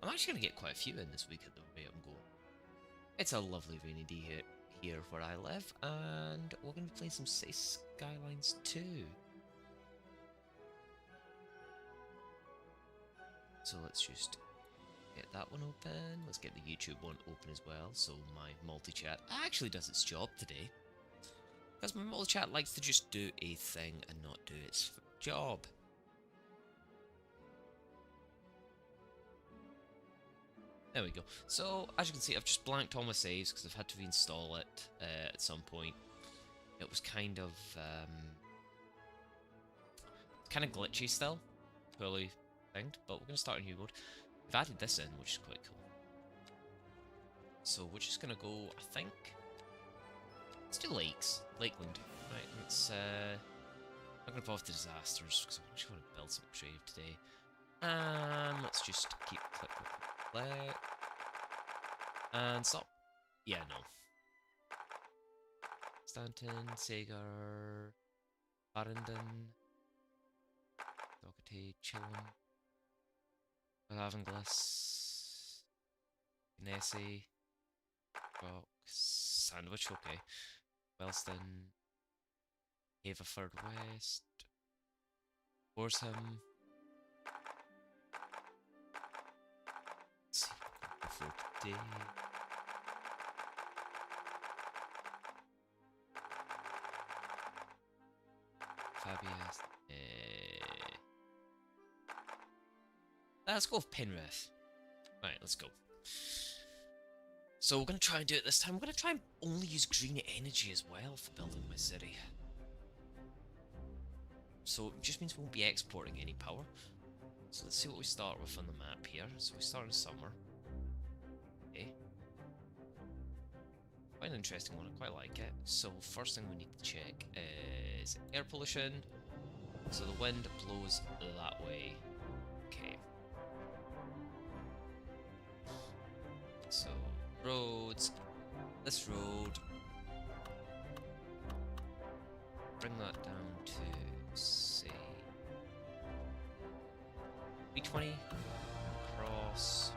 I'm actually going to get quite a few in this week at the rate I'm going. It's a lovely rainy day here where I live, and we're going to be playing some Skylines 2. So let's just get that one open. Let's get the YouTube one open as well, so my multi-chat actually does its job today. Because my multi-chat likes to just do a thing and not do its job. There we go. So, as you can see, I've just blanked all my saves because I've had to reinstall it at some point. It was kind of glitchy still, poorly thinged, but we're going to start a new mode. We've added this in, which is quite cool. So we're just going to go, I think, let's do lakes, Lakeland. Right, let's, not going to involve the disasters, because I actually want to build something brave today. And let's just keep play. And stop. Yeah, no. Stanton, Sagar, Arendon, Doherty, Chillum, Ravenglass, Nessie, Rock, Sandwich, okay. Wellston, Haverford West, Horsham. Let's see before today. Fabius. Let's go with Penrith. Right, let's go. So we're going to try and do it this time. We're going to try and only use green energy as well for building my city. So it just means we won't be exporting any power. So let's see what we start with on the map here. So we start in summer. Okay. Quite an interesting one, I quite like it. So first thing we need to check is air pollution. So the wind blows that way. Okay. So roads, this road, bring that down to, say, 320, cross,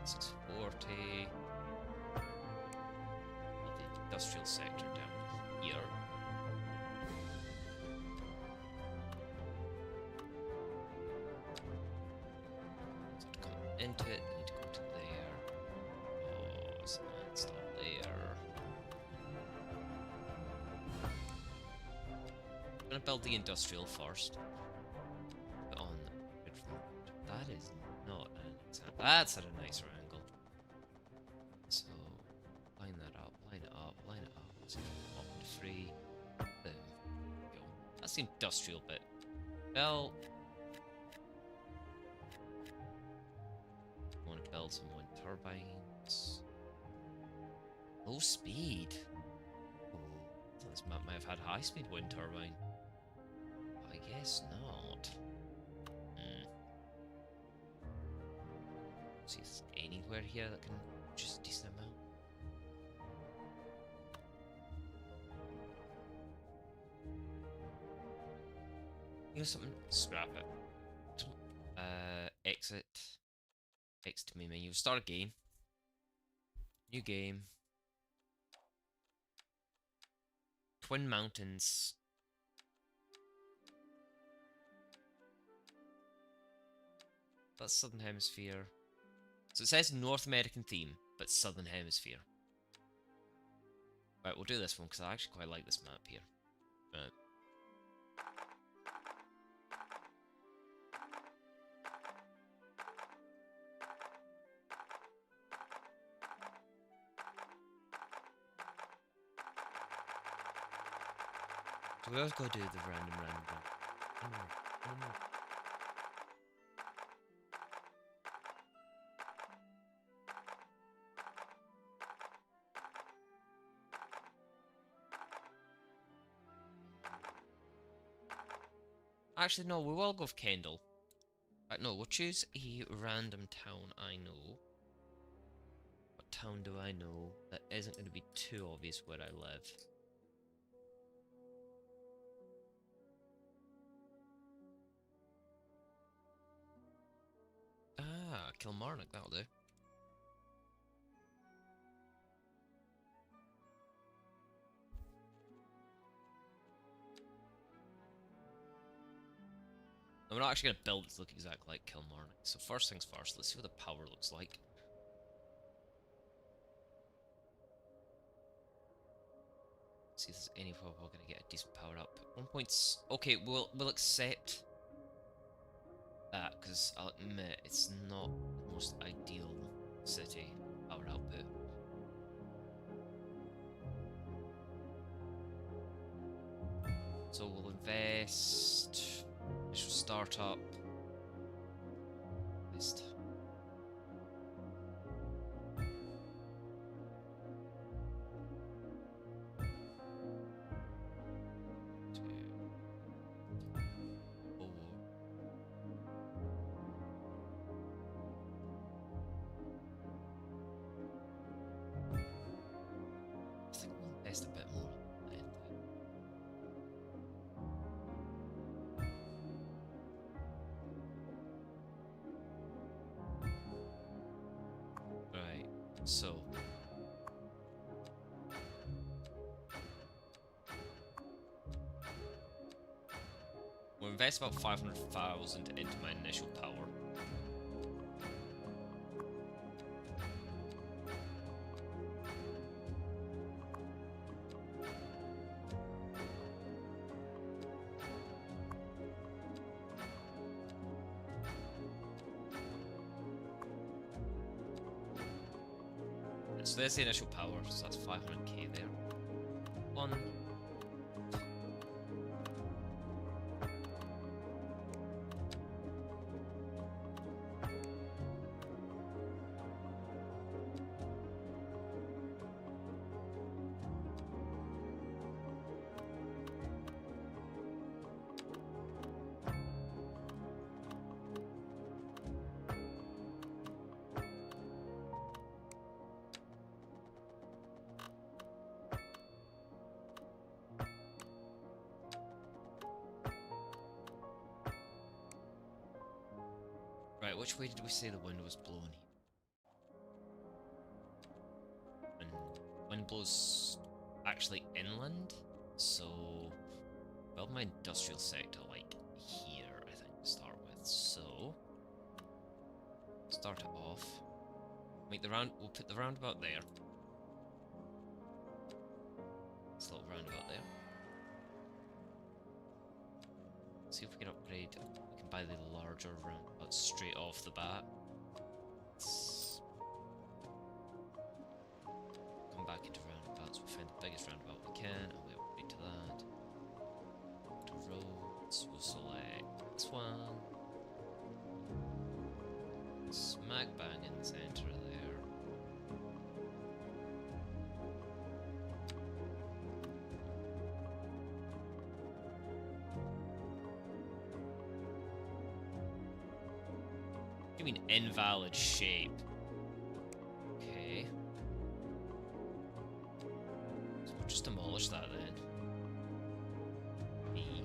640, the industrial sector down here. Into it, you need to go to there. Pause and stop there. I'm gonna build the industrial first. Put on that is not an example. That's at a nicer angle. So line that up, line it up, line it up. So up to 3. There we go. That's the industrial bit. Well, build some wind turbines. Low speed. Oh, this map might have had high speed wind turbine. I guess not. See if there's anywhere here that can just a decent amount. You know something? Scrap it. Exit. Exit to main menu. Start a game. New game. Twin Mountains. That's Southern Hemisphere. So it says North American theme, but Southern Hemisphere. Right, we'll do this one because I actually quite like this map here. Right. So we always gotta do the random one. One more. Actually, no, we will go with Kendall. Right, no, we'll choose a random town I know. What town do I know that isn't going to be too obvious where I live? Kilmarnock, that'll do. I'm not actually going to build it to look exactly like Kilmarnock. So first things first, let's see what the power looks like. See if there's any way we're going to get a decent power output. 1 point... Okay, we'll accept that, because I'll admit it's not the most ideal city power output. So we'll invest... Initial startup. List. I think we'll invest a bit more. Right, so we'll invest about 500,000 into my initial power. So there's the initial power, so that's 500k there. One. Right, which way did we say the wind was blowing here? And wind blows actually inland, so build my industrial sector like here, I think, to start with. So start it off. Make the round. We'll put the roundabout there. This little roundabout there. See if we can upgrade. We can buy the larger roundabout straight off the bat. Let's come back into roundabouts. We find the biggest roundabout we can, and we upgrade to that. To roads, we'll select this one. Smack bang in the center there. I mean invalid shape. Okay. So we'll just demolish that then. B.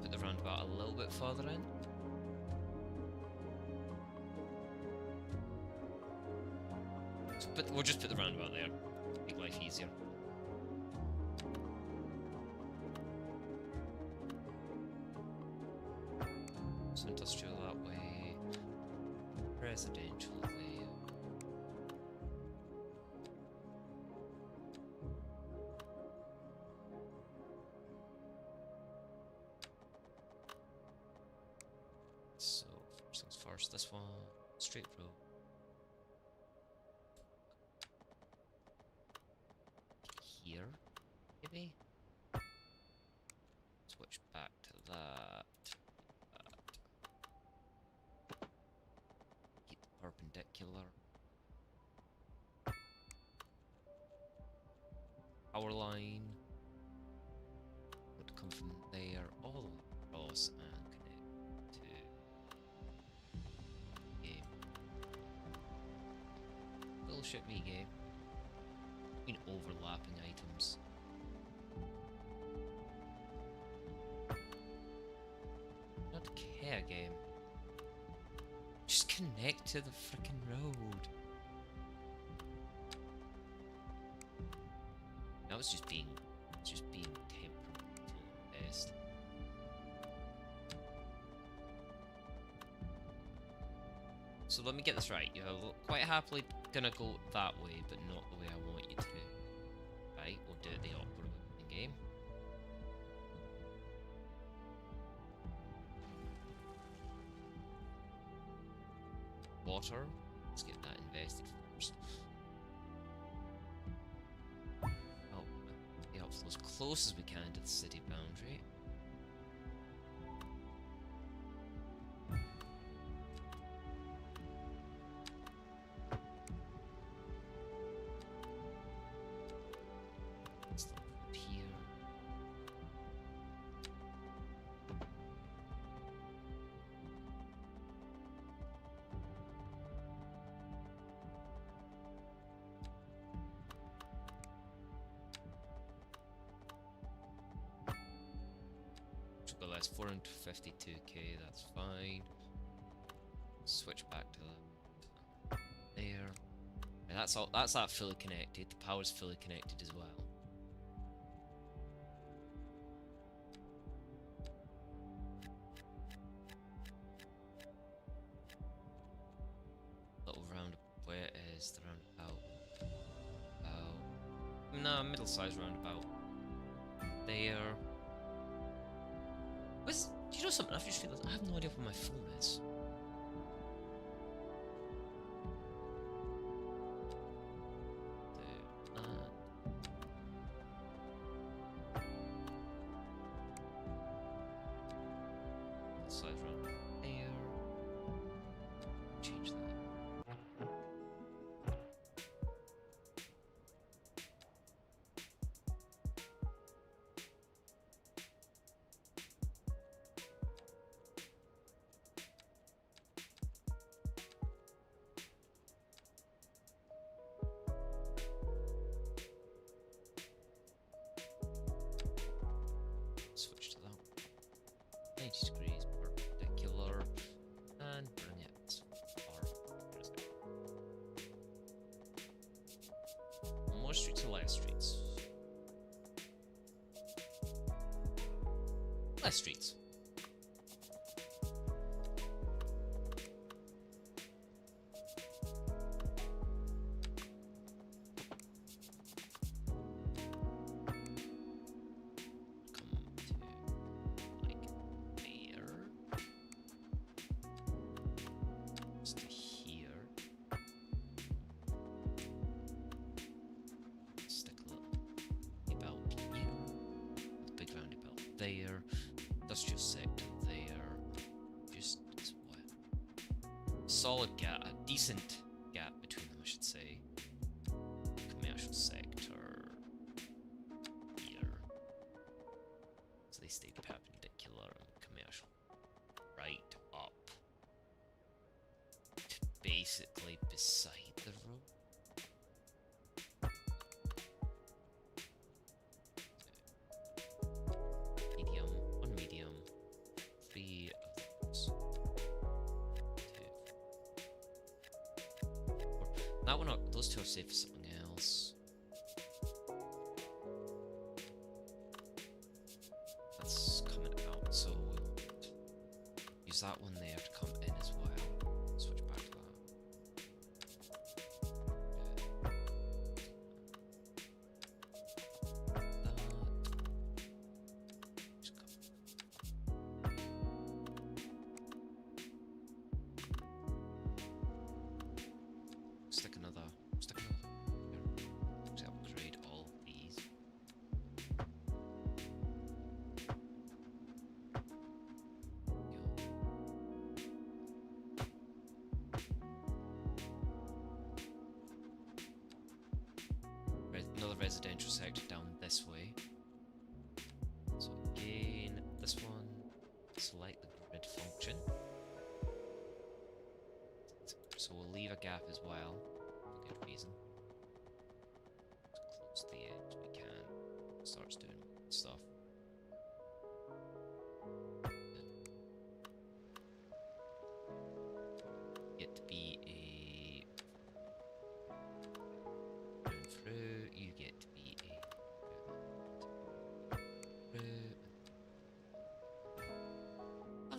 Put the roundabout a little bit further in. But we'll just put the roundabout there. Make life easier. So industrial that way. Residential there. So first things first, this one. Straight road. Here, maybe? Switch back to that. Keep the perpendicular. Power line would come from there all the way across and connect to game. Bullshit me game. In overlapping items. Not care game. connect to the frickin' road. That was just being temperamental at best. So let me get this right. You're quite happily gonna go that way, but not the way I want you to. Right, we'll do it the awkward way in the game. Water. Let's get that invested first. Oh, the outflow as close as we can to the city boundary. Let's look up here. Well, that's 452k, that's fine. Switch back to that. There. And that's all, that's that fully connected. The power's fully connected as well. Little roundabout, where is the roundabout? No, middle-sized roundabout. There. Do you know something? I've just realised I have no idea where my phone is. Side round there. Change that. Switch to that. 90 degrees perpendicular and bring it far. More streets or less streets? Less streets. There, industrial sector there, just what? Solid gap, a decent gap between them, I should say. Commercial sector here, so they stay perpendicular and commercial right up, basically beside the road. That one, those two are safe for something else. That's coming out, so we'll use that one there to come in as well. Switch back to that. Stick another. Here. Upgrade all these. Another residential sector down this way. So again, this one, select the grid function. So we'll leave a gap as well, for good reason. Close the edge we can. Starts doing stuff. It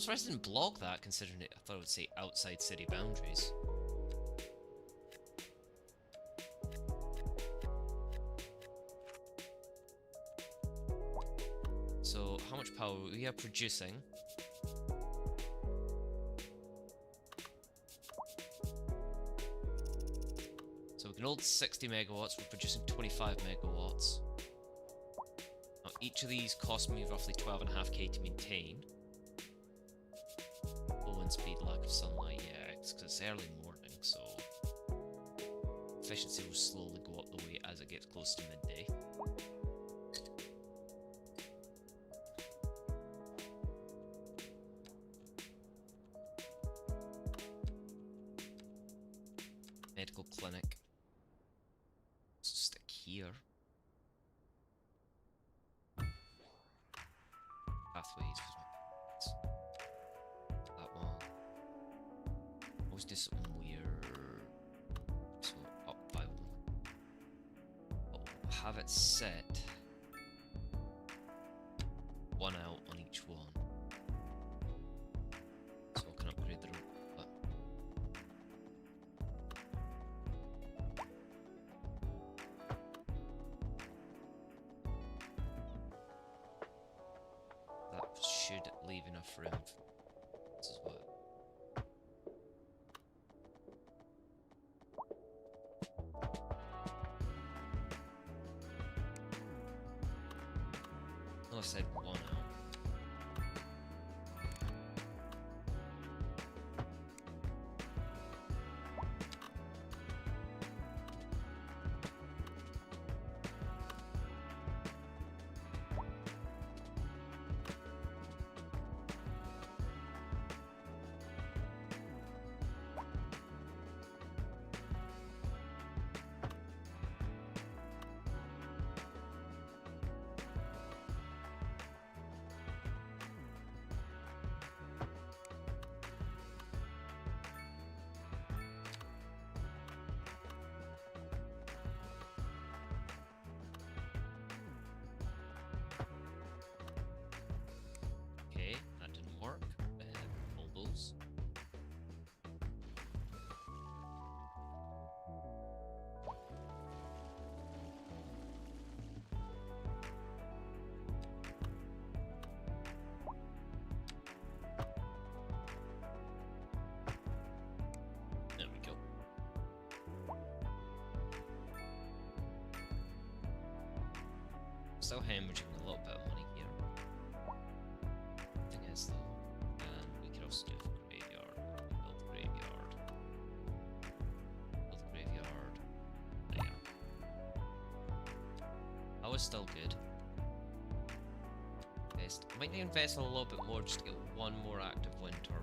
surprised it didn't block that, considering I thought it would say outside city boundaries. So, how much power we are producing? So we can hold 60 megawatts, we're producing 25 megawatts. Now, each of these cost me roughly 12.5k to maintain. Low wind speed, lack of sunlight, yeah, it's because it's early morning, so efficiency will slowly go up the way as it gets close to midday. Medical clinic. Stick here. Pathways. That one. Always do something weird. So up by one. I'll have it set. One out on each one. So I can upgrade the robot. That should leave enough room. This is what. No, I said one out. Okay, that didn't work. Mobiles. There we go. Still hemorrhaging a little bit of money here. Thing is though, and we could also do graveyard. Build graveyard. Build graveyard. There. That was still good. Invest. I might need to invest a little bit more just to get one more active wind turbine.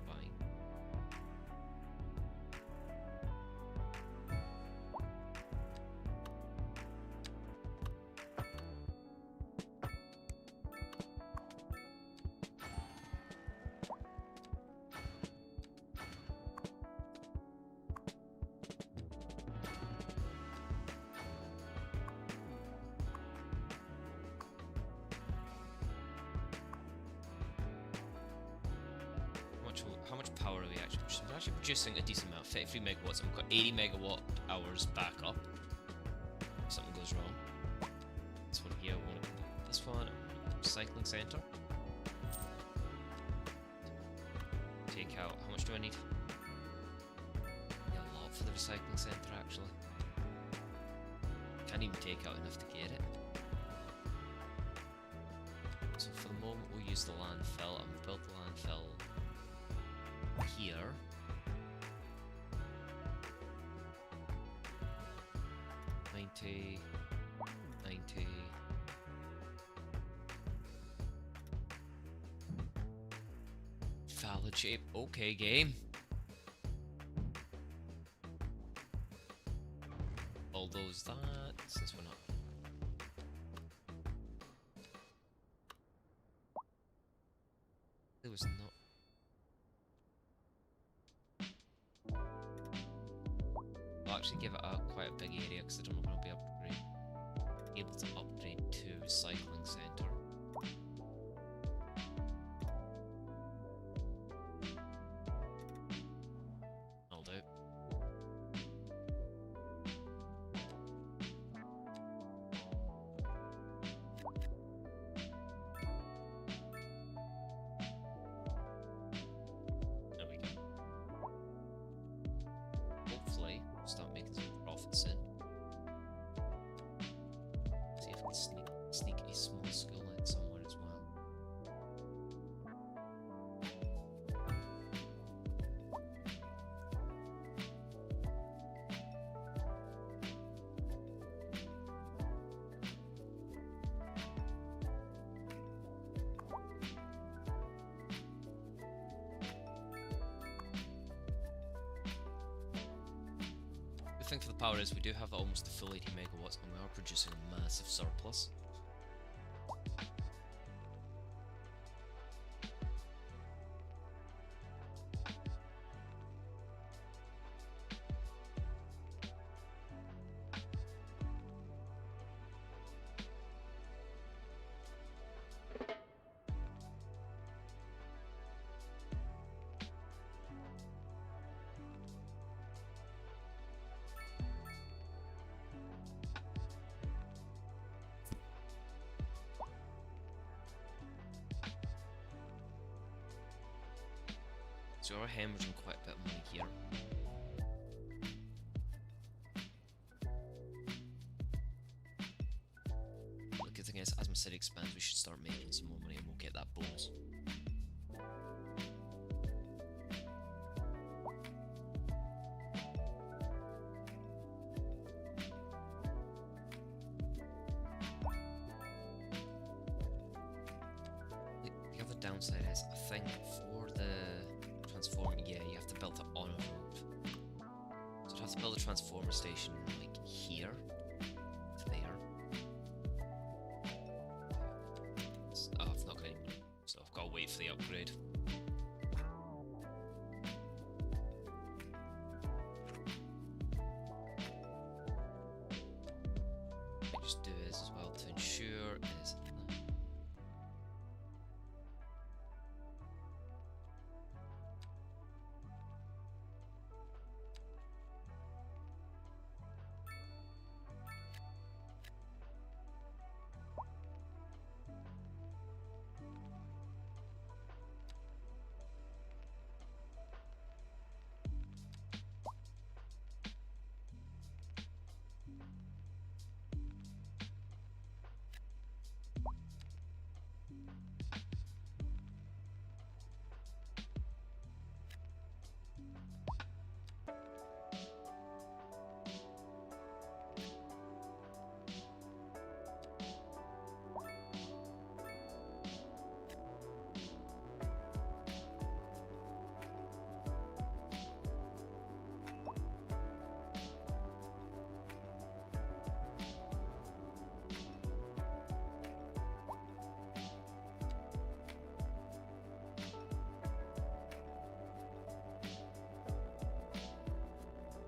How much power are we actually producing? We're actually producing a decent amount, 53 megawatts, and we've got 80 megawatt hours backup. If something goes wrong. This one here, I want to complete this one. Recycling center. Take out, how much do I need? Yeah, a lot for the recycling center actually. Can't even take out enough to get it. So for the moment we'll use the landfill, and we'll build the landfill here. $90. Valid shape. Okay, game. Bulldoze that, since we're not. There was not. I'll actually give it quite a big area because I don't know if I'll be able to upgrade to recycling center. thing for the power is we do have almost a full 80 megawatts and we are producing a massive surplus. So we're hemorrhaging quite a bit of money here. The good thing is, as my city expands, we should start making some more money and we'll get that bonus. The other downside is, I think, for the transformer, yeah, you have to build it on a road. So I'd have to build a transformer station, like, here. There. Oh, I've not got any money, so I've got to wait for the upgrade. What I just do is, as well, to ensure is...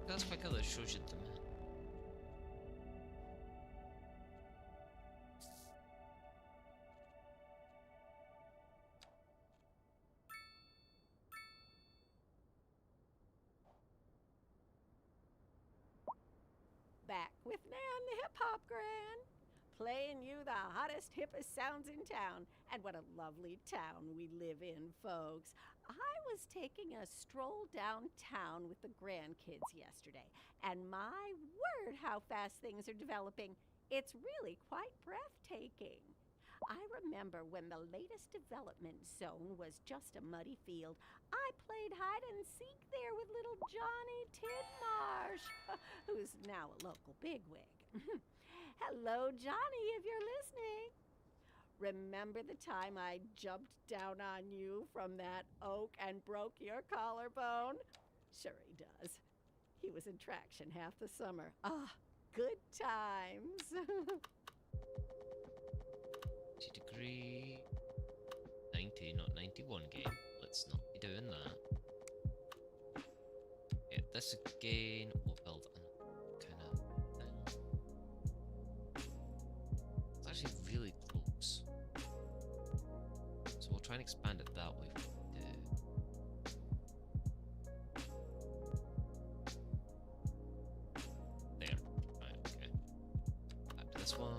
That's quite good, it shows you the demand. Back with Nan the Hip Hop Gran, playing you the hottest, hippest sounds in town. And what a lovely town we live in, folks. I was taking a stroll downtown with the grandkids yesterday, and my word, how fast things are developing. It's really quite breathtaking. I remember when the latest development zone was just a muddy field. I played hide and seek there with little Johnny Tidmarsh, who's now a local bigwig. Hello, Johnny, if you're listening. Remember the time I jumped down on you from that oak and broke your collarbone? Sure he does. He was in traction half the summer. Ah, good times. Degree 90, not 91 game. Let's not be doing that. Get this again. We'll build a kind of thing. It's actually really close. So we'll try and expand it that way. There. Right, okay. Back to this one.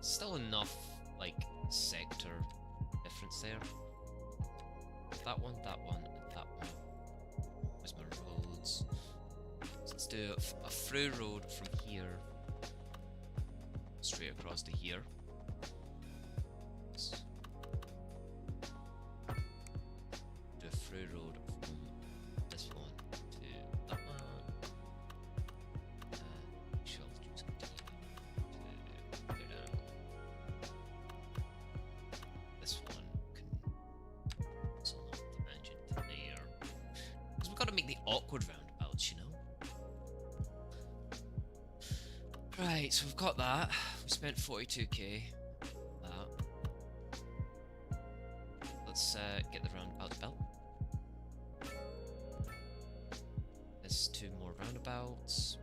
Still enough, like, sector difference there. That one, and that one. Where's my roads? So let's do a through road from here straight across to here. Do a through road from Right, so we've got that. We spent 42k. That. Let's get the roundabout built. There's 2 more roundabouts.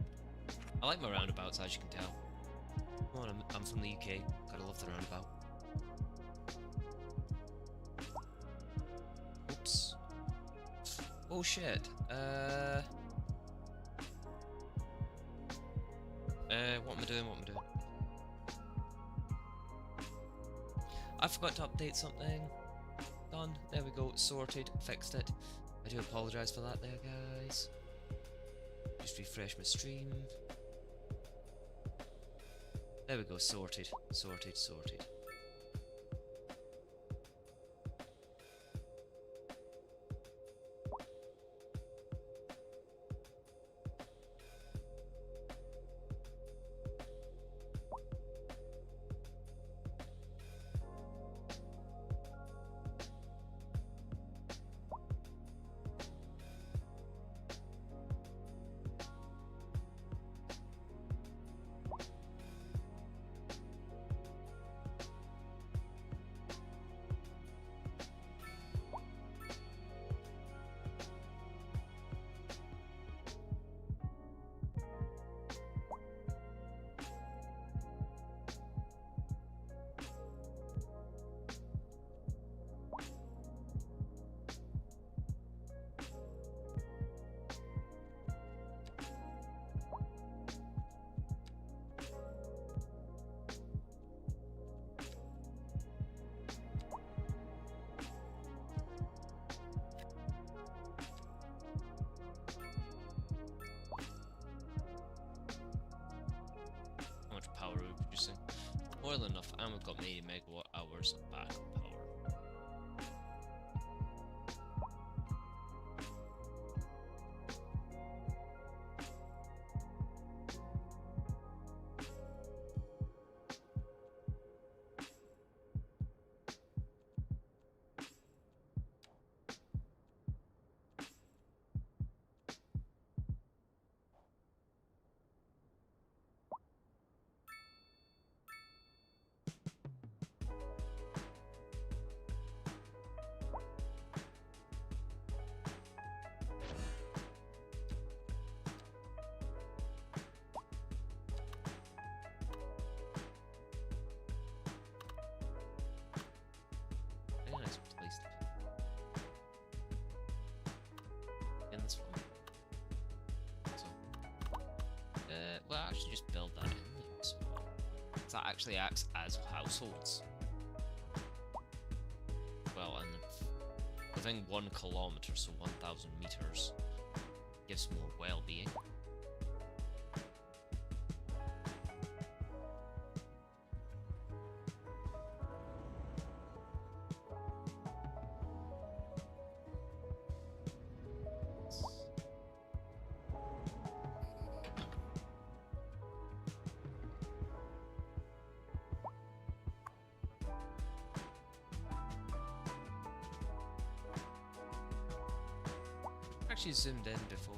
I like my roundabouts, as you can tell. Come on, I'm from the UK. Gotta love the roundabout. Oops. Oh shit. What am I doing? What am I doing? I forgot to update something. Done. There we go. Sorted. Fixed it. I do apologise for that there, guys. Just refresh my stream. There we go. Sorted. Sorted. Sorted. Power we're producing. More than enough, and we've got 80 megawatt hours of backup power. Very nice place to put in this one. So, well, actually, just build that in there. So that actually acts as households. Well, and within 1 kilometer, so 1,000 meters, gives more well-being. Actually zoomed in before.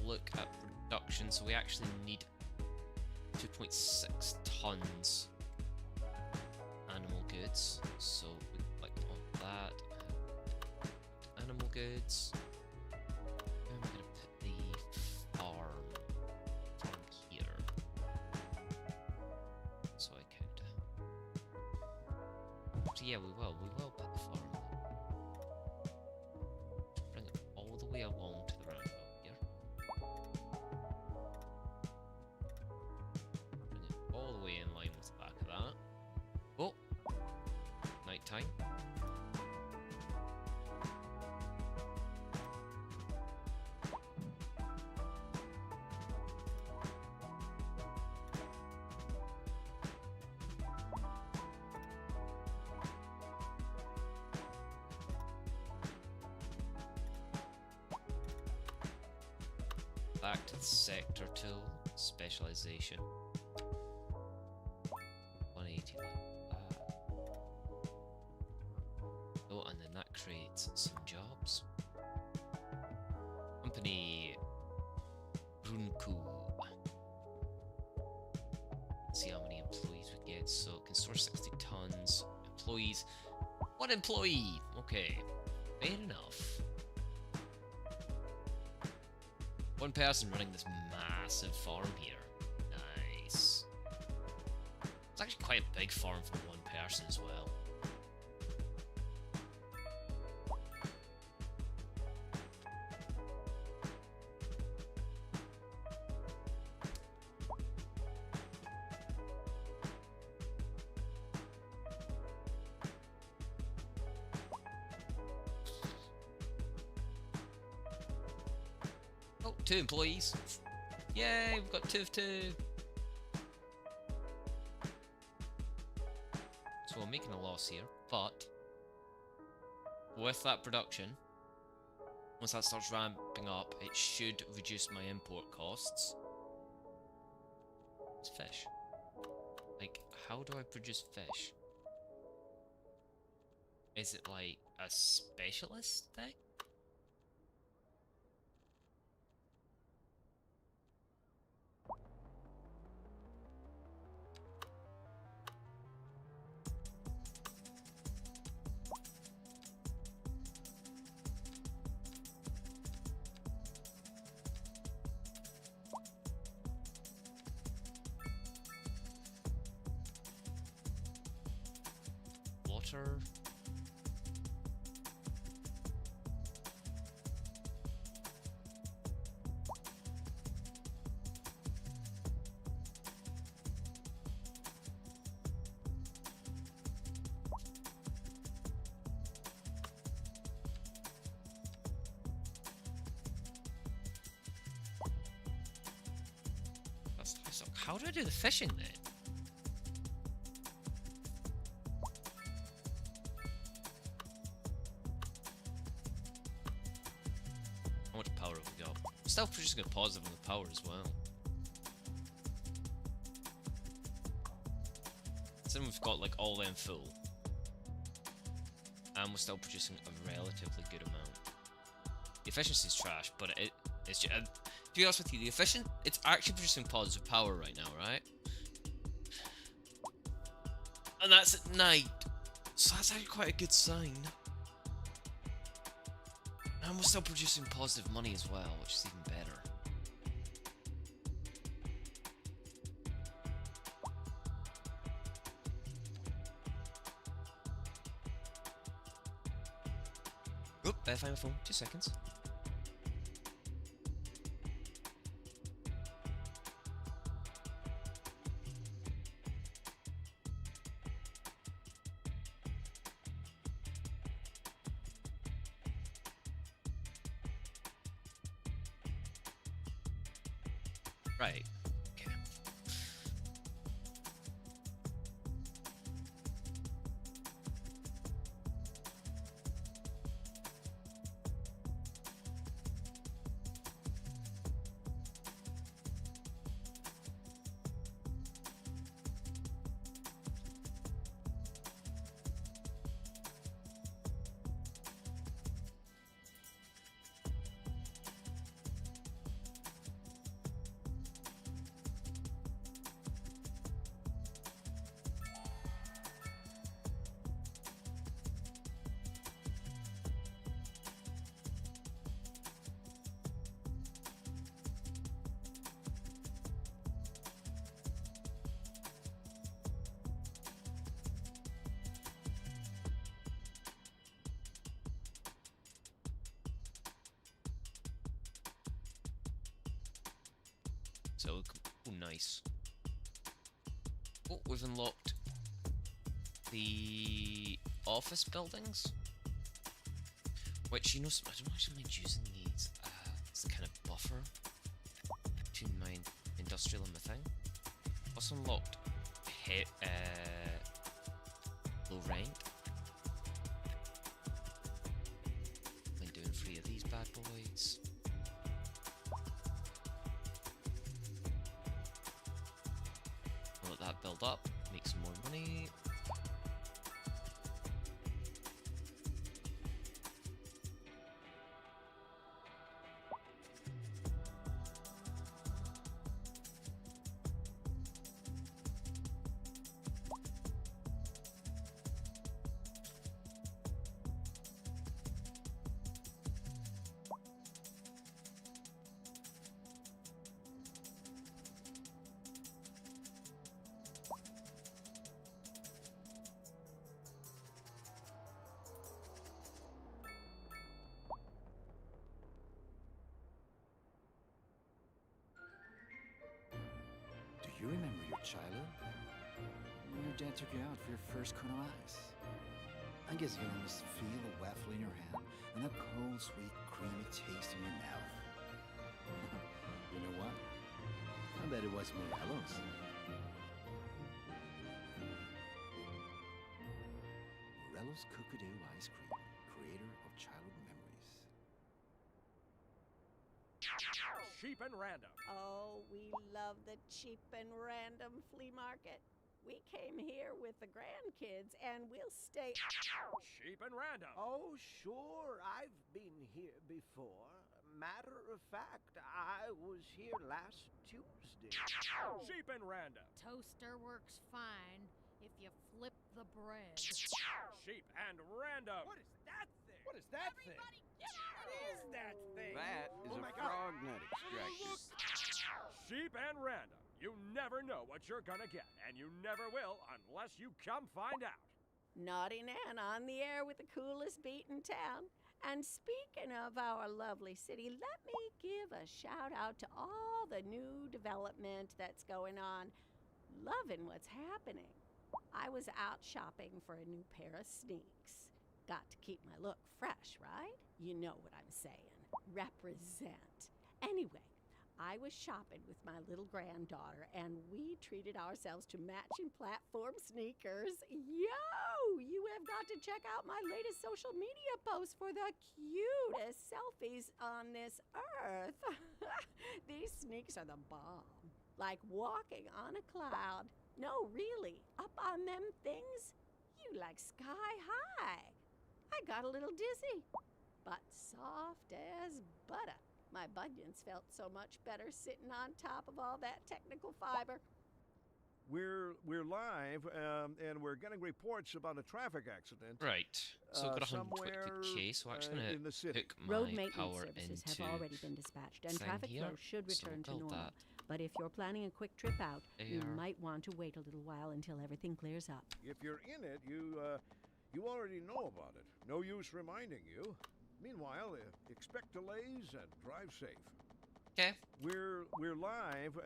Look at production, so we actually need 2.6 tons animal goods, so we click on that, animal goods, and we're going to put the farm here, so I could, so yeah, we will put the farm, bring it all the way along to the roundabout. All the way in line with the back of that. Oh, night time. back to the sector tool, specialization. 180 like that. Oh, and then that creates some jobs. Company Runku. See how many employees we get. So it can store 60 tons. Employees. One employee. Okay. Fair enough. One person running this massive farm here. Nice. It's actually quite a big farm for one person as well. Oh, 2 employees. Yay, we've got 2 of 2. So I'm making a loss here, but with that production, once that starts ramping up, it should reduce my import costs. It's fish. Like, how do I produce fish? Is it like a specialist thing? Water. So how do I do the fishing then? How much power have we got? Still producing a positive on the power as well. So then we've got like all them full. And we're still producing a relatively good amount. The efficiency is trash, but it's just, to be honest with you, it's actually producing positive power right now, right? And that's at night. So that's actually quite a good sign. And we're still producing positive money as well, which is even better. Oop, better find my phone. 2 seconds. Right. Okay. So, oh, nice. Oh, we've unlocked the office buildings, which, you know, I don't actually mind using these. It's the kind of buffer between my industrial and my thing. Also unlocked low rank. I'm doing 3 of these bad boys. that build up, make some more money. Do you remember your childhood? When your dad took you out for your first cone of ice? I guess you can almost feel the waffle in your hand and a cold, sweet, creamy taste in your mouth. You know what? I bet it was Morello's. Morello's Cookie Dough Ice Cream, creator of childhood memories. Cheap and random. Oh, we love the cheap and random flea market. We came here with the grandkids and we'll stay. Cheap and random. Oh, sure, I've been here before. Matter of fact, I was here last Tuesday. Cheap and random. Toaster works fine if you flip the bread. Cheap and random. What is that thing? What is that Everybody thing? get out! What is that thing? That is Oh a my God. frog nut extraction. Cheap and random. You never know what you're gonna get, and you never will unless you come find out. Naughty Nan on the air with the coolest beat in town. And speaking of our lovely city, let me give a shout out to all the new development that's going on. Loving what's happening. I was out shopping for a new pair of sneaks. Got to keep my look fresh, right? You know what I'm saying. Represent. Anyway, I was shopping with my little granddaughter and we treated ourselves to matching platform sneakers. Yo, you have got to check out my latest social media post for the cutest selfies on this earth. These sneaks are the bomb. Like walking on a cloud. No, really, up on them things, you like sky high. I got a little dizzy, but soft as butter. My bunions felt so much better sitting on top of all that technical fiber. We're live, and we're getting reports about a traffic accident. Right. So I've got somewhere 120k, so I'm actually in gonna the city. hook my Road maintenance power services into have already been dispatched, and thing traffic here, flow should so return to build normal. that. But if you're planning a quick trip out, you There. might want to wait a little while until everything clears up. If you're in it, you already know about it. No use reminding you. Meanwhile, expect delays and drive safe. Okay. We're live,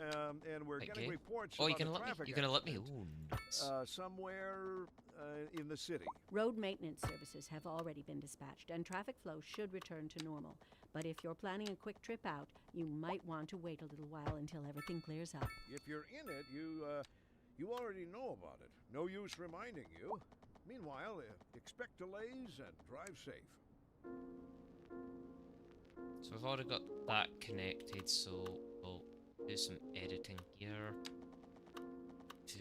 and we're getting Okay. reports Oh, about you're gonna a let me? traffic You're gonna let me? accident, Ooh, nuts. somewhere in the city. Road maintenance services have already been dispatched, and traffic flow should return to normal. But if you're planning a quick trip out, you might want to wait a little while until everything clears up. If you're in it, you already know about it. No use reminding you. Meanwhile, expect delays and drive safe. So we've already got that connected, so we'll do some editing here to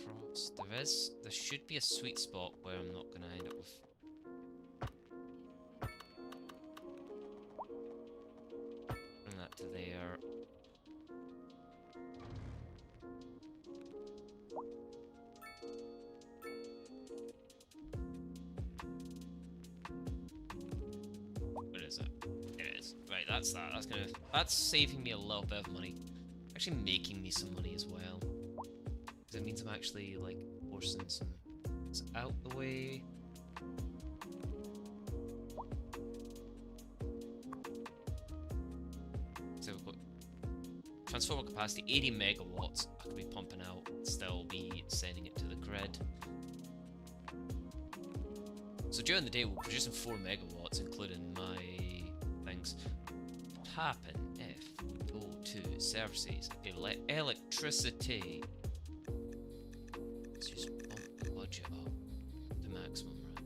cross. There should be a sweet spot where I'm not gonna end up with. Bring that to there. What is it? It is. Right, that's that. That's saving me a little bit of money. Actually making me some money as well. Because it means I'm actually, like, forcing some things out the way. So we've got transformer capacity 80 megawatts. I could be pumping out, still be sending it to the grid. So during the day we're producing 4 megawatts, including my things. What would happen if we go to services, electricity? Let's just bump the budget up to maximum, right?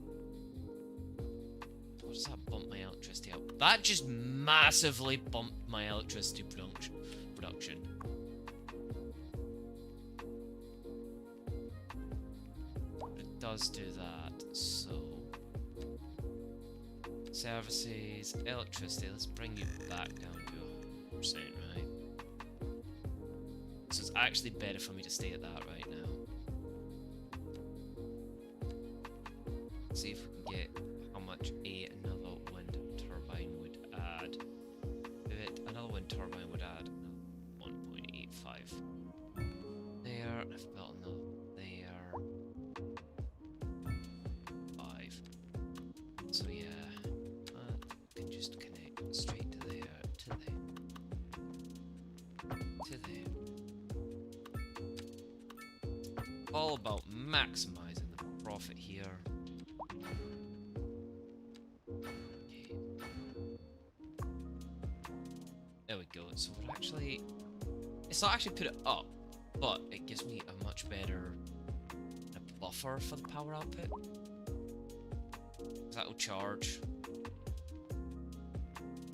What does that bump my electricity up? That just massively bumped my electricity production. does do that. So services, electricity. Let's bring you back down to 100%, right? So it's actually better for me to stay at that right now. See if we can get how much another wind turbine would add. Another wind turbine would add 1.85 there, and I've built another there. 5. So yeah, I can just connect straight to there, to there, to there. All about maximizing the profit here. Okay. There we go. So we're actually, it's not actually put it up, but it gives me a much better buffer for the power output. That'll charge.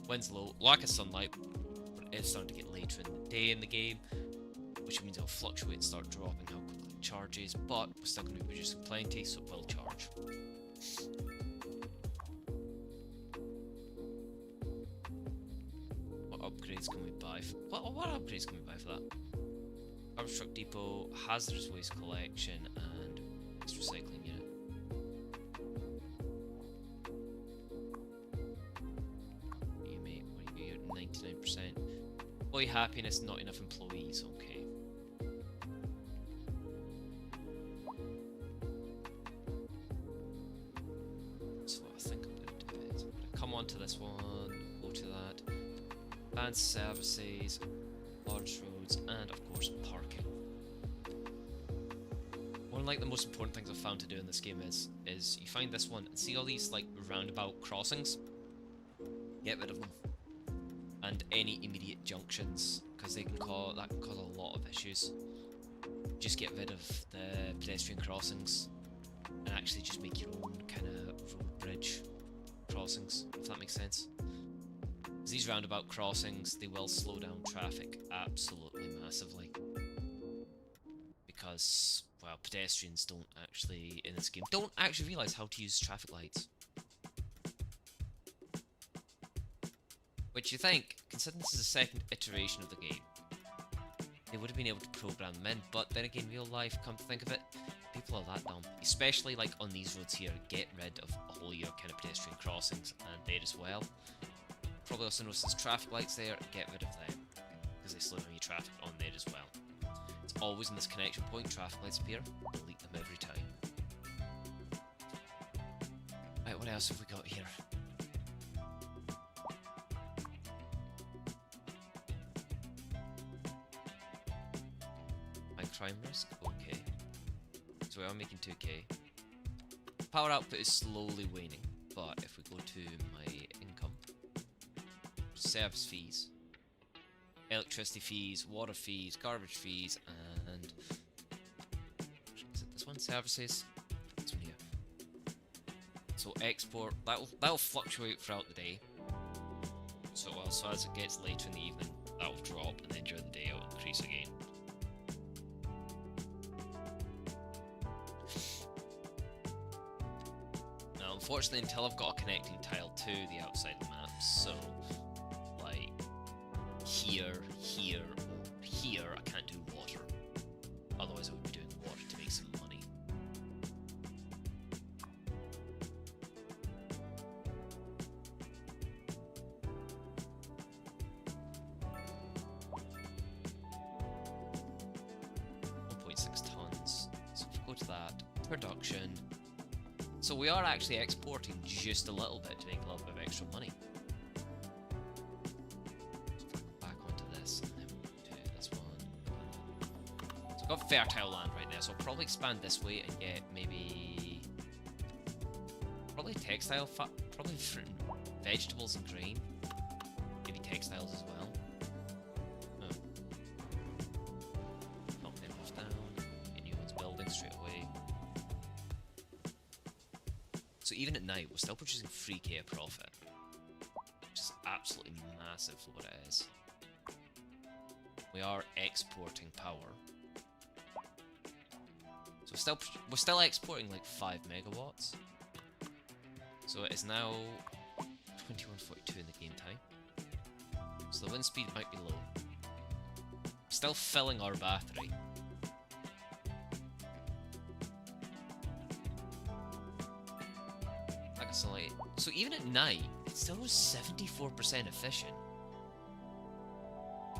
Wind's low, lack of sunlight, but it's starting to get later in the day in the game, which means it'll fluctuate and start dropping how quickly it charges, but we're still going to be producing plenty, so it will charge. What upgrades can we buy? What upgrades can we buy for that? Garbage truck depot, hazardous waste collection, and waste recycling unit. What do you make? What do you get? 99%. Employee happiness, not enough employees. Okay. So what I think I'm going to do is I'm going to come onto this one, go to that, advanced services, large roads, and of course parking. One of like the most important things I've found to do in this game is you find this one and see all these like roundabout crossings. Get rid of them. And any immediate junctions, because they can cause a lot of issues. Just get rid of the pedestrian crossings and actually just make your own kind of road bridge crossings, if that makes sense. These roundabout crossings, they will slow down traffic absolutely massively, because, well, pedestrians don't actually, in this game, don't actually realise how to use traffic lights. Which you think, considering this is the second iteration of the game, they would have been able to program them in, but then again, real life, come to think of it, people are that dumb. Especially like on these roads here, get rid of all your kind of pedestrian crossings and there as well. Probably also notice there's traffic lights there, get rid of them, because they slow down your traffic on there as well. It's always in this connection point, traffic lights appear, delete them every time. Right, what else have we got here? Crime risk? Okay. So we are making 2k. Power output is slowly waning, but if we go to my income, service fees, electricity fees, water fees, garbage fees, and is it this one? Services? This one here. So export, that'll fluctuate throughout the day. So as it gets later in the evening, that'll drop, and then during the day it'll increase again. Unfortunately, until I've got a connecting tile to the outside of the map, so, like, here, here, or here, I can't do water. Otherwise I would be doing water to make some money. $1.6 tons. So if we go to that, production. So we are actually exporting just a little bit to make a little bit of extra money. So back onto this, and then we'll do this one. So I've got fertile land right now, so I'll probably expand this way and get maybe... probably textile, probably fruit, vegetables and grain. Maybe textiles as well. Oh. Knock them off down. Get new ones building straight away. So even at night, we're still producing 3k of profit, which is absolutely massive for what it is. We are exporting power. So we're still exporting like 5 megawatts. So it is now 21:42 in the game time. So the wind speed might be low. Still filling our battery. Like it's like, so even at night, it still was 74% efficient.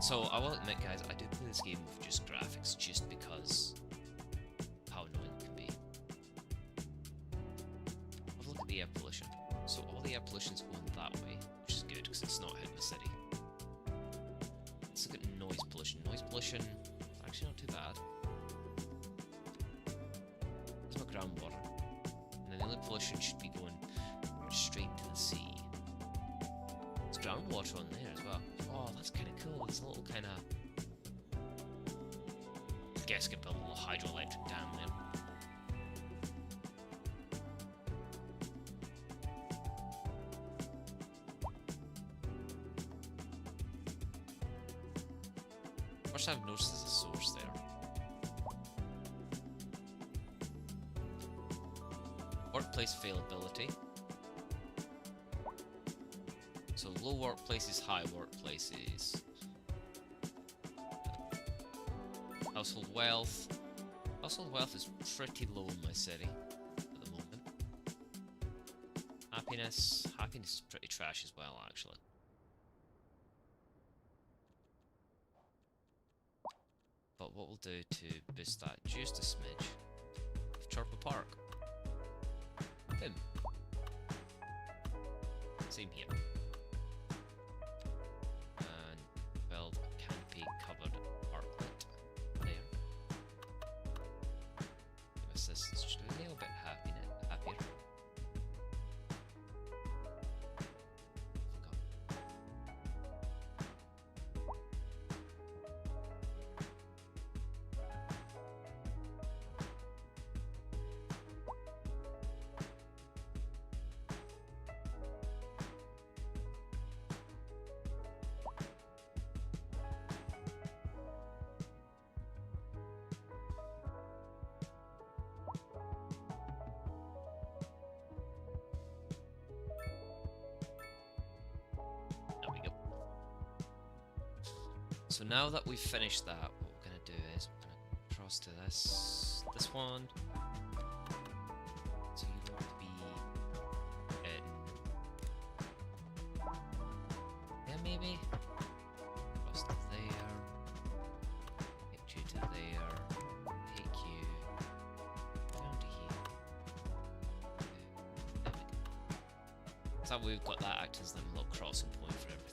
So I will admit, guys, I do play this game with just graphics, just because how annoying it can be. Have a look at the air pollution. So all the air pollution's going that way, which is good because it's not hitting the city. Let's look at noise pollution. Noise pollution, actually not too bad. There's my groundwater. And then the only pollution should be going straight to the sea. There's groundwater on there as well. Oh, that's kind of cool. There's a little kind of... I guess I could build a little hydroelectric dam there. First I've noticed there's a source there. Workplace availability. So low workplaces, high workplaces. Household wealth. Household wealth is pretty low in my city at the moment. Happiness. Happiness is pretty trash as well, actually. But what we'll do to boost that just a smidge, Chirpa Park. Boom. Same here. And build a canopy covered parklet there. Give us this just a little bit happier. There we go. So now that we've finished that, what we're gonna do is we're gonna cross to this one. So you want to be in there maybe? Cross to there. Get you to there. Take you down to here. There we go. So we've got that acting as a little crossing point for everything.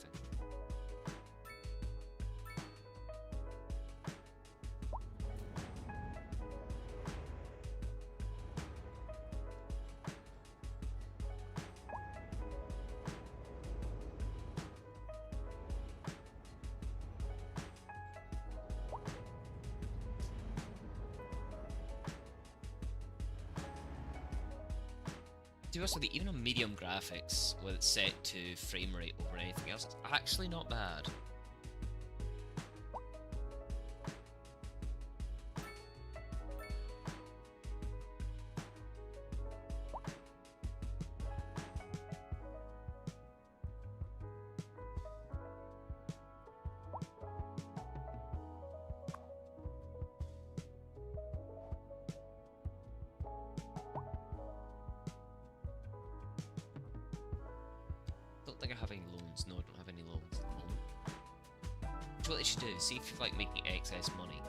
To be honest with you, even on medium graphics, with it set to frame rate over anything else, it's actually not bad. Don't think I have any loans. No, I don't have any loans at the moment. So what they should do is see if you're like making excess money,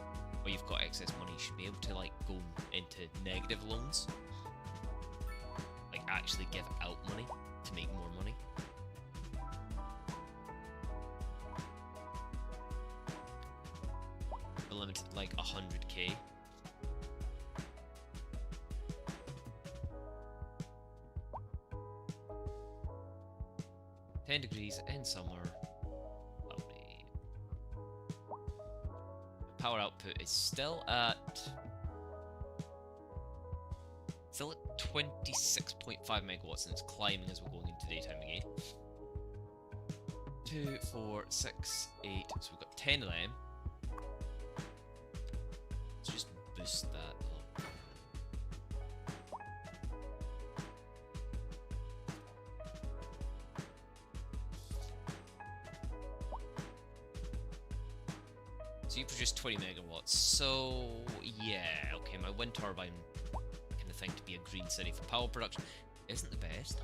or you've got excess money, you should be able to like go into negative loans. Like actually give out money to make more money. The limit like 100k. 10 degrees in summer. Lovely. Power output is still at 26.5 megawatts, and it's climbing as we're going into daytime again. 2, 4, 6, 8. So we've got 10 of them. Let's just boost that a little. So you produce 20 megawatts. So yeah, okay, my wind turbine kind of thing to be a green city for power production isn't the best.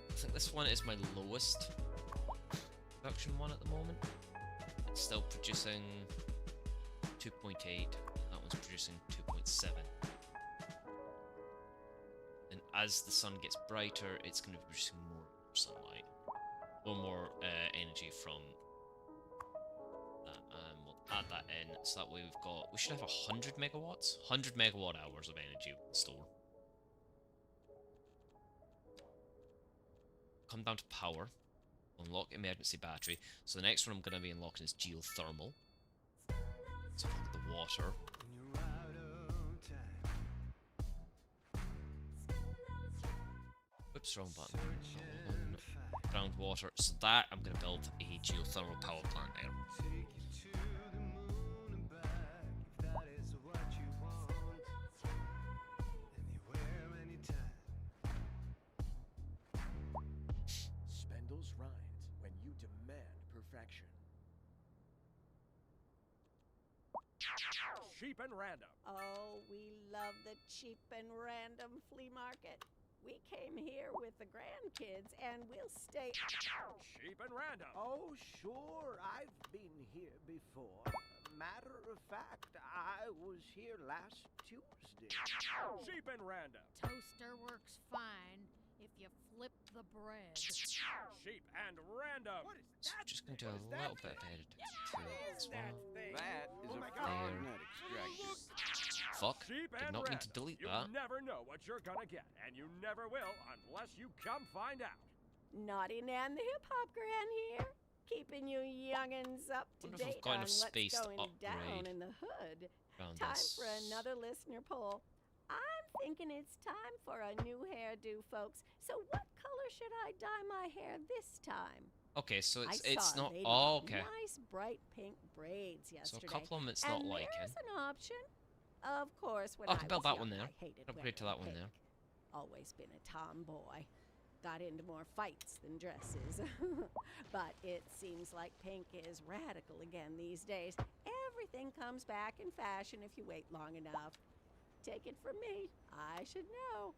I think this one is my lowest production one at the moment. It's still producing 2.8. That one's producing 2.7. And as the sun gets brighter, it's going to be producing more sunlight, or more energy from that. We'll add that in, so that way we should have 100 megawatts, 100 megawatt hours of energy we can store. Come down to power, unlock emergency battery. So the next one I'm going to be unlocking is geothermal. So the water. Oops, wrong button. Groundwater. So that I'm going to build a geothermal power plant there. Spend those rhymes when you demand perfection. Cheap and random. Oh, we love the cheap and random flea market. We came here with the grandkids, and we'll stay. Cheap and random. Oh, sure, I've been here before. Matter of fact, I was here last Tuesday. Cheap and random. Toaster works fine if you flip the bread. Cheap and random. What is So we're just going to do a little bit of editing to this one. That is a There. magnet extraction. Fuck, Cheap did and not mean to random. delete You that. never know what you're gonna get, and you never will unless you come find out. Naughty Nan the Hip Hop Gran here, keeping you youngins up to Wonder if I've date got on enough what's space to going down upgrade in the hood. around Time this. for another listener poll. I'm thinking it's time for a new hairdo, folks. So what color should I dye my hair this time? Okay, so I it's saw a not. lady Oh, with okay. Nice bright pink braids So yesterday. a couple of them it's not and liking. there's an option. Of course, when I I can build was that one young, there. I hated Upgrade to wearing that one there. pink. Always been a tomboy. Got into more fights than dresses. But it seems like pink is radical again these days. Everything comes back in fashion if you wait long enough. Take it from me, I should know.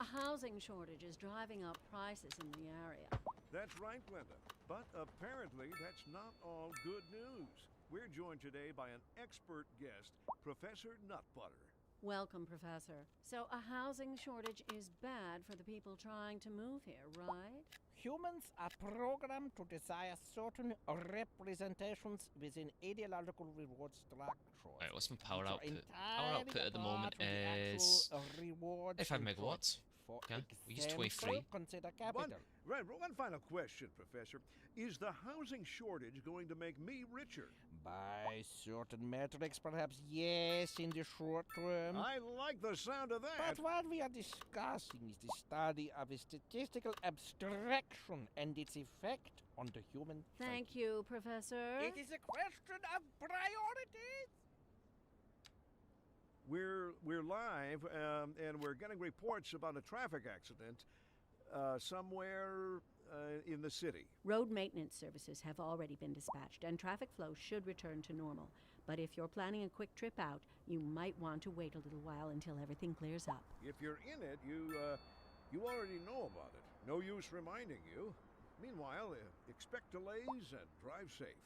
A housing shortage is driving up prices in the area. That's right, Glenda. But apparently that's not all good news. We're joined today by an expert guest, Professor Nutbutter. Welcome, Professor. So a housing shortage is bad for the people trying to move here, right? Humans are programmed to desire certain representations within ideological reward structures. Right, what's my power which are output? Power entirely output at the moment apart from the actual, is reward 35 input. megawatts. For Okay, we use example, 23. consider capital. One final question, Professor. Is the housing shortage going to make me richer? By certain metrics, perhaps yes, in the short term. I like the sound of that. But what we are discussing is the study of a statistical abstraction and its effect on the human Thank psyche. you, Professor. It is a question of priorities. We're live, and we're getting reports about a traffic accident somewhere in the city. Road maintenance services have already been dispatched, and traffic flow should return to normal. But if you're planning a quick trip out, you might want to wait a little while until everything clears up. If you're in it, you already know about it. No use reminding you. Meanwhile, expect delays and drive safe.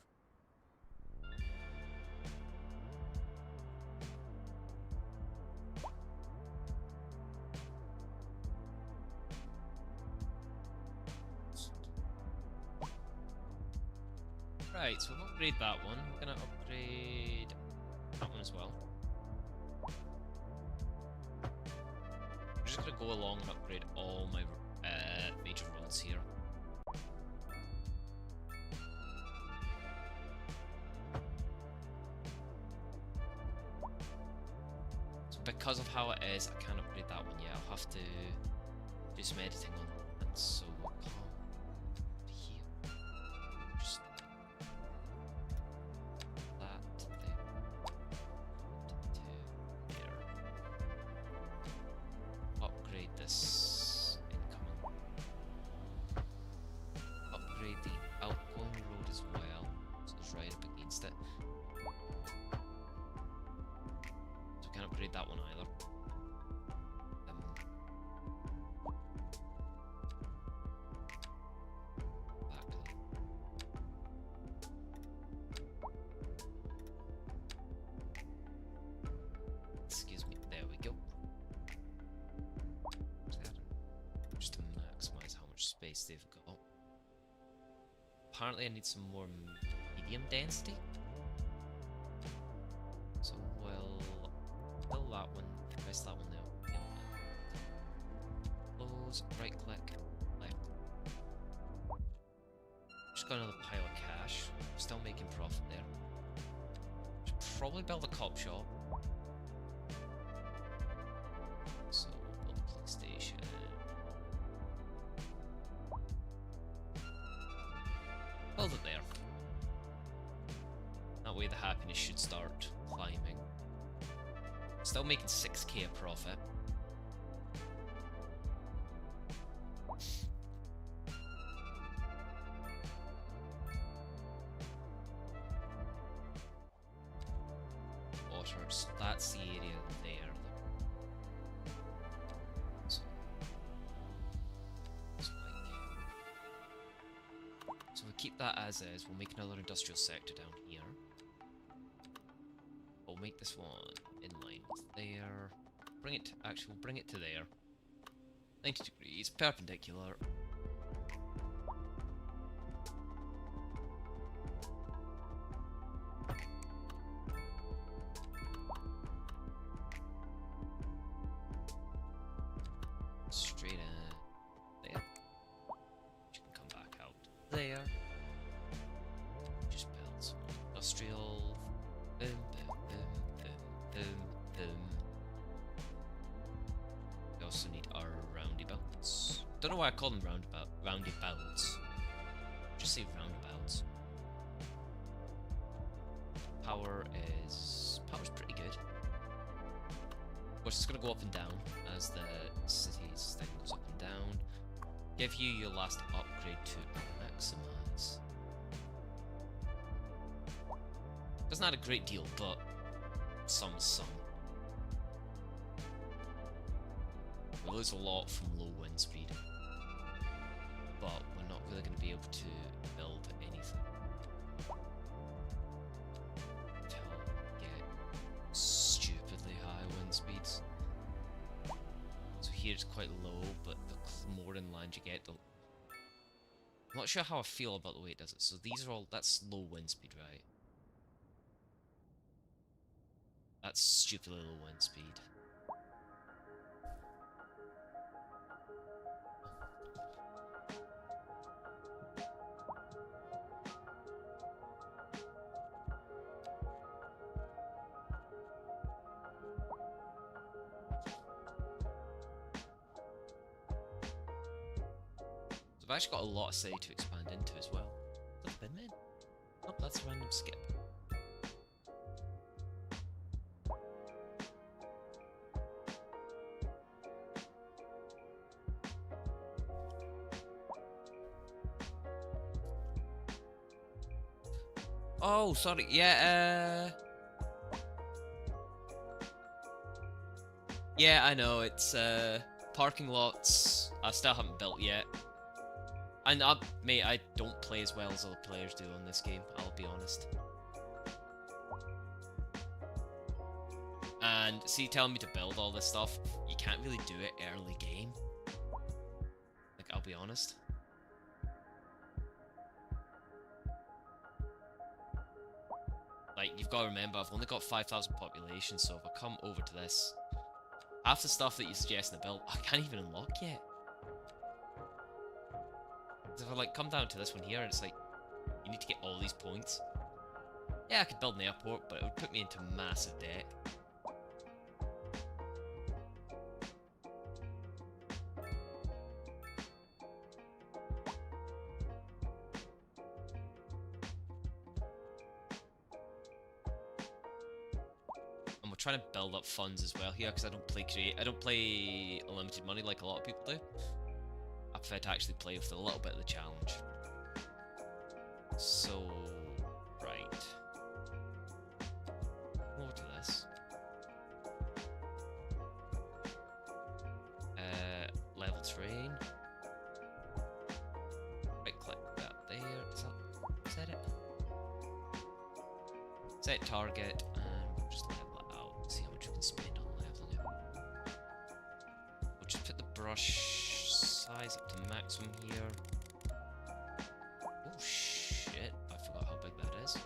Right, so we'll upgrade that one. We're gonna upgrade that one as well. I'm just gonna go along and upgrade all my major roads here. So because of how it is, I can't upgrade that one yet. I'll have to do some editing on it. And so we'll come here. Just that there to there. Upgrade this incoming upgrade that one either. Back to excuse me, there we go. Just to maximize how much space they've got. Apparently I need some more medium density. So we'll fill that one, press that one there. Yep. Close, right click, left. Just got another pile of cash. Still making profit there. Should probably build a cop shop. So we'll build a police station. Build it there. That way the happiness should start climbing. Still making 6k a profit. Water, so that's the area there. So we'll keep that as is. We'll make another industrial sector down here. We'll make this one in line with there. Bring it to, actually, we'll bring it to there. 90 degrees, perpendicular. Straight in there. You can come back out there. Just build some industrial. Boom, boom, boom, boom, boom. We also need our roundabouts. Don't know why I call them roundabouts. Just say roundabouts. Power's pretty good. Of course, it's gonna go up and down as the city's thing goes up and down. Give you your last upgrade to maximize. Doesn't add a great deal, but some. We lose a lot from low wind speed, but we're not really going to be able to build anything until we get stupidly high wind speeds. So here it's quite low, but the more inland you get, I'm not sure how I feel about the way it does it. So these are all, that's low wind speed, right? That's stupidly low wind speed. So I've actually got a lot of city to expand into as well. Is that the bin man? Oh, that's a random skip. Oh, sorry. Yeah, yeah, I know. It's parking lots. I still haven't built yet. And mate, I don't play as well as other players do on this game. I'll be honest. And see, telling me to build all this stuff, you can't really do it early game. Like, I'll be honest. Like, you've got to remember, I've only got 5,000 population, so if I come over to this, half the stuff that you suggest in the build, I can't even unlock yet. If I, like, come down to this one here, and it's like, you need to get all these points. Yeah, I could build an airport, but it would put me into massive debt. Trying to build up funds as well here because I don't play unlimited money like a lot of people do. I prefer to actually play with a little bit of the challenge. So, right. Over to this. terrain. Right click that there. Is that it? Set target, and we'll just level it out. See how much we can spend on leveling it. We'll just put the brush size up to maximum here. Oh shit, I forgot how big that is.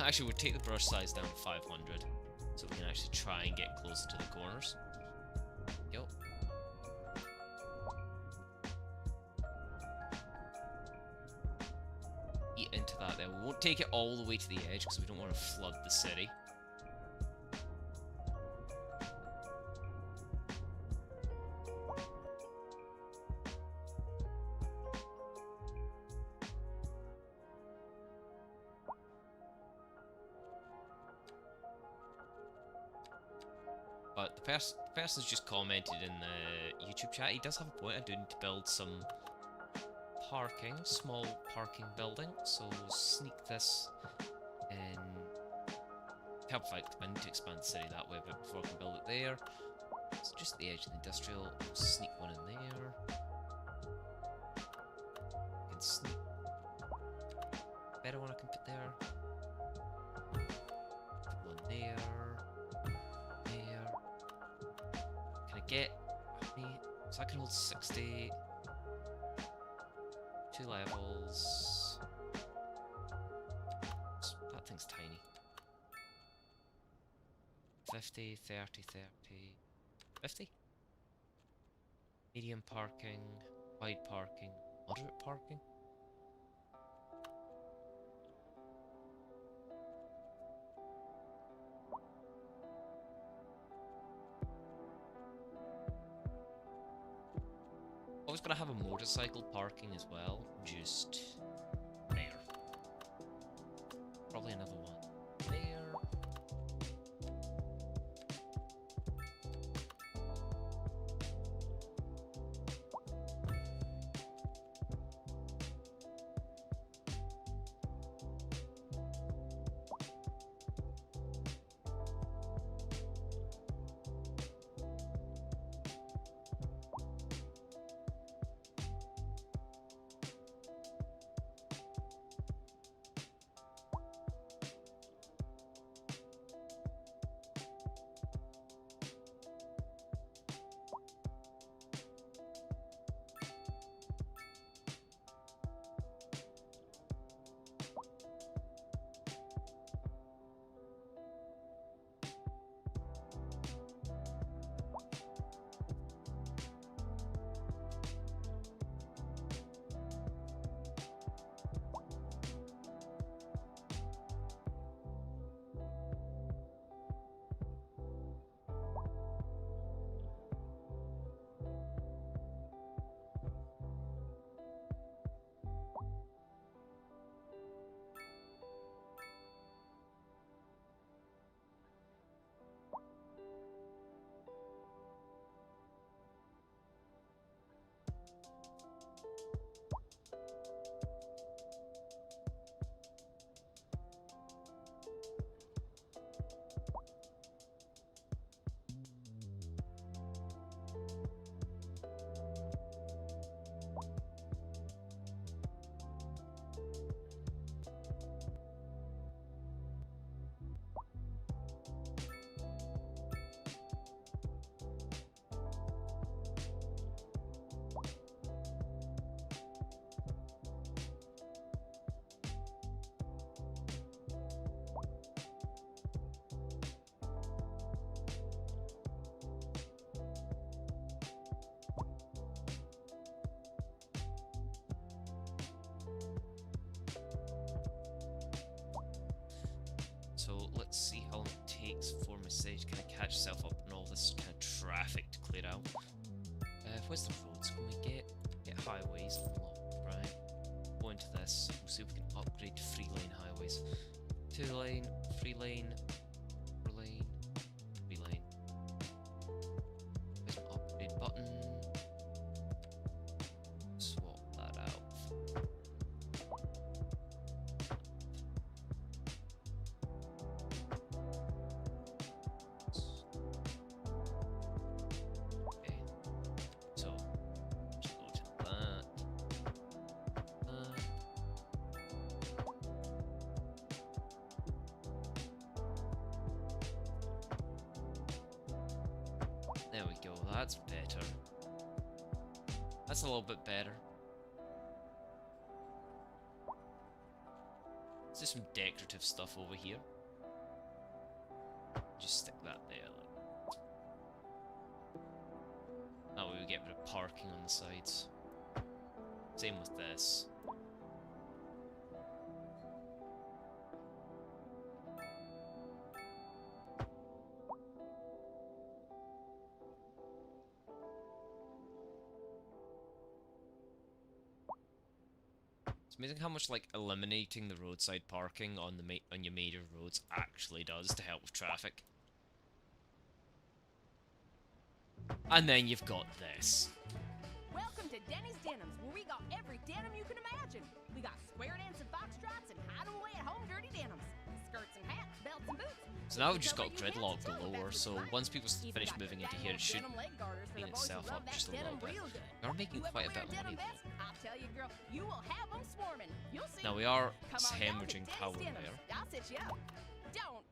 Actually, we'll take the brush size down to 500, so we can actually try and get closer to the corners. Yep. Eat into that there. We won't take it all the way to the edge, because we don't want to flood the city. But the person's just commented in the YouTube chat. He does have a point. I do need to build some parking, small parking building. So we'll sneak this in. Help fight. I need to expand the city that way a bit before I can build it there. It's just the edge of the industrial. We'll sneak one in there. I can sneak. Better one I can put there. Put one there. Get me, so I can hold 60, 2 levels. That thing's tiny. 50, 30, 30, 50? Medium parking, wide parking, moderate parking. I was gonna have a motorcycle parking as well, just there. Probably another one there. So let's see how long it takes for my stage to kind of catch itself up and all this kind of traffic to clear out. Where's the roads? Can we get highways unlocked, right? Go into this. We'll see if we can upgrade to 3-lane highways. 2-lane, 3-lane, 4-lane, 3-lane. There's an upgrade button. Swap that out. That's better. That's a little bit better. Let's do some decorative stuff over here. Just stick that there. That way we get rid of parking on the sides. Same with this. It's amazing how much like eliminating the roadside parking on the on your major roads actually does to help with traffic. And then you've got this. Welcome to Denny's Denims, where we got every denim you can imagine. We got square dancing foxtrots and hide-away at home dirty denims, skirts and hats, belts and boots. So now we've just got gridlock galore, so once people finish moving into here, it should clean itself up just a little bit. We are making quite a bit of money though. I'll tell you, girl, you will have them swarming. You'll see. Now we are Come on down to hemorrhaging Denny's power Denims. there. I'll set you up. Don't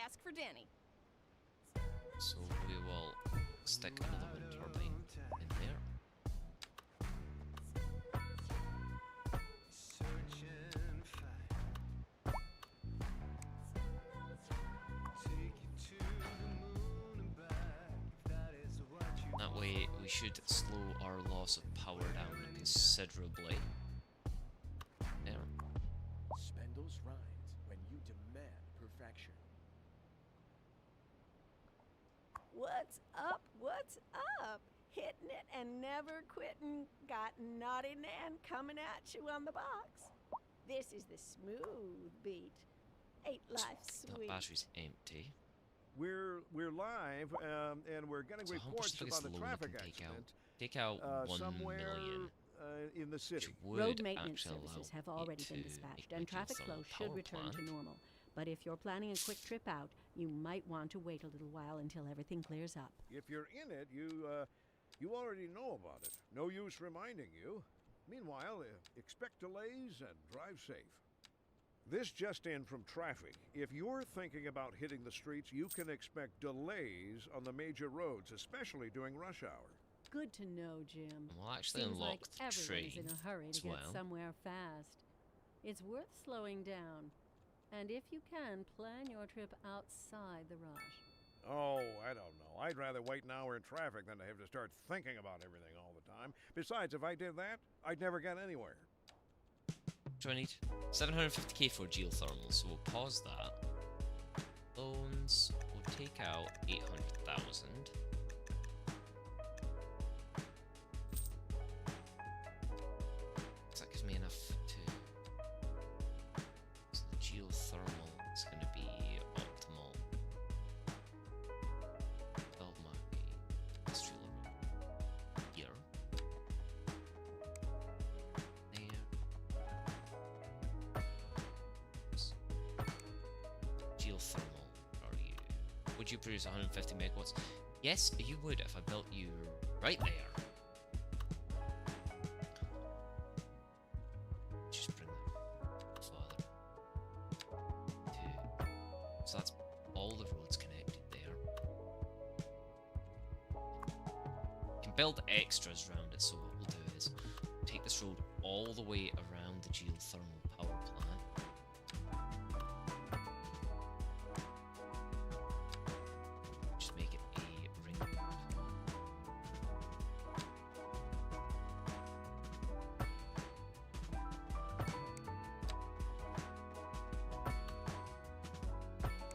ask for Denny. So we will stick another wind turbine in there. That way we should slow our loss of power down considerably. There. Spindle's rhymes when you demand perfection. What's up? What's up? Hitting it and never quitting. Got Naughty Nan coming at you on the box. This is the smooth beat. Ain't life That sweet? battery's empty. We're live, and we're getting So how much reports the biggest about a loan we traffic can take out? accident Take out 1 somewhere million. in the Which city. would Road maintenance actually allow services have me already to been make dispatched, my and traffic geothermal flow should power return to plant. normal. But if you're planning a quick trip out, you might want to wait a little while until everything clears up. If you're in it, you already know about it. No use reminding you. Meanwhile, expect delays and drive safe. This just in from traffic. If you're thinking about hitting the streets, you can expect delays on the major roads, especially during rush hour. Good to know, Jim. We'll actually Seems unlock like the everyone's train in a hurry as to get well. somewhere fast. It's worth slowing down. And if you can, plan your trip outside the rush. Oh, I don't know. I'd rather wait an hour in traffic than to have to start thinking about everything all the time. Besides, if I did that, I'd never get anywhere. Do I need 750k for geothermal? So we'll pause that. Loans, we'll take out 800,000. That gives me enough to. So the geothermal is going to be optimal. Build my industrial here. Geothermal, are you? Would you produce 150 megawatts? Yes, you would if I built you right there. Just bring that farther. 2. So that's all the roads connected there. You can build extras around it, so what we'll do is take this road all the way around the geothermal power plant. Just make it a ring road.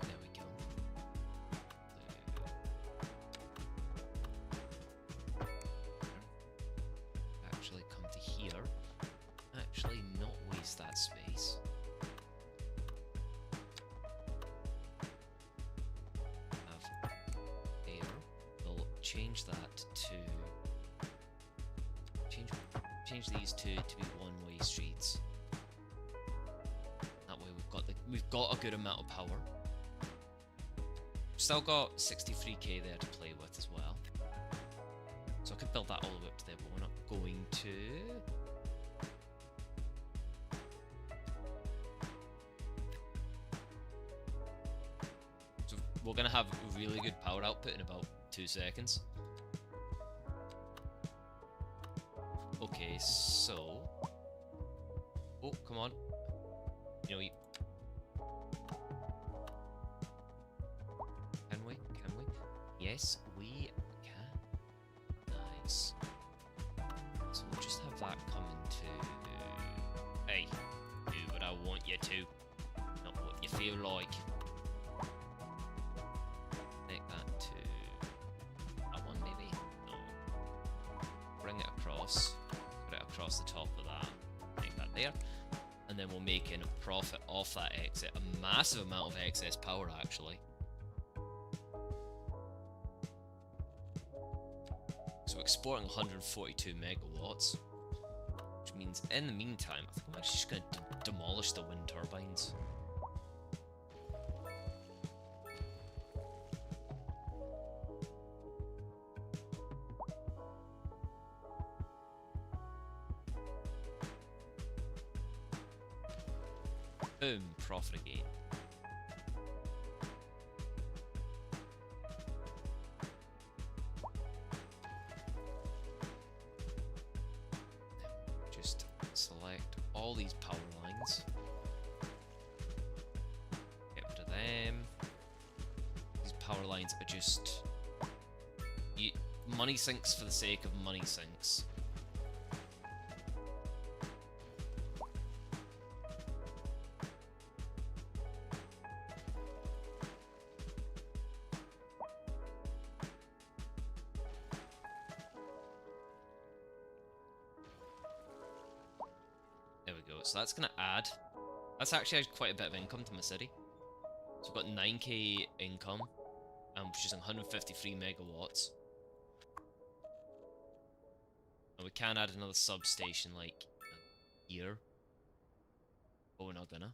There we go. Actually come to here. Actually not waste that space. Have there. We'll change that to change these two to be one-way streets. That way we've got a good amount of power. Still got 63k there to play with as well. So I could build that all the way up to there, but we're not going to. So we're going to have really good power output in about 2 seconds. Come on. You know, can we? Can we? Yes, we can. Nice. So we'll just have that come into... Hey, do what I want you to. Not what you feel like. Make that to... that one, maybe? No. Bring it across. Put it across the top of that. Make that there. And then we'll make in a profit off that exit. A massive amount of excess power, actually. So exporting 142 megawatts. Which means in the meantime, I think I'm actually just going to demolish the wind turbines. Boom, profit again. Just select all these power lines. Get rid of them. These power lines are just money sinks for the sake of money sinks. So that's going to add... That's actually quite a bit of income to my city. So we've got 9k income. And we're producing 153 megawatts. And we can add another substation, like, here. But we're not gonna.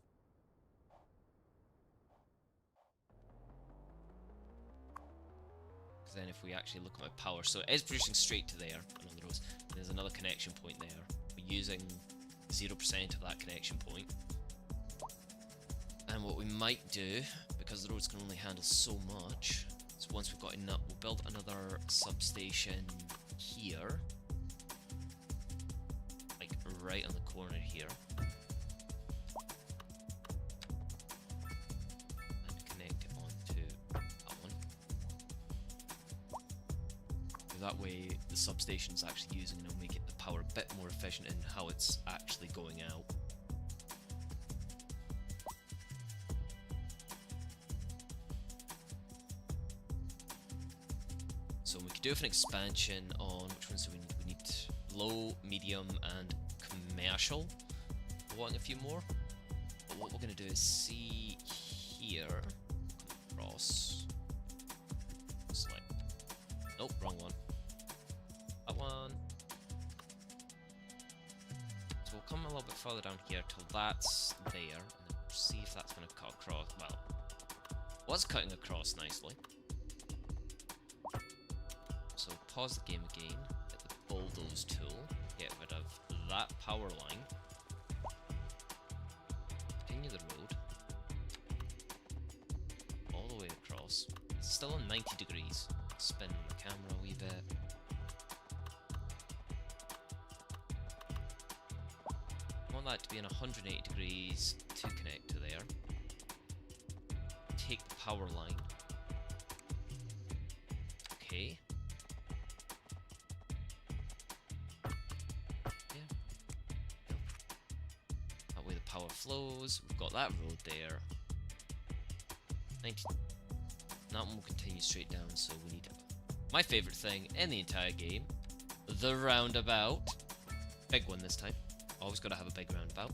Because then if we actually look at my power... So it is producing straight to there, on the roads. And there's another connection point there. We're using 0% of that connection point. And what we might do, because the roads can only handle so much, is once we've got enough, we'll build another substation here. Like right on the corner here. And connect it onto that one. So that way the substation's actually using it, and it'll make it the power a bit more efficient in how it's actually going out. So we could do with an expansion on which ones do we need? We need low, medium, and commercial. We're wanting a few more. But what we're going to do is see here. Cross. Select. Nope, wrong one. That one. So we'll come a little bit further down here till that's there, and then we'll see if that's going to cut across. Well, was cutting across nicely. So pause the game again, hit the bulldoze tool, get rid of that power line, continue the road, all the way across. It's still on 90 degrees, spin the camera a wee bit. I want that to be in 180 degrees to connect to there. Take the power line. Okay. Power flows, we've got that road there. 90. That one will continue straight down, so we need my favourite thing in the entire game, the roundabout. Big one this time. Always gotta have a big roundabout.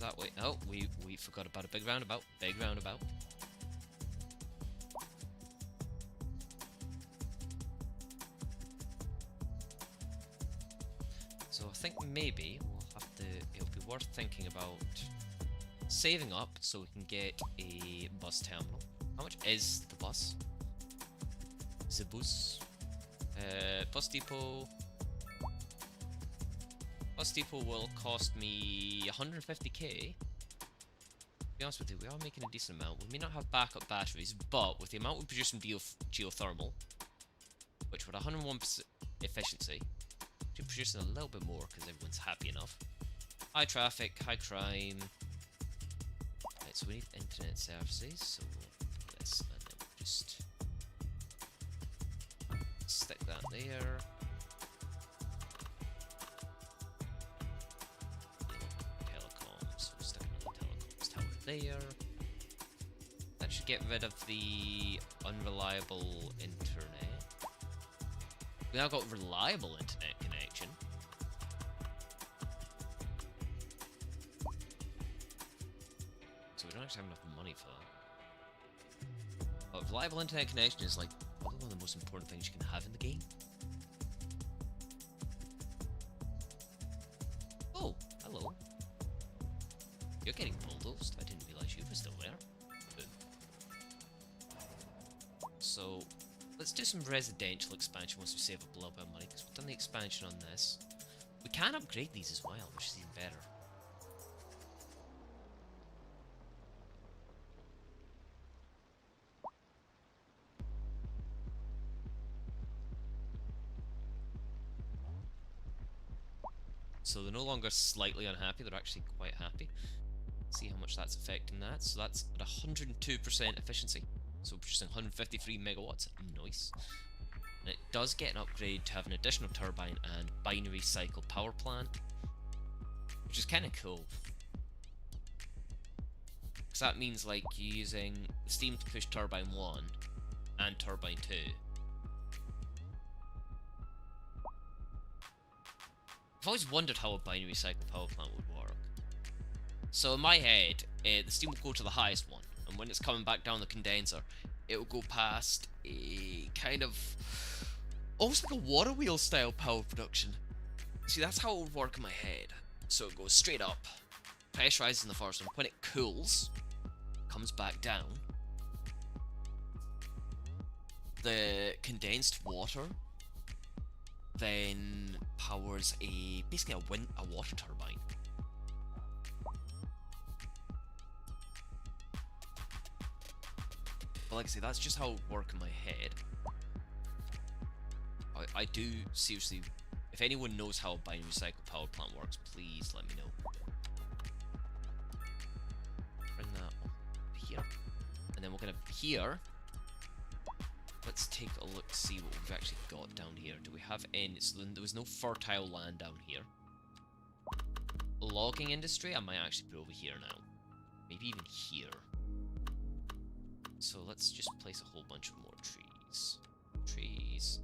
That way. Oh, we forgot about a big roundabout. Big roundabout. So I think maybe we'll have to. It'll be worth thinking about saving up so we can get a bus terminal. How much is the bus? The bus. Bus depot. Bus depot will cost me 150k. be honest with you, we are making a decent amount. We may not have backup batteries, but with the amount we produce from geothermal, which with 101% efficiency, we're producing a little bit more because everyone's happy enough. High traffic, high crime. Right, so we need internet services, so we'll do this, and then we'll just stick that there. Telecoms, we'll stick another telecoms tower there. That should get rid of the unreliable internet. We now got reliable internet connection. So we don't actually have enough money for that. But reliable internet connection is like probably one of the most important things you can have in the game. Oh, hello. You're getting bulldozed. I didn't realize you were still there. Boom. So let's do some residential expansion once we save up a little bit of money, because we've done the expansion on this. We can upgrade these as well, which is even better. So they're no longer slightly unhappy, they're actually quite happy. See how much that's affecting that. So that's at 102% efficiency. So we're producing 153 megawatts. Nice. And it does get an upgrade to have an additional turbine and binary cycle power plant, which is kind of cool. Because that means like you're using steam to push turbine 1 and turbine 2. I've always wondered how a binary cycle power plant would work. So in my head, the steam will go to the highest one, and when it's coming back down the condenser, it will go past a kind of almost like a water wheel style power production. See, that's how it would work in my head. So it goes straight up, pressurizes in the first one. When it cools, comes back down, the condensed water then powers basically a water turbine. But like I say, that's just how it would work in my head. I do seriously, if anyone knows how a binary cycle power plant works, please let me know. Bring that up here, and then we're gonna here. Let's take a look to see what we've actually got down here. Do we have any? So there was no fertile land down here. Logging industry, I might actually put over here now. Maybe even here. So let's just place a whole bunch of more trees. Trees.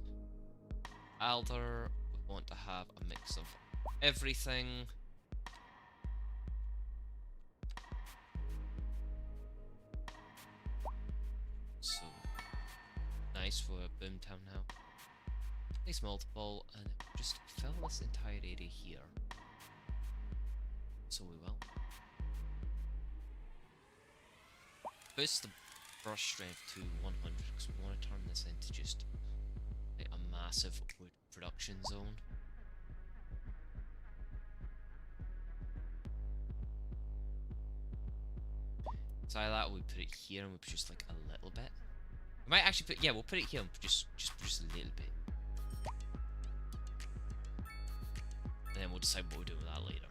Alder, we want to have a mix of everything. So nice for Boomtown now. Place multiple, and just fill this entire area here. So we will. Boost the brush strength to 100, because we want to turn this into just like a massive wood production zone. So I like that we put it here and we produce like a little bit. We might actually put, yeah, we'll put it here and just produce a little bit. And then we'll decide what we'll do with that later.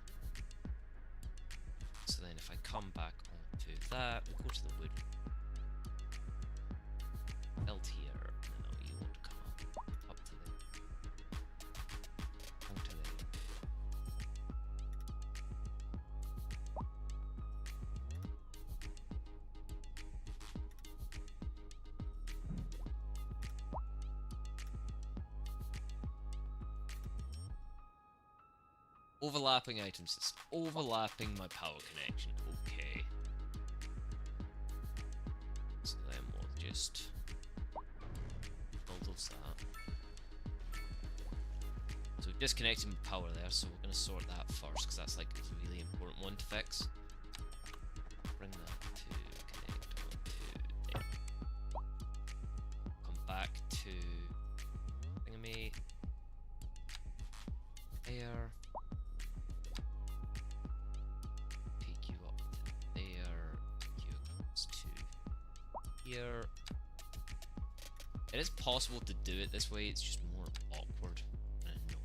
So then if I come back onto that, we'll go to the wood. Build here. No, you want to come up to there. Onto there. Overlapping items. It's overlapping my power connection. Okay. So then we'll just bulldoze that. So we've disconnected my power there, so we're going to sort that first, because that's like a really important one to fix. Bring that to connect onto there. Come back to thingamay. There. Take you up to there. here. It is possible to do it this way, it's just more awkward. I know.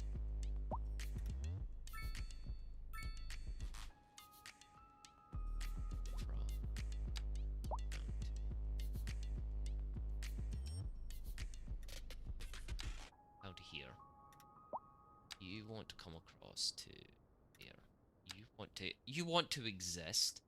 Down to here. You want to come across to there. You want to exist.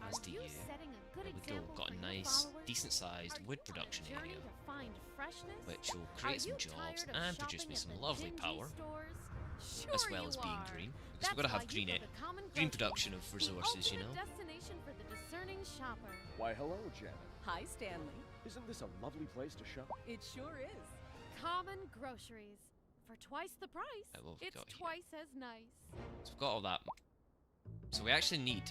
As do you. Setting a good There we go. example Got for a your nice, followers? decent sized Are wood you on a production journey area, to find freshness? which will Are create some you jobs tired of and produce shopping me at some the lovely dingy power, stores? as Sure well you as being are. green. Because That's we've got to why have you green, go to Common green Grocery, production of the resources, you ultimate know. destination for the discerning shopper. Why, hello, Janet. Hi, Stanley. Isn't this a lovely place to shop? It sure is. Common Groceries. For twice the price, What we've it's got here. twice as nice. So we've got all that. So we actually need.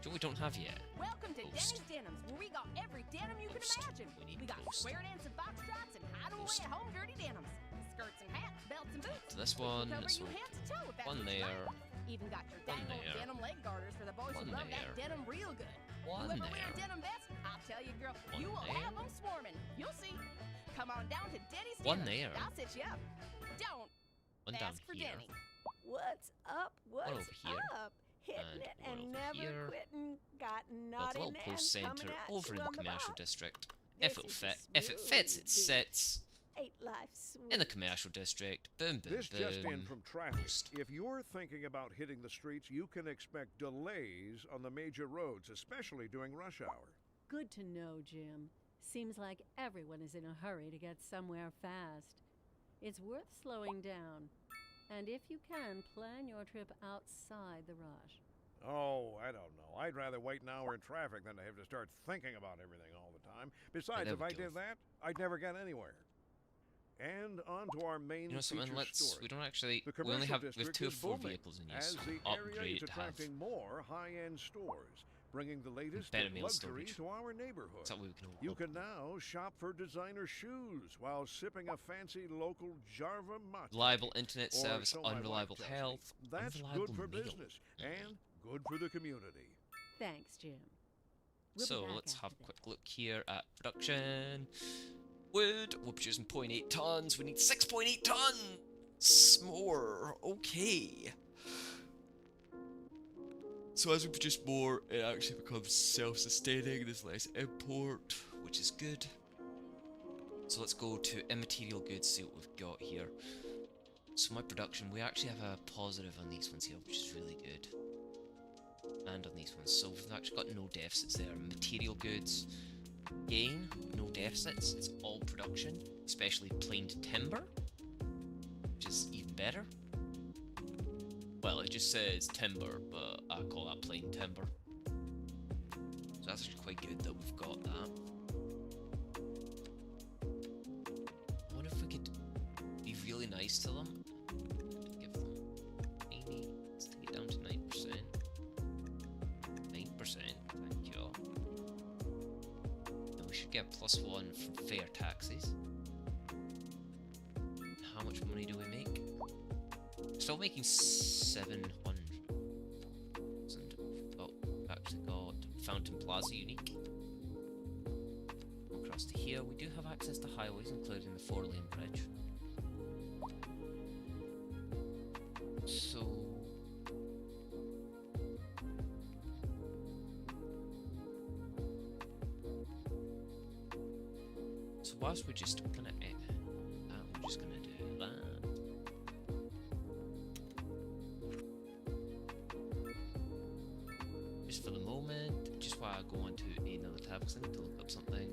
Do we don't have yet? Welcome to Post. Denny's Denims, where we got every denim you Post. can imagine. We need got post. square dancing foxtrots and hide away Post. at home dirty denims. Skirts and hats, belts and boots. So this We can one, cover so you head to toe if that's one what you there, like. Even got your one dang old there, denim leg garters for the boys who one love that there, denim real good. one Whoever wear a there, denim vest, I'll tell you, girl, one you will there, have them swarming. You'll see. Come on down to Denny's one Denims. there, I'll set you up. Don't one down ask for here, Denny. What's up? What's over here, up? Hitting and it one and over never here. quitting. Got got the naughty little Nan post coming centre at over you in on the the commercial box. district. This If it'll is fit, a if it fits, it smooth sits. Ain't life sweet? In the commercial district. Boom, boom, This just in boom. from traffic. Post. If you're thinking about hitting the streets, you can expect delays on the major roads, especially during rush hour. Good to know, Jim. Seems like everyone is in a hurry to get somewhere fast. It's worth slowing down. And if you can, plan your trip outside the rush. Oh, I don't know. I'd rather wait an hour in traffic than to have to start thinking about everything all the time. Besides, there if we I go. did that, I'd never get anywhere. And on to our main You know something? feature Let's. story. We don't actually. The We only commercial have. We have district 2 or is 4 booming, vehicles in use. as So the area is upgrade to have. attracting more high-end stores, bringing the latest better in meal luxury storage. to our neighborhood. That's how we can. You can now shop for designer shoes while sipping a fancy local Jarva matcha. Reliable internet Or service, so my wife unreliable tells me. health, That's unreliable good for meal. business and good for the community. Thanks, Jim. We'll be So back let's have after a quick look here at production. Wood, we're producing 0.8 tons. We need 6.8 tons more. Okay. So as we produce more, it actually becomes self-sustaining. There's less import, which is good. So let's go to immaterial goods, see what we've got here. So my production, we actually have a positive on these ones here, which is really good. And on these ones, so we've actually got no deficits there. Material goods, gain, no deficits. It's all production, especially planed timber, which is even better. Well, it just says timber, but I call that plain timber. So that's actually quite good that we've got that. I wonder if we could be really nice to them. Give them 80, let's take it down to 9%. 9%, thank you. And we should get +1 from fair taxes. How much money do we make? Still making 700,000. Oh, we've actually got Fountain Plaza unique. Across to here, we do have access to highways, including the 4-lane bridge. So whilst we're just gonna we're just gonna do that. Just for the moment, just while I go on to another tab because I need to look up something.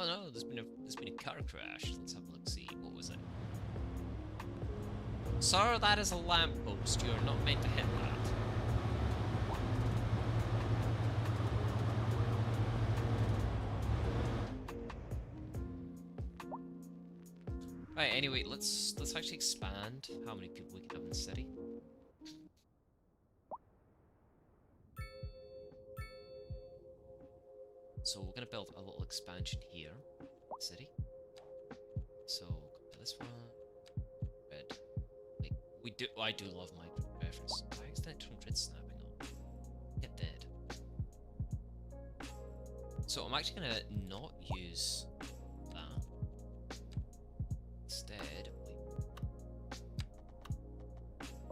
Oh no, there's been a car crash. Let's have a look. See what was it. Sir, that is a lamppost. You are not meant to hit that. Right. Anyway, let's actually expand how many people we can have in the city. So we're gonna build a little expansion here, city. So this one, red. Like I do love my preference. I accidentally turned red snapping on. It did. So I'm actually gonna not use that. Instead,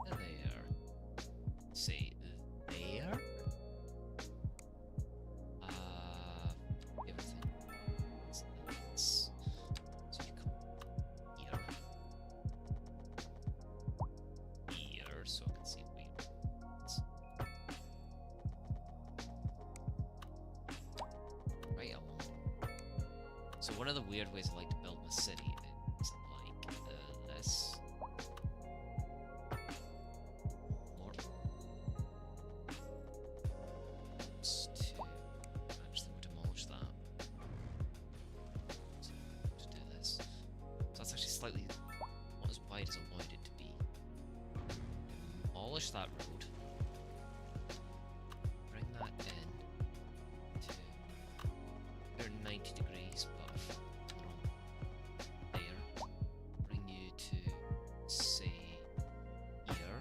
there. Say there. Everything. So you come here, so I can see where it's right along. So one of the weird ways I like to build my city is like this. More. Actually, we'll demolish that. To do this. So that's actually slightly not as wide as I wanted it to be. Demolish that road. Bring that in to 90 degrees, but from there. Bring you to say here.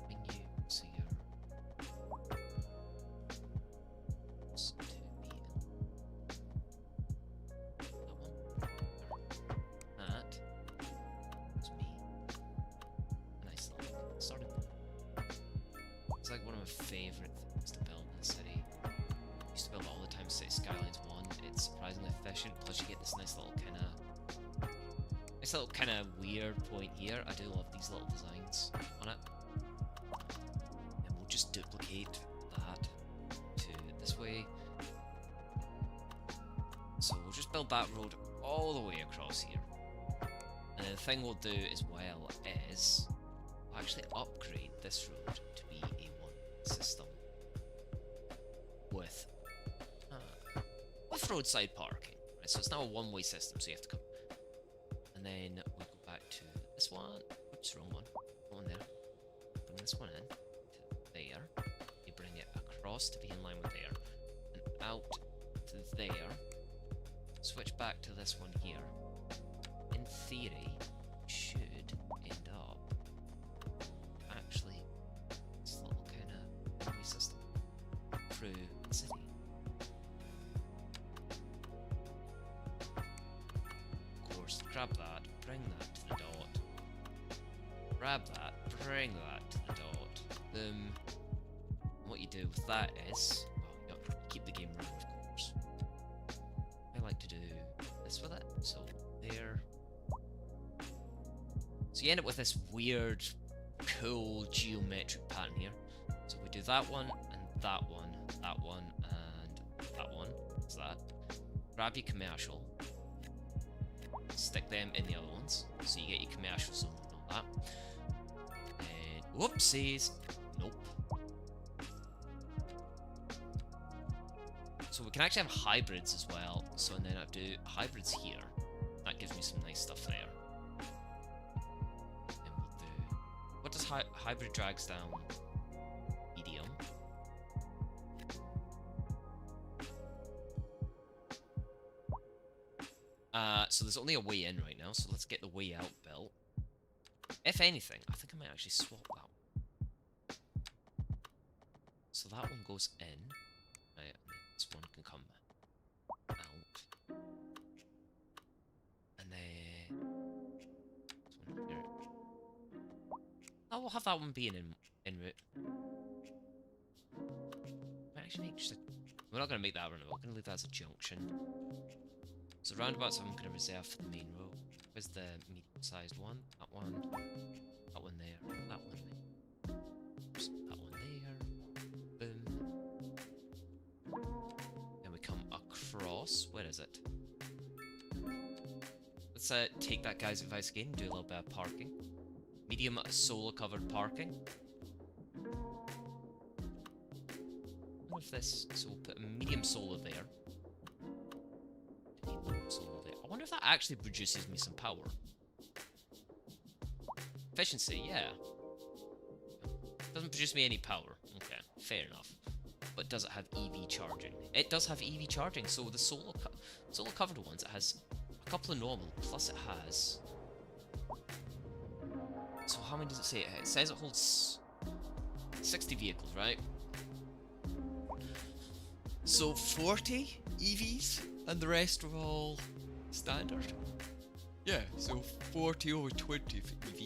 Bring you so you're to be in that one. That is me. A nice little starting point. It's like one of my favourite things to build in the city. I used to build it all the time, say Skylines 1. It's surprisingly efficient, plus you get this nice little kind of weird point here. I do love these little designs on it. And we'll just duplicate that to this way. So we'll just build that road all the way across here. And then the thing we'll do as well is we'll actually upgrade this road to be a one system with roadside parking. Right, so it's now a one-way system, so you have to come. And then we'll go back to this one. Oops, wrong one. Go on there. Bring this one in to there. You bring it across to be in line with there, and out to there. Switch back to this one here. In theory, should end up actually this little kind of one-way system through the city. Grab that, bring that to the dot. Grab that, bring that to the dot. Boom. And what you do with that is, well, you keep the game running, of course. I like to do this with it. So there. So you end up with this weird, cool geometric pattern here. So we do that one, and that one, that one, and that one. That's that. Grab your commercial. Stick them in the other ones, so you get your commercial zone and all that. And whoopsies, nope. So we can actually have hybrids as well. So and then I do hybrids here. That gives me some nice stuff there. And we'll do. What does hybrid drags down? Medium. So there's only a way in right now, so let's get the way out built. If anything, I think I might actually swap that one. So that one goes in, right, and then this one can come out. And then this one here. Oh, we'll have that one being en route. Might actually make just a... We're not going to make that roundabout, we're going to leave that as a junction. So roundabouts I'm going to reserve for the main road. Where's the medium-sized one? That one. That one there. That one there. Oops, that one there. Boom. Then we come across. Where is it? let's take that guy's advice again and do a little bit of parking. Medium solar covered parking. What if this? So we'll put a medium solar there. Medium solar there. I wonder if that actually produces me some power. Efficiency, yeah. Doesn't produce me any power. Okay, fair enough. But does it have EV charging? It does have EV charging, so the solar covered ones, it has a couple of normal, plus it has... So how many does it say? It says it holds 60 vehicles, right? So 40 EVs, and the rest are all standard? Yeah, so 40 over 20 for EV.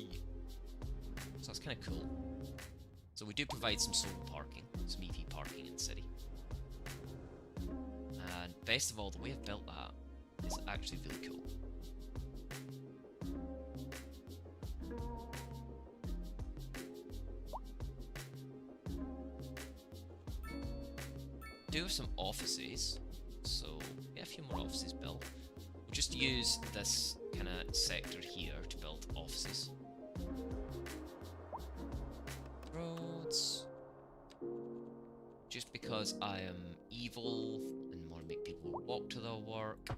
So that's kind of cool. So we do provide some solar parking, some EV parking in the city. And best of all, the way I've built that is actually really cool. Do have some offices, so yeah, a few more offices built. We'll just use this kind of sector here to build offices. Roads. Just because I am evil and want to make people walk to their work.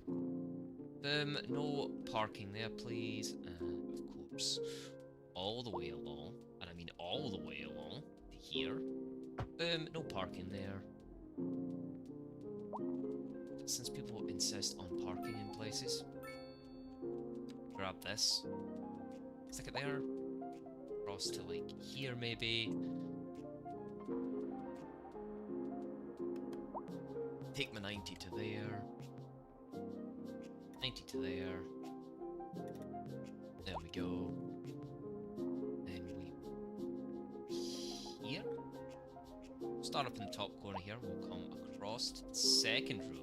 No parking there, please. Of course, all the way along, and I mean all the way along to here. No parking there. Since people insist on parking in places, grab this, stick it there, cross to like here maybe, take my 90 to there, 90 to there, there we go, then we here, start up in the top corner here, we'll come across to the second row.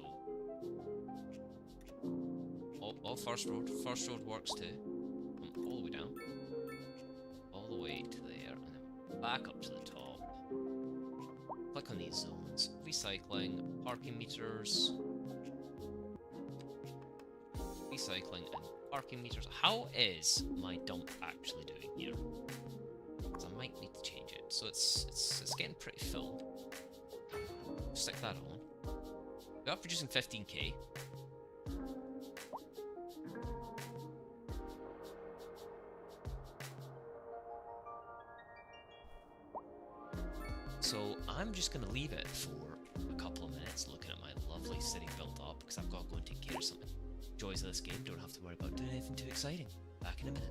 Oh, first road works too. Come all the way down. All the way to there, and then back up to the top. Click on these zones. Recycling, parking meters. Recycling and parking meters. How is my dump actually doing here? Because I might need to change it. So it's getting pretty full. Stick that on. We are producing 15k. So I'm just going to leave it for a couple of minutes looking at my lovely city built up because I've got to go and take care of something. Joys of this game, don't have to worry about doing anything too exciting. Back in a minute.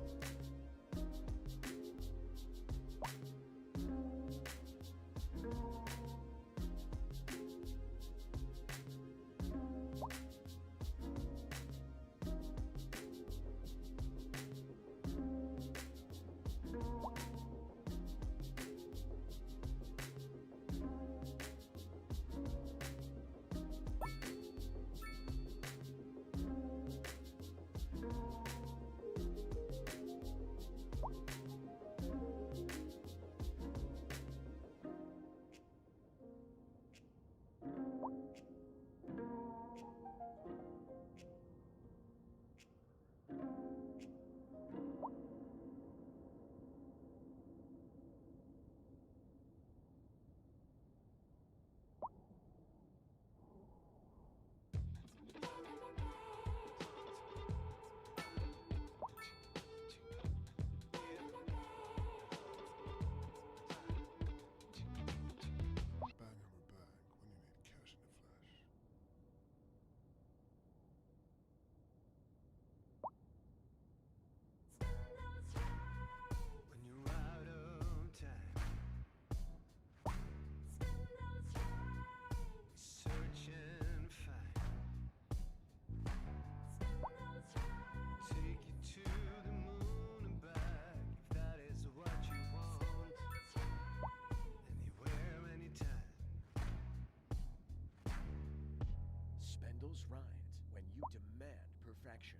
those rhymes when you demand perfection.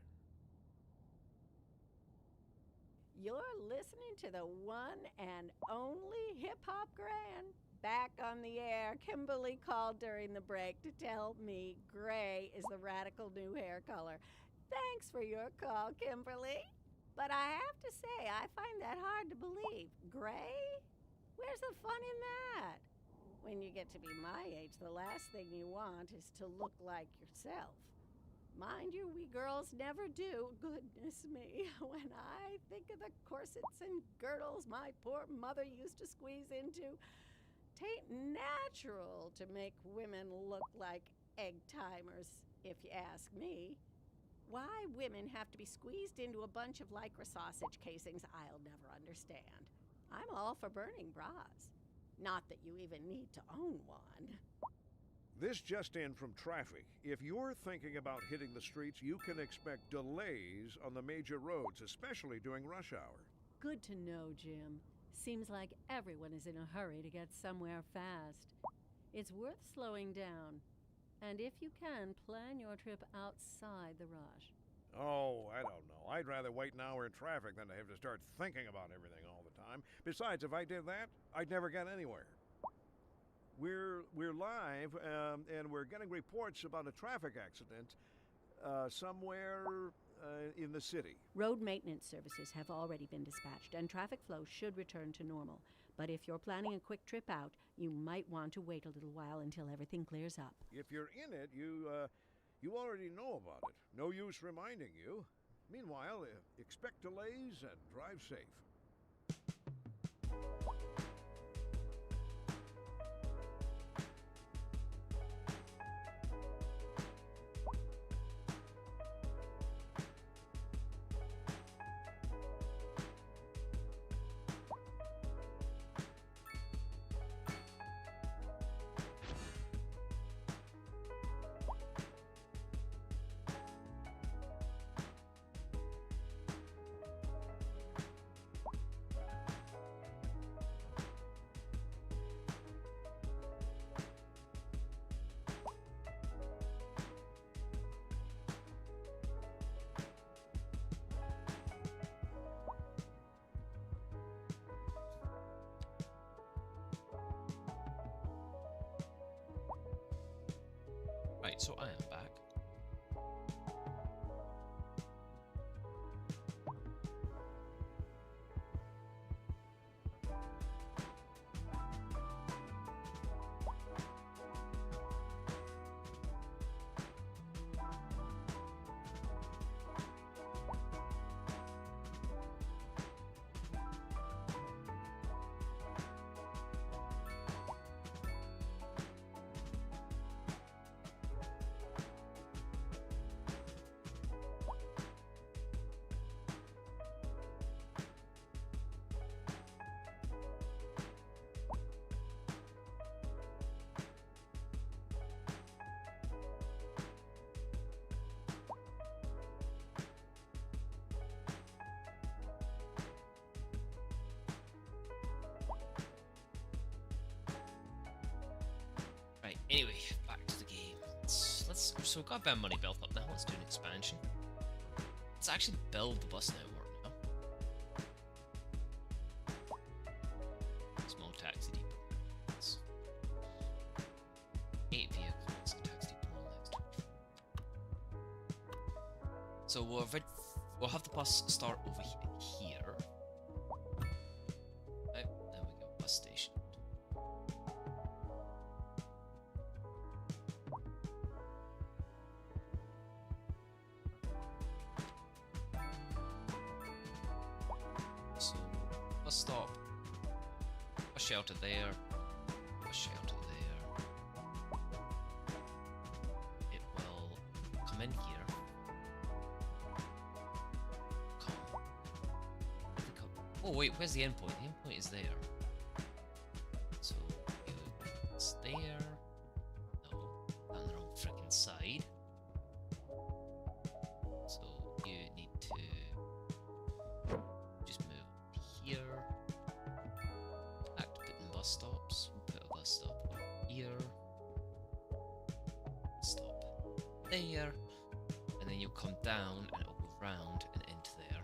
You're listening to the one and only Hip Hop Grand. Back on the air, Kimberly called during the break to tell me gray is the radical new hair color. Thanks for your call, Kimberly. But I have to say, I find that hard to believe. Gray? Where's the fun in that? When you get to be my age, the last thing you want is to look like yourself. Mind you, we girls never do. Goodness me, when I think of the corsets and girdles my poor mother used to squeeze into, tain't natural to make women look like egg timers, if you ask me. Why women have to be squeezed into a bunch of lycra sausage casings, I'll never understand. I'm all for burning bras. Not that you even need to own one. This just in from traffic. If you're thinking about hitting the streets, you can expect delays on the major roads, especially during rush hour. Good to know, Jim. Seems like everyone is in a hurry to get somewhere fast. It's worth slowing down. And if you can, plan your trip outside the rush. Oh, I don't know. I'd rather wait an hour in traffic than to have to start thinking about everything all the time. Besides, if I did that, I'd never get anywhere. We're live, and we're getting reports about a traffic accident somewhere in the city. Road maintenance services have already been dispatched, and traffic flow should return to normal. But if you're planning a quick trip out, you might want to wait a little while until everything clears up. If you're in it, you already know about it. No use reminding you. Meanwhile, expect delays and drive safe. Right, so I am back. Right, anyway, back to the game. So we've got a bit of money built up now, let's do an expansion. Let's actually build the bus network now. Small taxi depot. 8 vehicles, taxi depot next. So we'll have the bus start over here. Right, there we go, bus station. So, bus stop, a shelter there, a shelter there. It will come in here. Oh wait, where's the endpoint? The endpoint is there. So, it's there. No, on the wrong freaking side. So, you need to just move here. Back to putting bus stops. We'll put a bus stop over here. Stop there. And then you'll come down and it'll go round and into there.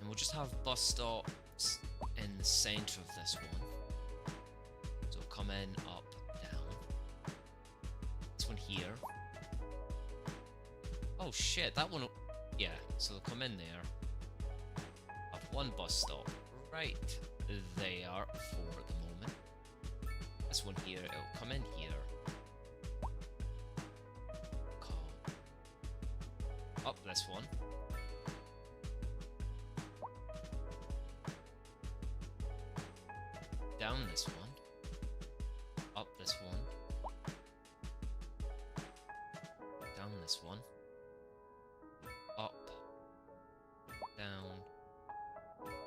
And we'll just have bus stops in the centre of this one. So come in, up, down. This one here. Oh shit, that one... Yeah, so they'll come in there. Have one bus stop right there for the moment. This one here, it'll come in here. Come up this one. Down this one. Up this one. Down this one. Up. Down.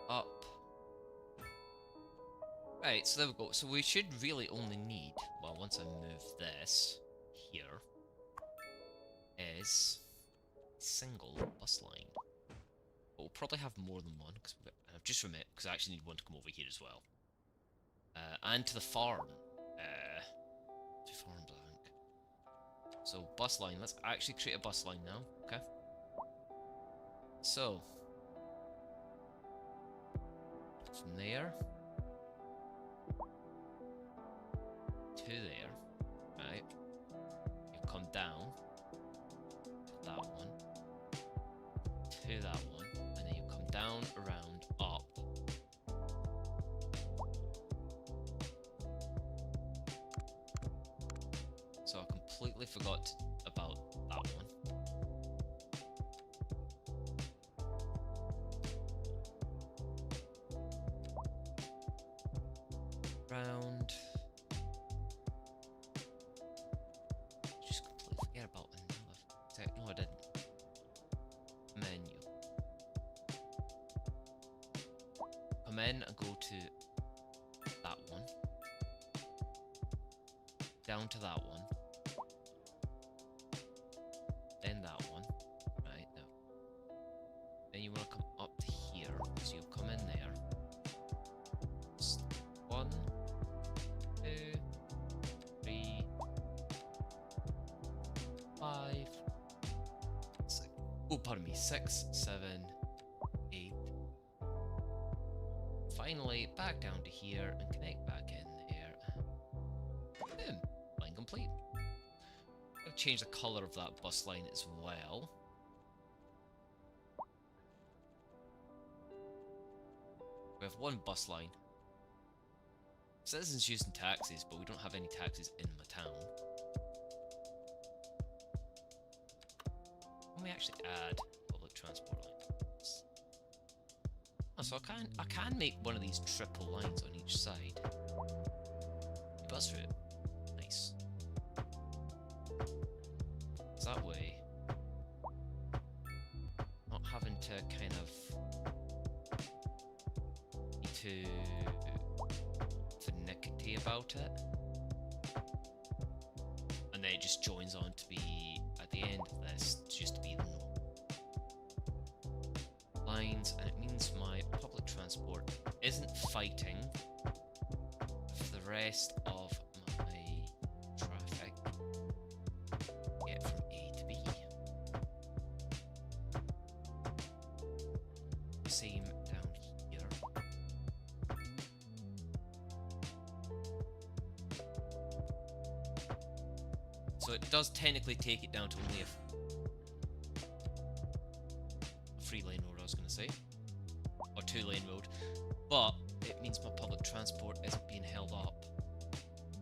Up. Right, so there we go. So we should really only need, well, once I move this here, is a single bus line. But we'll probably have more than one, because I've just remembered, because I actually need one to come over here as well. And to the farm. To farm blank. So, bus line. Let's actually create a bus line now, okay? So, from there to there, right? You come down to that one, to that one, and then you come down, around, up. So I completely forgot about that one. Round. Just completely forget about another. No, I didn't. Menu. Come in and go to that one. Down to that one. Then that one. Right, now. Then you want to come up to here. So you come in there. 1, 2, 3, 5, 6. Oh, pardon me. 6, 7, 8. Finally, back down to here and connect back in there. Boom. Line complete. I'm going to change the colour of that bus line as well. We have one bus line. Citizens using taxis, but we don't have any taxis in my town. Can we actually add public transport lines? Oh, so I can make one of these triple lines on each side. Bus route. Nice. So that way, not having to kind of need to finicky about it, and then it just joins on to be at the end of this, just to be the lines, and it means my public transport isn't fighting with the rest of my traffic to get from A to B. Same down here. So it does technically take it down to only a free lane road, I was going to say, or 2-lane road, but it means my public transport isn't being held up,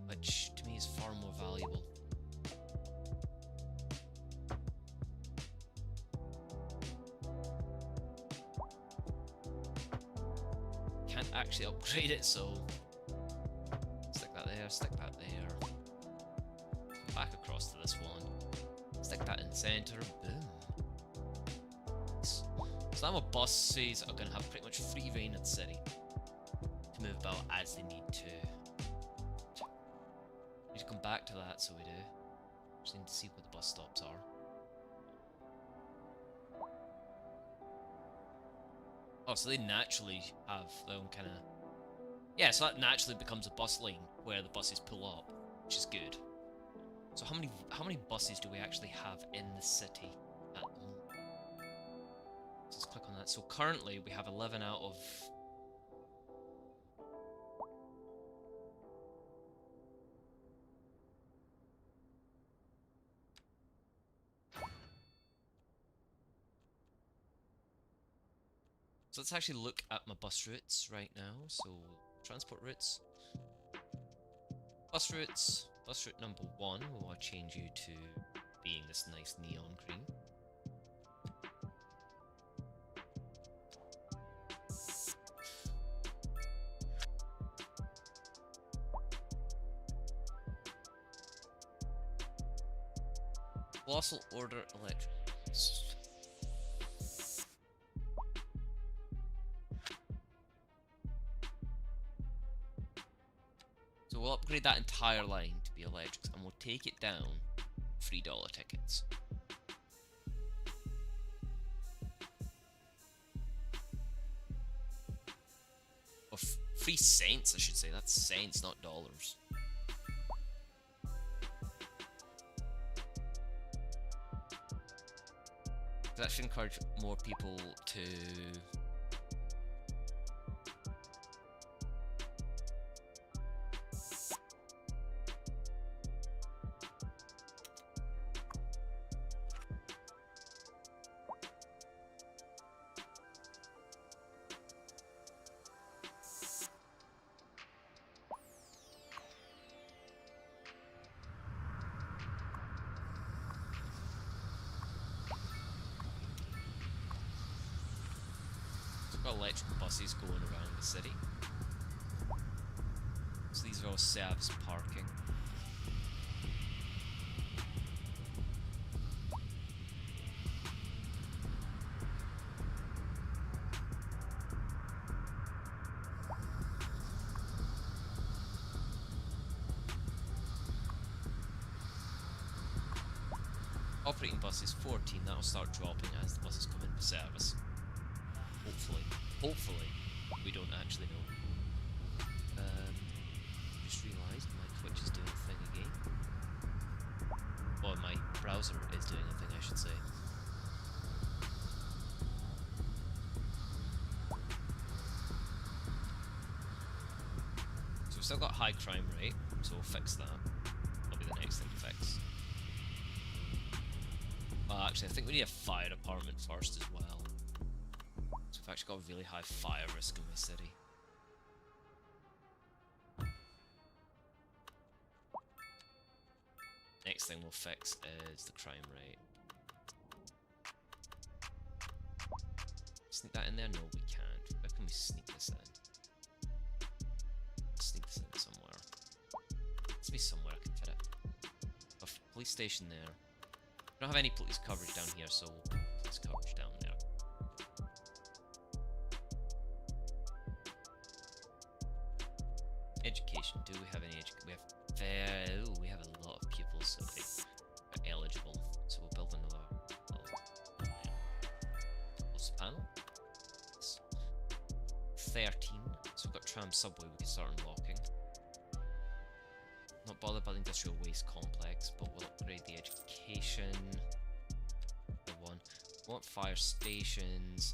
which to me is far more valuable. Can't actually upgrade it, so stick that there, stick that there. Come back across to this one, stick that in the centre, boom. So now my buses are going to have pretty much free reign in the city to move about as they need to. We need to come back to that, so we do. Just need to see what the bus stops are. Oh, so they naturally have their own kind of... Yeah, so that naturally becomes a bus lane where the buses pull up, which is good. So how many buses do we actually have in the city at the moment? Let's click on that. So currently we have 11 out of... So let's actually look at my bus routes right now. So transport routes. Bus routes. Bus route number 1, we want to change you to being this nice neon green. Colossal Order Electric. So we'll upgrade that entire line to be electrics, and we'll take it down $3 tickets. Or 3 cents, I should say. That's cents, not dollars. That should encourage more people to got electric buses going around the city. So these are all service parking. Operating buses 14, that'll start dropping as the buses come into service. Hopefully. Hopefully. We don't actually know. Just realised my Twitch is doing a thing again. Or my browser is doing a thing, I should say. So we've still got high crime rate, so we'll fix that. That'll be the next thing to fix. Well, actually, I think we need a fire department first as well. So we've actually got a really high fire risk in my city. Next thing we'll fix is the crime rate. Sneak that in there? No, we can't. Where can we sneak this in? Sneak this in somewhere. Let's be somewhere I can fit it. A police station there. We don't have any police coverage down here, so police coverage down there. Education. Do we have any education? We have we have a lot of pupils that are eligible, so we'll build another panel. It's 13. So we've got tram subway we can start unlocking. Not bothered by the industrial waste complex, but we'll upgrade the education. The one. We want fire stations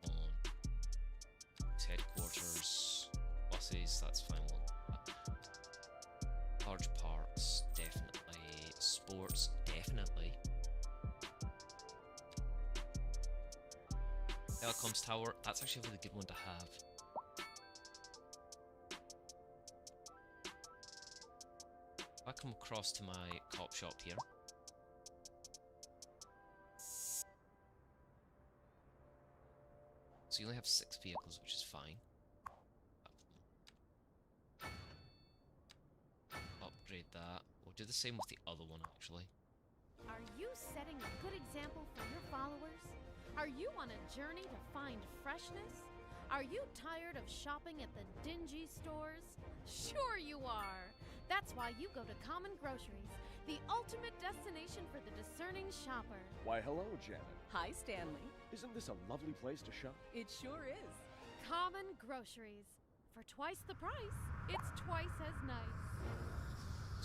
on headquarters. Buses, that's fine. Large parks, definitely. Sports, definitely. Telecoms tower, that's actually a really good one to have. If I come across to my cop shop here. So you only have 6 vehicles, which is fine. Upgrade that. We'll do the same with the other one, actually. Are you setting a good example for your followers? Are you on a journey to find freshness? Are you tired of shopping at the dingy stores? Sure you are! That's why you go to Common Groceries, the ultimate destination for the discerning shopper. Why, hello, Janet. Hi, Stanley. Isn't this a lovely place to shop? It sure is. Common Groceries. For twice the price, it's twice as nice.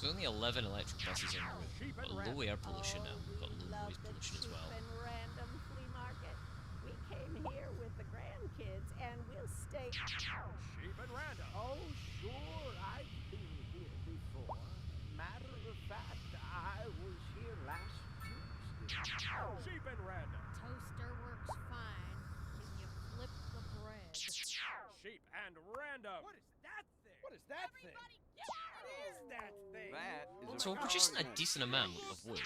So only 11 electric buses on the route. Cheap and Got low air pollution now. We've got we low love noise the pollution as cheap well. and random flea market. We came here with the grandkids, and we'll stay. Cheap and random. Oh, sure, I've been here before. Matter of fact, I was here last Tuesday. Cheap and random. Toaster works fine. and random. What is that thing? What is that thing? What is that thing? That is a So we're producing a decent amount of wood.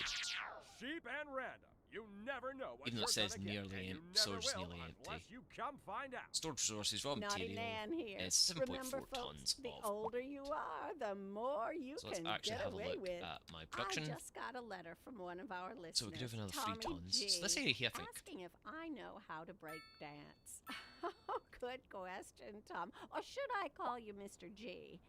Sheep and random. You never know what Even you're though it says gonna get, nearly and you empty, never storage's will nearly empty. unless you come find out. Storage resources, raw Naughty material. Nan here. It's 7.4 Remember, folks, tons the of. older you are, the more you So let's can actually get have a away look with. at my production. I just got a letter from one of our listeners, So we could have another 3 Tommy tons. G, So this area here, I think. asking if I know how to break dance. Oh, good question, Tom. Or should I call you Mr. G?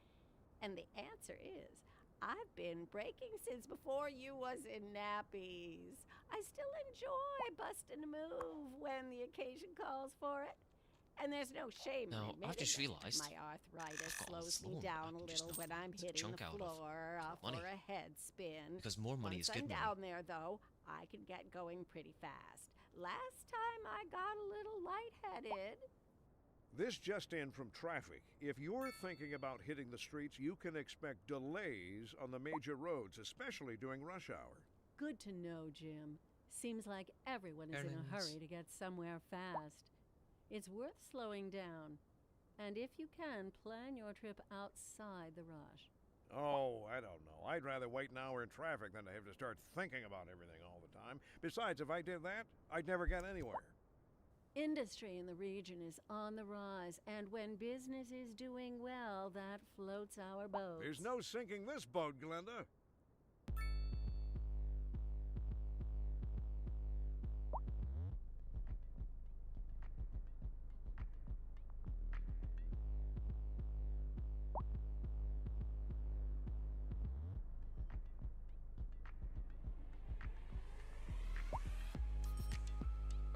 And the answer is, I've been breaking since before you was in nappies. I still enjoy busting a move when the occasion calls for it. And there's no shame Now, in I've admitting just that realized my arthritis I've got all this slows me loan down I a can just little knock when I'm the hitting chunk the out of floor money. for a head spin. Because more money Once is good I'm money. down there, though, I can get going pretty fast. Last time I got a little lightheaded. This just in from traffic. If you're thinking about hitting the streets, you can expect delays on the major roads, especially during rush hour. Good to know, Jim. Seems like everyone is in a Earnings. hurry to get somewhere fast. It's worth slowing down. And if you can, plan your trip outside the rush. Oh, I don't know. I'd rather wait an hour in traffic than to have to start thinking about everything all the time. Besides, if I did that, I'd never get anywhere. Industry in the region is on the rise, and when business is doing well, that floats our boats. There's no sinking this boat, Glenda.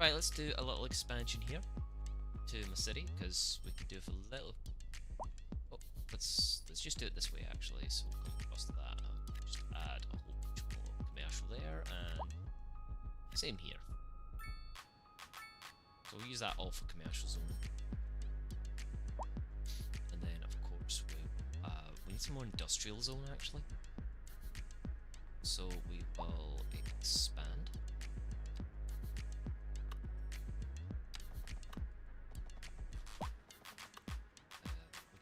Right, let's do a little expansion here to my city, because we could do it for a little. Oh, let's just do it this way actually. So we'll come across to that. Just add a whole bunch more commercial there, and same here. So we'll use that all for commercial zone. And then of course we need some more industrial zone actually. So we will expand.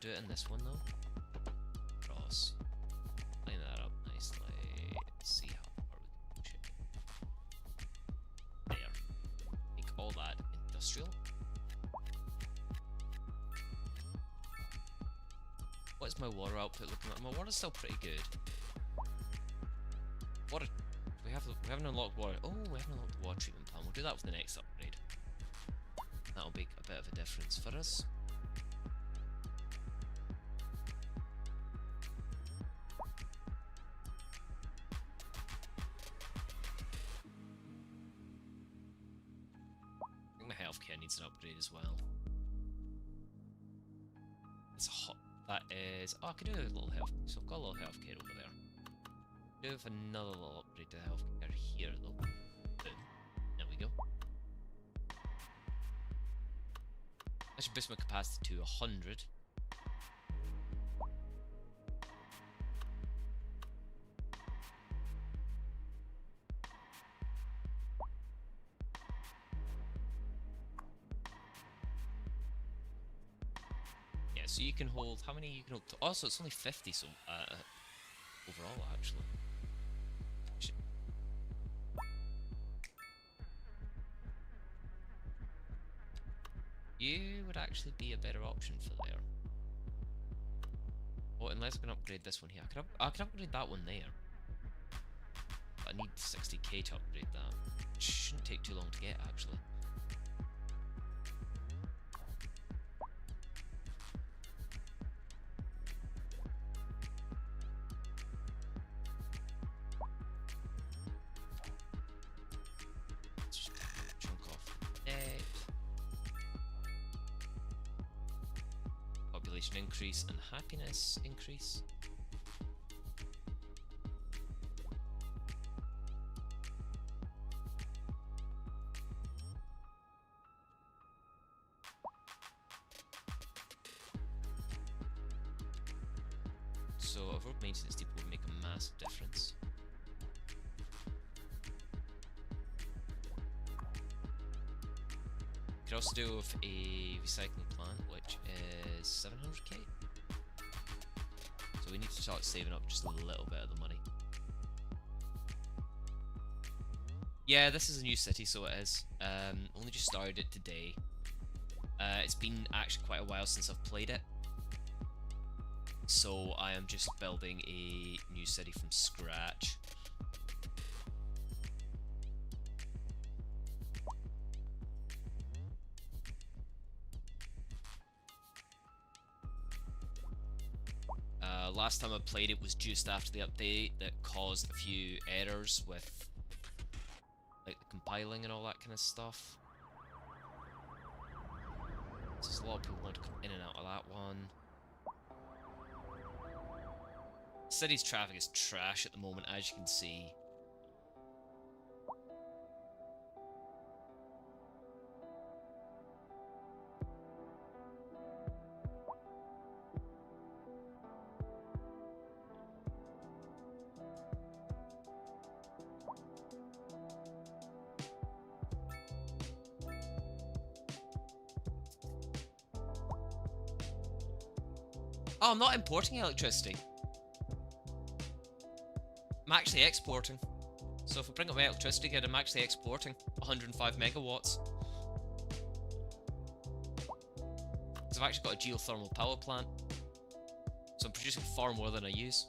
Do it in this one though. Cross. Line that up nicely. See how far we can push it. There. Make all that industrial. What is my water output looking like? My water's still pretty good. Water. We haven't unlocked water. Oh, we haven't unlocked the water treatment plant. We'll do that with the next upgrade. That'll make a bit of a difference for us. Healthcare needs an upgrade as well. It's a hot. That is. Oh, I can do a little health. So I've got a little healthcare over there. Do have another little upgrade to healthcare here though. Boom. There we go. I should boost my capacity to 100. So you can hold, how many you can hold? Also, it's only 50, so overall actually. You would actually be a better option for there. Oh, unless I can upgrade this one here. I can upgrade that one there. But I need 60k to upgrade that. Which shouldn't take too long to get actually. Increase and happiness increase. So a road maintenance depot would make a massive difference. Could also do with a recycling plant, which is 700k. So we need to start saving up just a little bit of the money. Yeah, this is a new city, so it is. Only just started it today. It's been actually quite a while since I've played it. So I am just building a new city from scratch. Last time I played it was just after the update that caused a few errors with like the compiling and all that kind of stuff. So there's a lot of people want to come in and out of that one. City's traffic is trash at the moment, as you can see. Oh, I'm not importing electricity. I'm actually exporting. So if I bring up my electricity grid, I'm actually exporting 105 megawatts. Because I've actually got a geothermal power plant. So I'm producing far more than I use.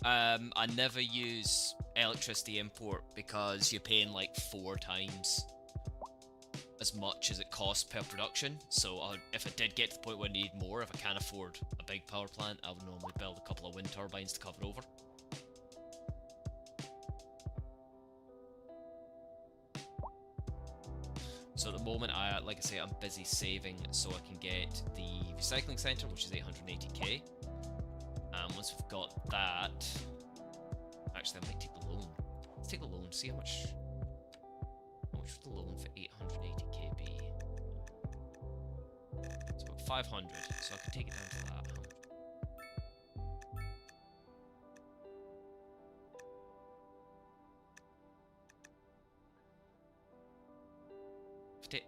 I never use electricity import because you're paying like 4 times as much as it costs per production. So if I did get to the point where I need more, if I can't afford a big power plant, I would normally build a couple of wind turbines to cover over. So at the moment, like I say, I'm busy saving so I can get the recycling centre, which is 880k. And once we've got that, actually I might take the loan. Let's take the loan, see how much would the loan for 880k be? It's about 500, so I can take it down to that.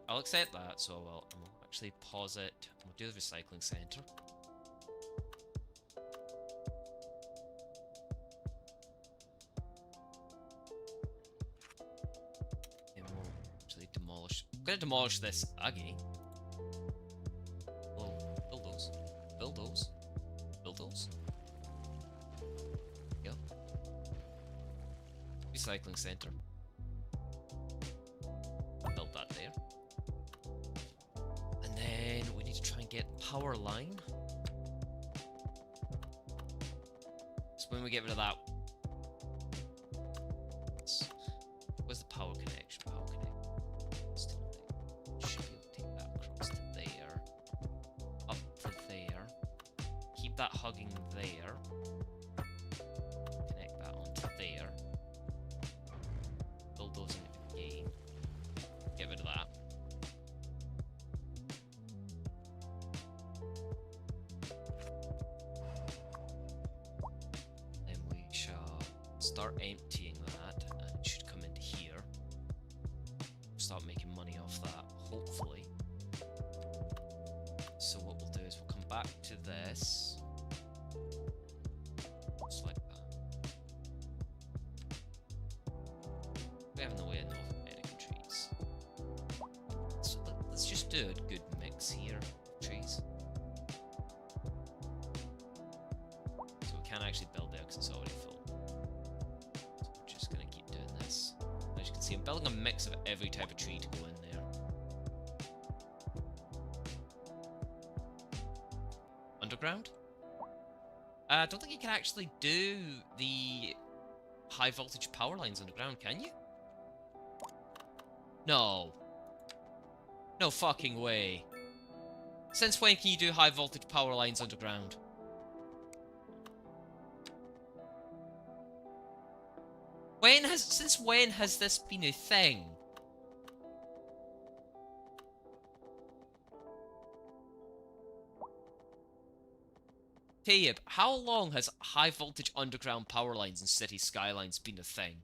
I'll accept that, so I'll actually pause it. We'll do the recycling centre. And we'll actually demolish. I'm gonna demolish this again. Oh, build those. Build those. Build those. Yeah. Recycling centre. Build that there. And then we need to try and get power line. So when we get rid of that, where's the power connection? Power connection. Still there. Should be able to take that across to there. Up to there. Keep that hugging there. Connect that onto there. Build those in again. Get rid of that. Then we shall start emptying that, and it should come into here. Start making money off that, hopefully. So what we'll do is we'll come back to this. Just like that. We have no way of North American trees. So let's just do a good mix here of trees. So we can't actually build there because it's already full. So we're just going to keep doing this. As you can see, I'm building a mix of every type of tree to go in there. Underground? I don't think you can actually do the high voltage power lines underground, can you? No. No fucking way. Since when can you do high voltage power lines underground? Since when has this been a thing? Taib, how long has high voltage underground power lines in City Skylines been a thing?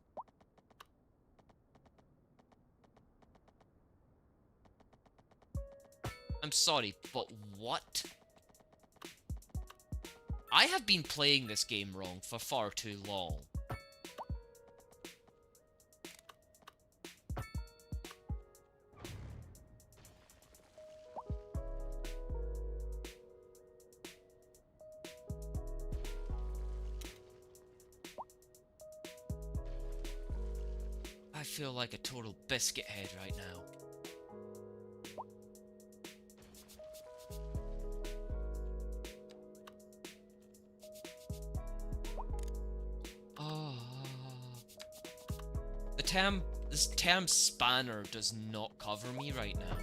I'm sorry, but what? I have been playing this game wrong for far too long. I feel like a total biscuit head right now. Oh. This term spanner does not cover me right now.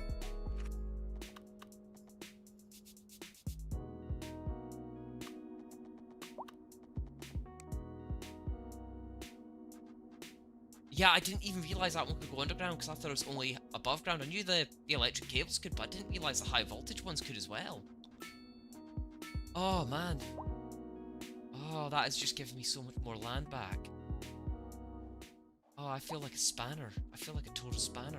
Yeah, I didn't even realize that one could go underground because I thought it was only above ground. I knew the electric cables could, but I didn't realize the high voltage ones could as well. Oh, man. Oh, that is just giving me so much more land back. Oh, I feel like a spanner. I feel like a total spanner.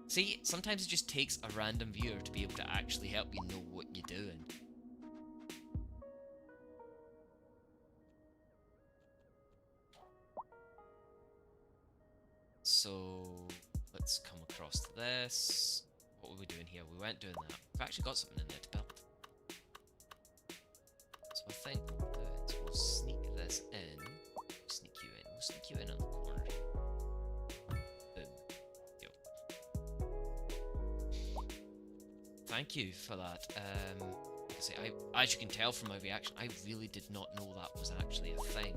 See, sometimes it just takes a random viewer to be able to actually help you know what you're doing. So, let's come across to this. What were we doing here? We weren't doing that. We've actually got something in there to build. So I think what we'll do is we'll sneak this in. Sneak you in. We'll sneak you in on the corner. Boom. Yo. Thank you for that. Like I say, as you can tell from my reaction, I really did not know that was actually a thing.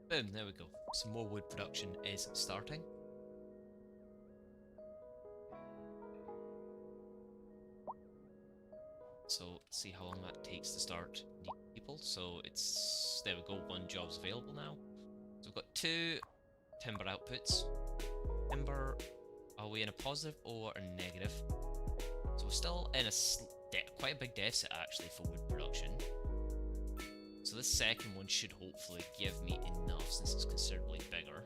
Boom, there we go. Some more wood production is starting. So, let's see how long that takes to start needing people. So, it's... there we go, one job's available now. So, we've got 2 timber outputs. Timber, are we in a positive or a negative? So, we're still in a quite a big deficit, actually, for wood production. So this second one should hopefully give me enough since it's considerably bigger.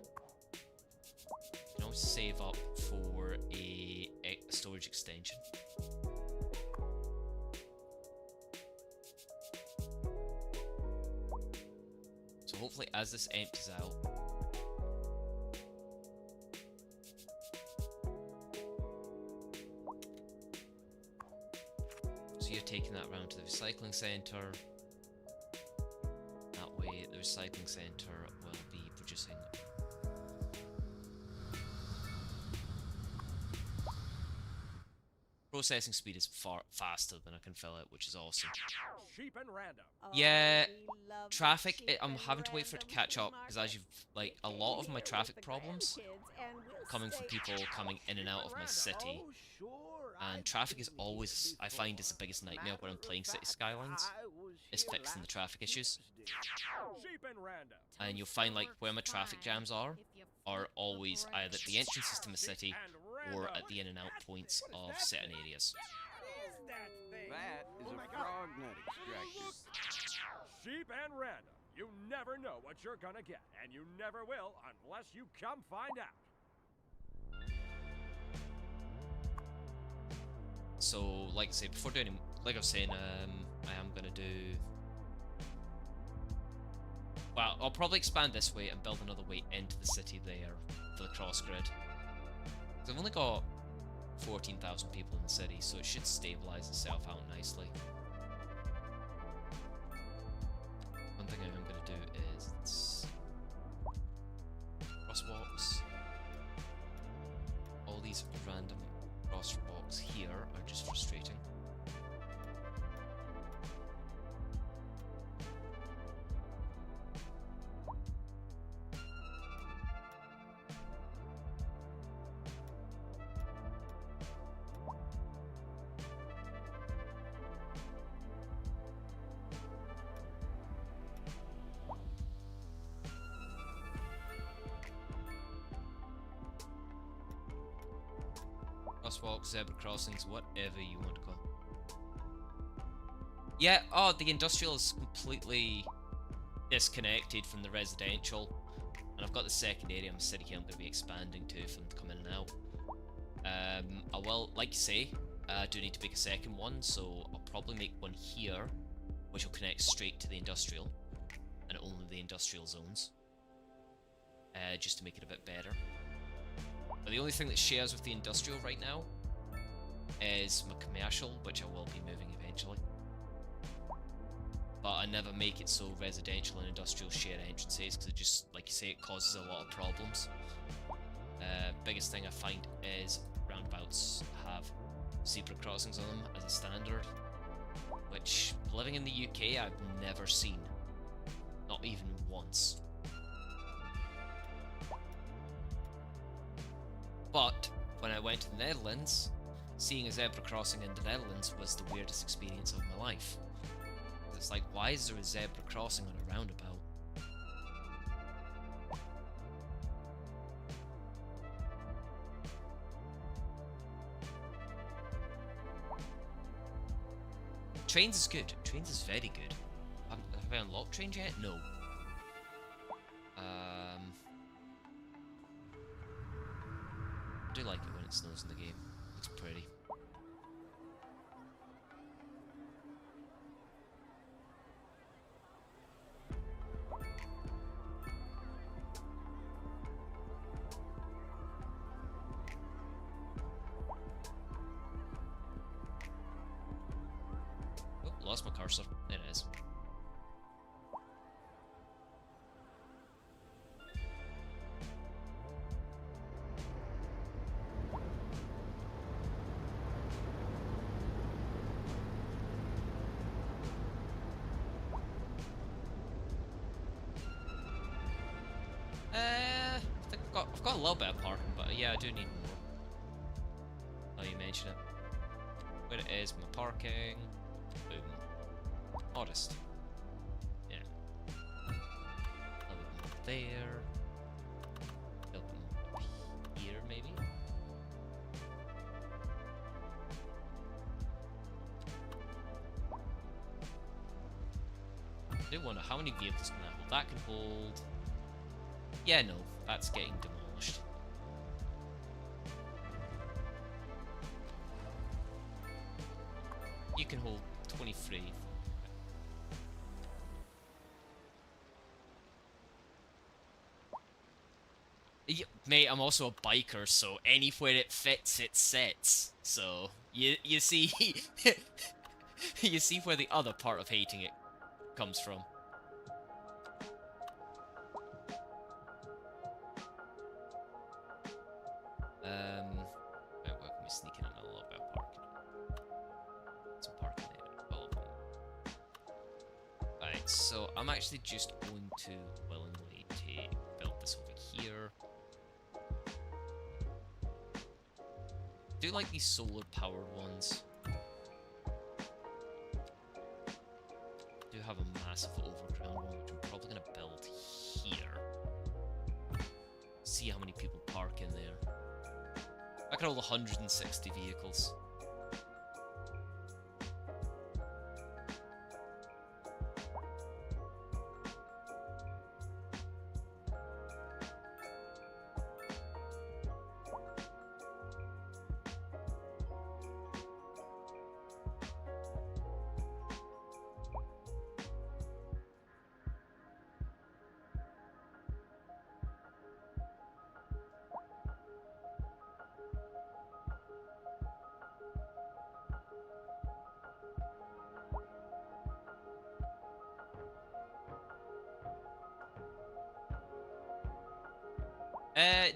I can always save up for a storage extension. So hopefully as this empties out, so you're taking that round to the recycling centre. The recycling centre will be producing processing speed is far faster than I can fill it, which is awesome. Sheep and random. Yeah, traffic, I'm having to wait for it to catch up because as you've like a lot of my traffic problems coming from people coming in and out of my city, and traffic is always, I find, is the biggest nightmare when I'm playing City Skylines, is fixing the traffic issues. And you'll find like where my traffic jams are always either at the entrances to my city or at the in and out points of certain areas. That is a frog nut extraction. Sheep and random. You never know what you're gonna get, and you never will unless you come find out. So, like I say, before doing, like I was saying, I am gonna do. Well, I'll probably expand this way and build another way into the city there for the cross grid. I've only got 14,000 people in the city, so it should stabilize itself out nicely. One thing I am going to do is crosswalks. All these random crosswalks here are just frustrating. Crosswalks, zebra crossings, whatever you want to call. Yeah, oh, the industrial is completely disconnected from the residential. And I've got the second area in the city here I'm going to be expanding to for them to come in and out. I will, like you say, I do need to make a second one, so I'll probably make one here, which will connect straight to the industrial, and only the industrial zones, just to make it a bit better. But the only thing that shares with the industrial right now is my commercial, which I will be moving eventually. But I never make it so residential and industrial share entrances, because it just, like you say, it causes a lot of problems. Biggest thing I find is roundabouts have zebra crossings on them as a standard, which, living in the UK, I've never seen. Not even once. But when I went to the Netherlands, seeing a zebra crossing in the Netherlands was the weirdest experience of my life. It's like, why is there a zebra crossing on a roundabout? Trains is good. Trains is very good. Have I unlocked trains yet? No. I do like it when it snows in the game. It's pretty. Oh, lost my cursor. There it is. I've got a little bit of parking, but yeah, I do need more. Now you mention it. Where it is, my parking. Boom. Modest. Yeah. A little bit more there. A little bit more up here, maybe. I do wonder how many vehicles can that hold. That can hold. Yeah, no, that's getting demolished. You can hold 23. Yeah, mate, I'm also a biker, so anywhere it fits, it sets. So you see, you see where the other part of hating it comes from. Right, where can we sneak in a little bit of parking? Some parking there. All of them. Right, so I'm actually just going to willingly build this over here. I do like these solar powered ones. I do have a massive overground one, which I'm probably going to build here. See how many people park in there. I can hold 160 vehicles.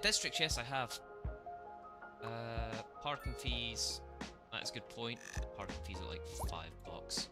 Districts, yes, I have. Parking fees. That's a good point. Parking fees are like $5.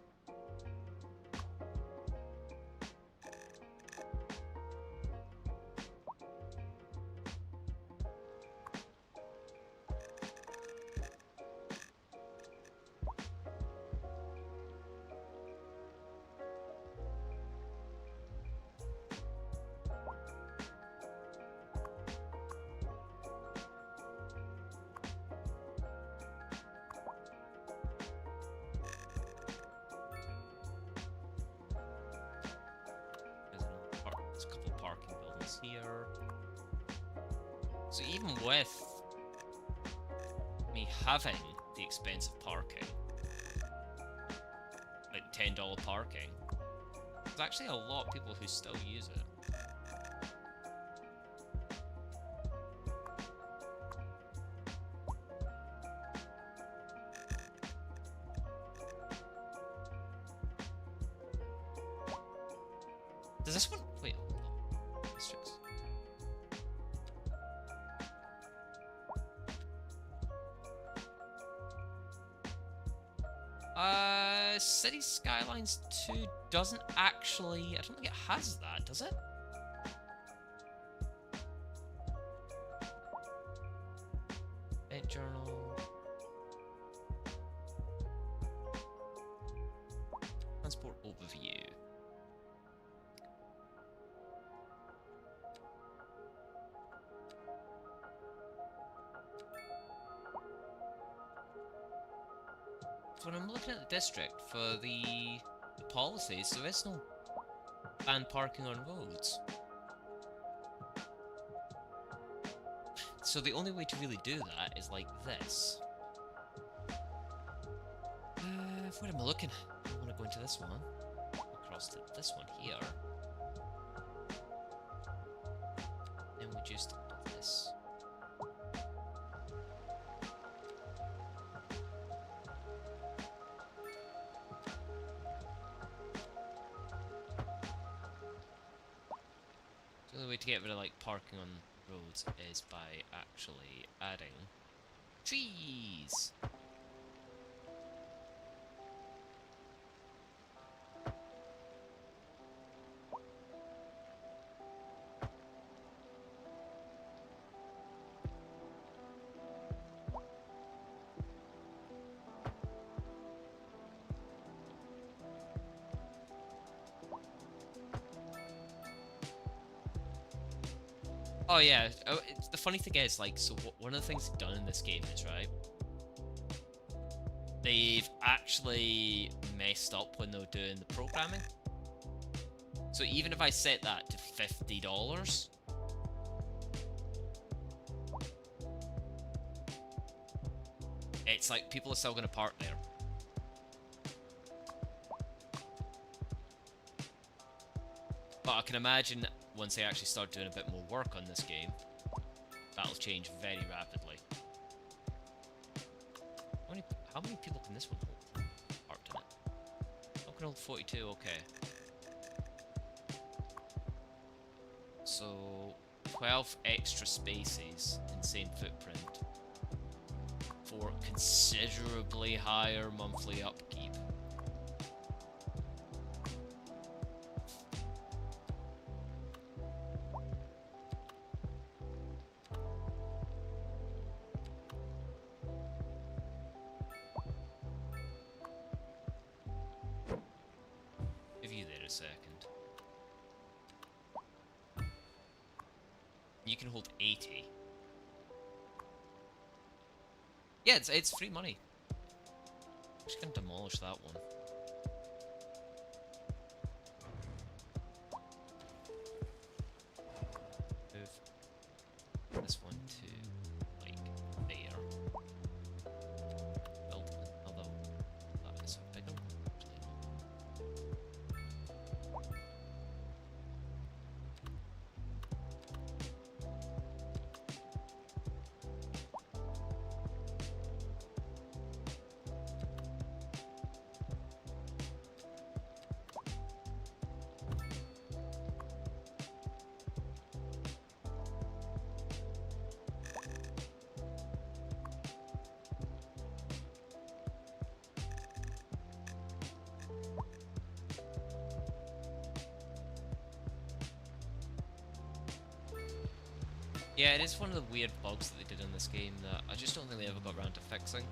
There's a couple parking buildings here. So even with me having the expensive parking, like $10 parking, there's actually a lot of people who still use it. Does this one... Wait, hold on. Districts. City Skylines 2 doesn't actually... I don't think it has that, does it? Event journal... Transport overview. When I'm looking at the district for the policies, there is no ban parking on roads. So the only way to really do that is like this. Where am I looking? I want to go into this one. Across to this one here. Then we just do this. The only way to get rid of like parking on roads is by actually adding trees. Oh yeah, the funny thing is, like, so one of the things they've done in this game is, right, they've actually messed up when they're doing the programming. So even if I set that to $50, it's like people are still going to park there. But I can imagine once they actually start doing a bit more work on this game, that'll change very rapidly. How many people can this one hold? Parked in it. Oh, can hold 42, okay. So, 12 extra spaces in same footprint for considerably higher monthly upkeep. Second. You can hold 80. Yeah, it's free money. I'm just gonna demolish that one. Move this one to like there. Build another one. That is a bigger one. Yeah, it is one of the weird bugs that they did in this game that I just don't think they ever got around to fixing.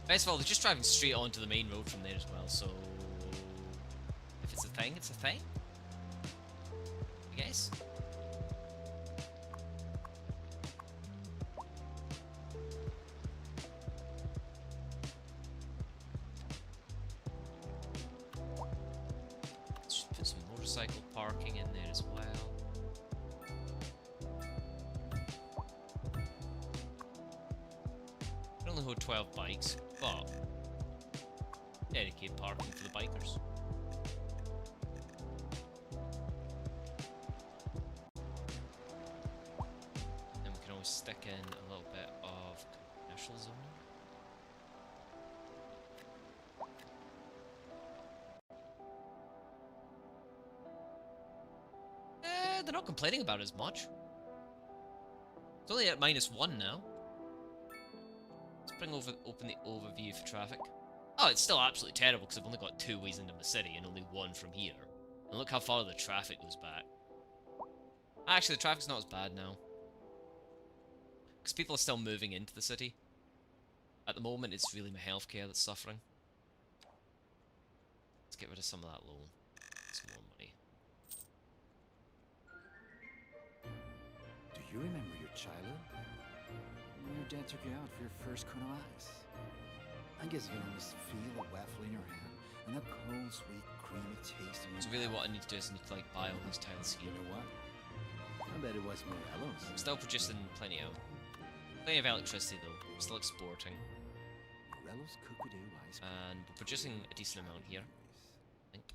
First of all, they're just driving straight onto the main road from there as well, so if it's a thing, it's a thing, I guess. Let's just put some motorcycle parking in there as well. I only hold 12 bikes, but dedicate parking for the bikers. And we can always stick in a little bit of commercial zoning. They're not complaining about it as much. It's only at -1 now. Let's open the overview for traffic. Oh, it's still absolutely terrible because I've only got 2 ways into the city and only 1 from here. And look how far the traffic goes back. Actually, the traffic's not as bad now. Because people are still moving into the city. At the moment, it's really my healthcare that's suffering. Let's get rid of some of that loan. Some more money. Do you remember your childhood? When your dad took you out for your first kuno ice? I guess you can almost feel the waffle in your hand and the cold, sweet, creamy taste in your So really what I need to do is I need to like buy all these tiles You here. know what? I bet it was Morello's. I'm still producing plenty of electricity though. I'm still exporting. Morello's Cookadoo ice cream. And we're producing a decent amount here. I think.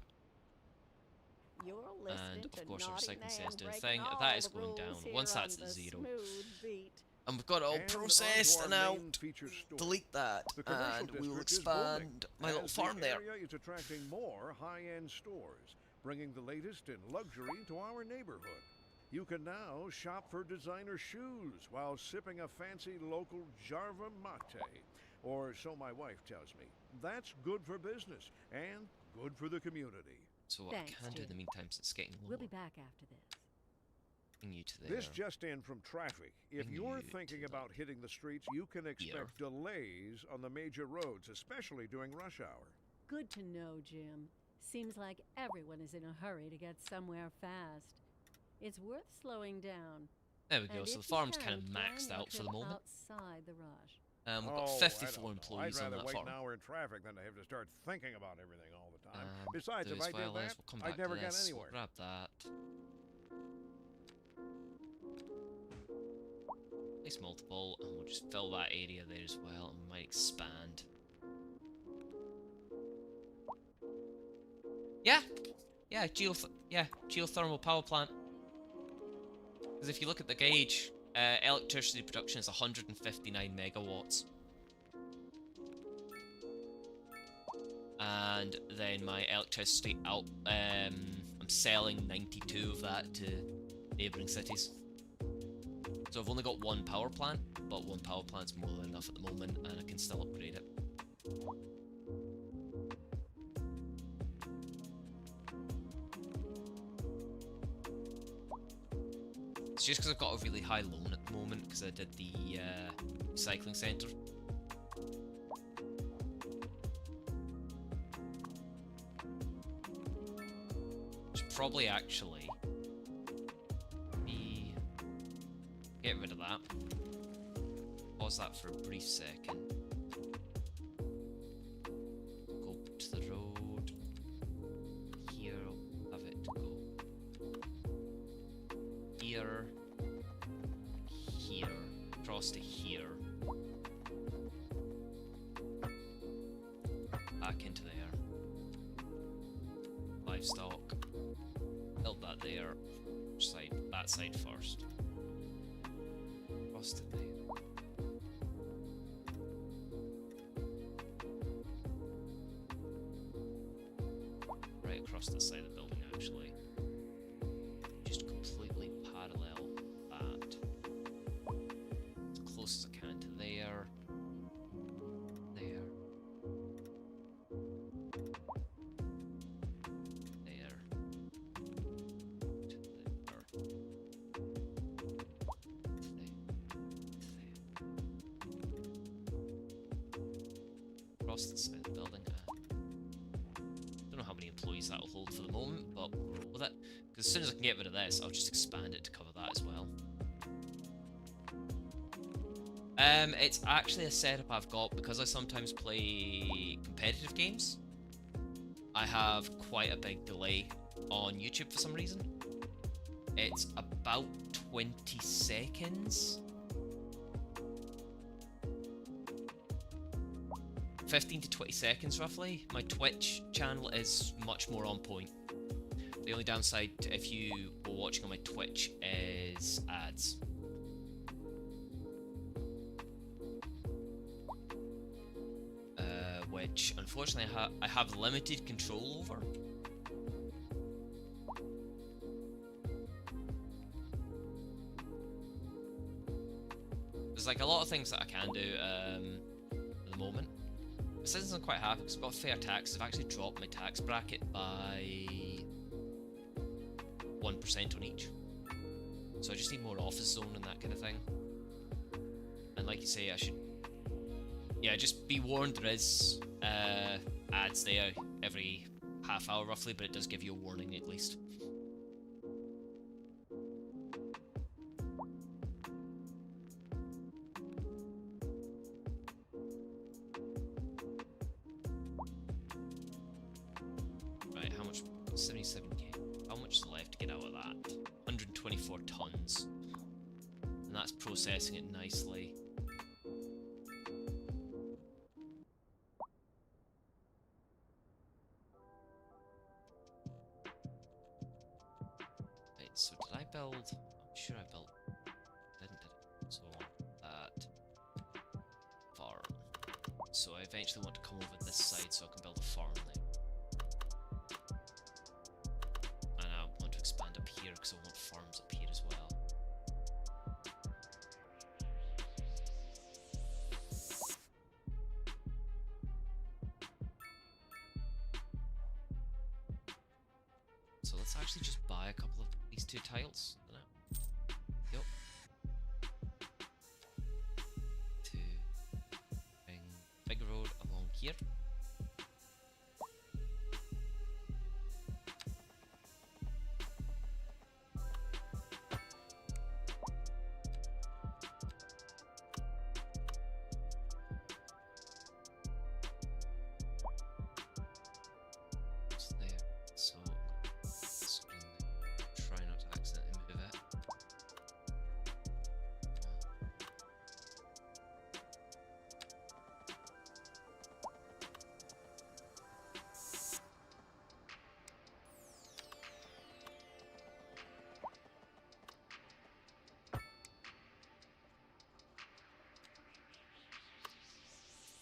You're listening And to of course our Naughty recycling Nan sales doing a breaking thing. all That is the going down. rules here Once that's on at the 0. smooth beat. And we've got it all And processed onto and our now main feature store. delete that The commercial and we will district is booming, expand my little as farm the there. area is attracting more high-end stores, bringing the latest in luxury to our neighborhood. You can now shop for designer shoes while sipping a fancy local Jarva mate, or so my wife tells me. That's good for business and good for the community. So what Thanks, I can do in the Jim. meantime is it's getting lower. We'll be back after this. Bring you to there. This just in from traffic. If Bring you're you thinking to about hitting the streets, you can expect delays on the major roads, especially during rush hour. Good to know, Jim. Seems like everyone is in a hurry to get somewhere fast. It's worth slowing down. There we go. And So if the you farm's can, kind of plan maxed your out for the trip moment. Outside the rush. We've got I 54 don't know. employees I'd on rather that wait farm. an hour in traffic than to have to start thinking about everything all the time. Um, Besides, do if as I did well that, as we'll come back I'd never to get this. anywhere. We'll grab that. Nice multiple, and we'll just fill that area there as well, and we might expand. Yeah, geothermal power plant. Because if you look at the gauge, electricity production is 159 megawatts. And then my electricity out, I'm selling 92 of that to neighbouring cities. So I've only got 1 power plant, but 1 power plant's more than enough at the moment, and I can still upgrade it. It's just because I've got a really high loan at the moment, because I did the recycling centre. Should probably actually get rid of that. Pause that for a brief second. Go to the road. Here, I'll have it go. Here. Here. Across to here. Back into there. Livestock. Build that there. That side first. Across to there. Right across the side of the building, actually. Just completely parallel that. As close as I can to there. There. There. across the side of the building. Don't know how many employees that'll hold for the moment, but we'll roll with it. Because as soon as I can get rid of this, I'll just expand it to cover that as well. It's actually a setup I've got because I sometimes play competitive games. I have quite a big delay on YouTube for some reason. It's about 20 seconds. 15 to 20 seconds roughly. My Twitch channel is much more on point. The only downside to if you were watching on my Twitch is ads. Which unfortunately I have limited control over. There's like a lot of things that I can do at the moment. Since I'm quite happy because I've got fair tax, I've actually dropped my tax bracket by 1% on each. So I just need more office zone and that kind of thing. And like you say, I should... Yeah, just be warned, there is ads there every half hour roughly, but it does give you a warning at least. Right, how much? 77k. How much is left to get out of that? 124 tons. And that's processing it nicely. So did I build? I'm sure I built. Did it? So that farm. So I eventually want to come over this side so I can build a farm there. And I want to expand up here because I want farms up here as well. So let's actually just buy a couple of these two tiles. Yep. To bring big road along here. It's there. So try not to accidentally move it.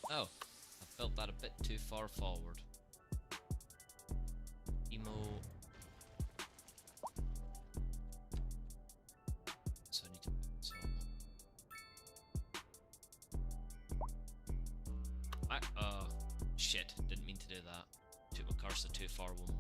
Oh, I built that a bit too far forward. Emo. So I need to. So. Shit. Didn't mean to do that. Took my cursor too far one way.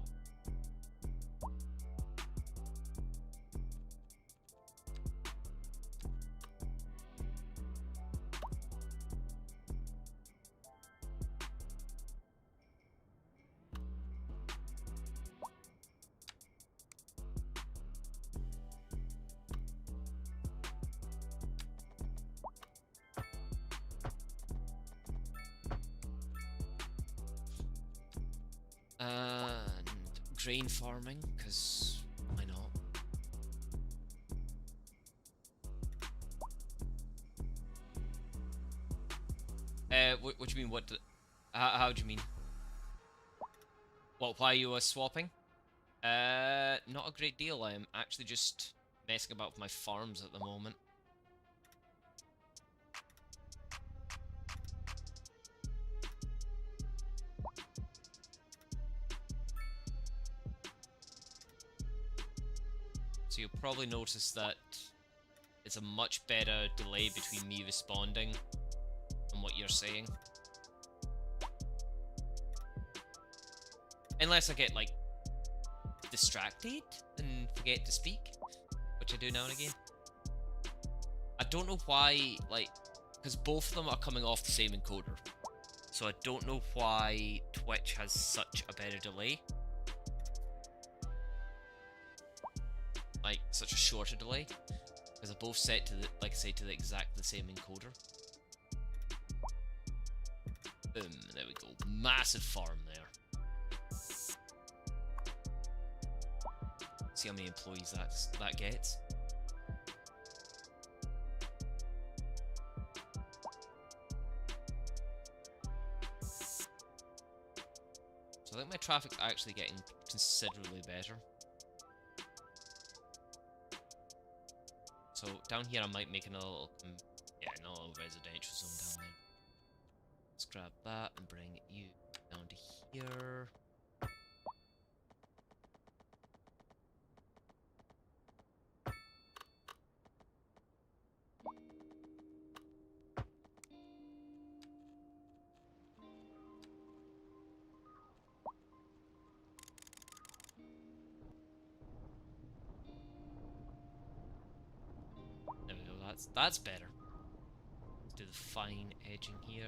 And grain farming, because why not? What do you mean? How do you mean? What? Why you are swapping? Not a great deal. I am actually just messing about with my farms at the moment. So you'll probably notice that it's a much better delay between me responding and what you're saying. Unless I get, like, distracted and forget to speak, which I do now and again. I don't know why, like, because both of them are coming off the same encoder. So I don't know why Twitch has such a better delay. Like, such a shorter delay. Because they're both set to the, like I say, to the exact the same encoder. Boom, there we go. Massive farm there. See how many employees that gets. So I think my traffic's actually getting considerably better. So down here I might make another little, no little residential zone down there. Let's grab that and bring you down to here. There we go, that's better. Let's do the fine edging here.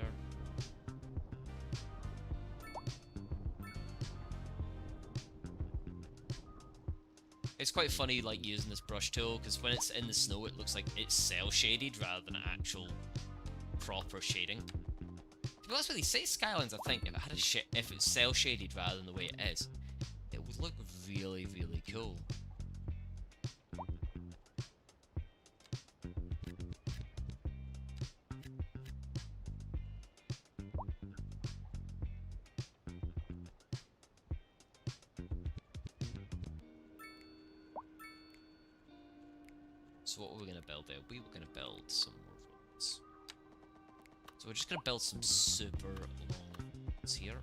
It's quite funny, like, using this brush tool, because when it's in the snow, it looks like it's cel-shaded rather than actual proper shading. To be honest with you, say Skylines, I think, if it had if it was cel-shaded rather than the way it is, it would look really, really cool. So what were we going to build there? We were going to build some more roads. So we're just going to build some super long roads here.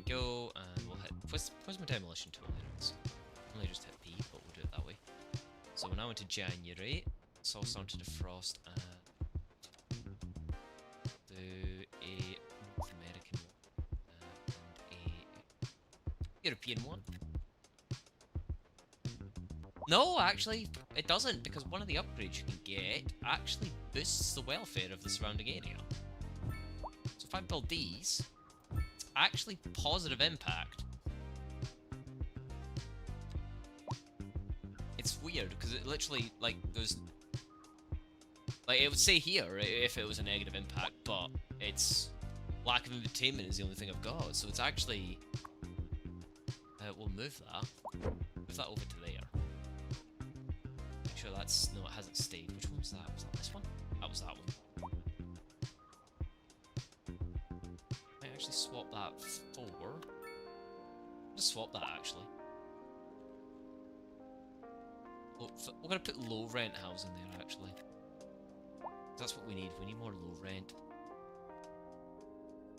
Go, and we'll hit. Where's my demolition tool? It's only just hit B, but we'll do it that way. So we're now into January. It's all starting to defrost and do a North American one and a European one. No, actually, it doesn't, because one of the upgrades you can get actually boosts the welfare of the surrounding area. So if I build these, actually positive impact. It's weird because it literally, like, there's like, it would say here if it was a negative impact, but it's lack of entertainment is the only thing I've got, so it's actually we'll move that over to there. Make sure that's, no, it hasn't stayed. Which one was that? Was that this one? That was that one. Actually swap that for... Just swap that, actually. We're going to put low rent housing there, actually. That's what we need. We need more low rent.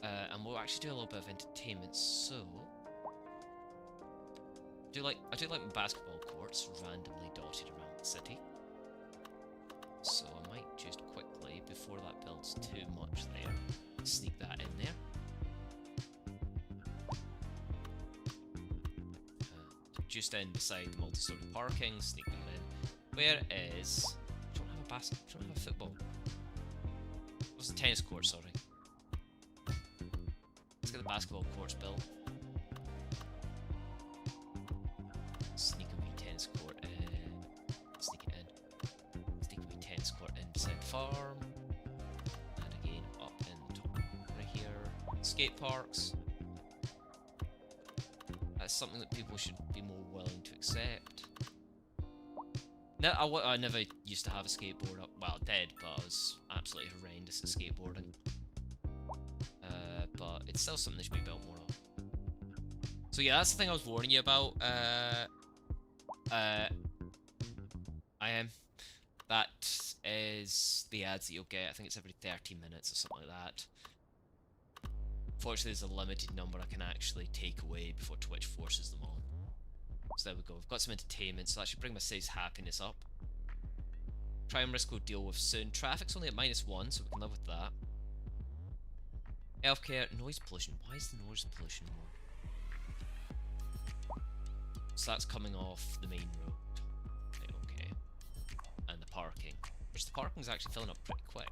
And we'll actually do a little bit of entertainment, so... I do like my basketball courts randomly dotted around the city. So I might just quickly, before that builds too much there, sneak that in there. Just in beside the multi-story parking, sneak that in. Where is... I don't have a basket, I don't have a football. What's the tennis court, sorry. Let's get the basketball courts built. Sneak a wee tennis court in. Sneak it in. Sneak a wee tennis court in beside the farm. And again, up in the top right here. Skate parks. That's something that people should be more willing to accept. No, I never used to have a skateboard. Well, I did, but I was absolutely horrendous at skateboarding. But it's still something that should be built more of. So yeah, that's the thing I was warning you about. I am. That is the ads that you'll get. I think it's every 30 minutes or something like that. Fortunately, there's a limited number I can actually take away before Twitch forces them on. So there we go. We've got some entertainment, so that should bring my save's happiness up. Crime risk we'll deal with soon. Traffic's only at -1, so we can live with that. Healthcare, noise pollution. Why is the noise pollution more? So that's coming off the main road. Right, okay. And the parking. Which the parking's actually filling up pretty quick.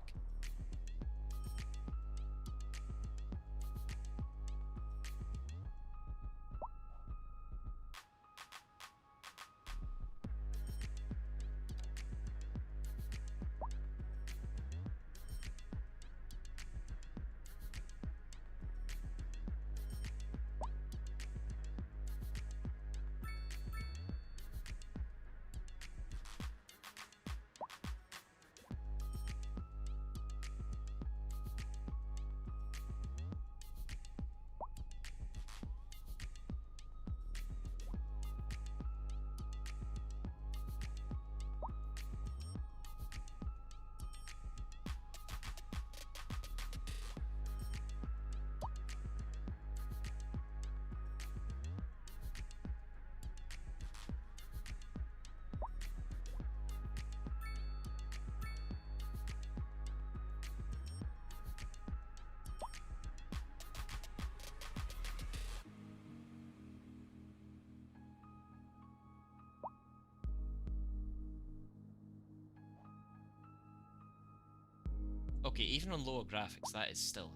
Okay, even on lower graphics, that is still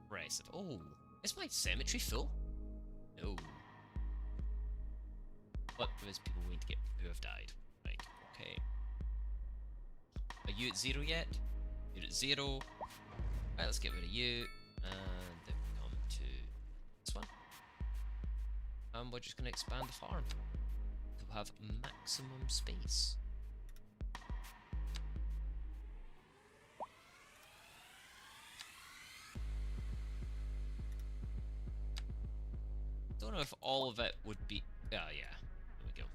impressive. Oh, is my cemetery full? No. What is people waiting to get who have died? Right, okay. Are you at 0 yet? You're at 0. Right, let's get rid of you. And then we come to this one. And we're just going to expand the farm. We'll have maximum space. Don't know if all of it would be. Yeah, there we go.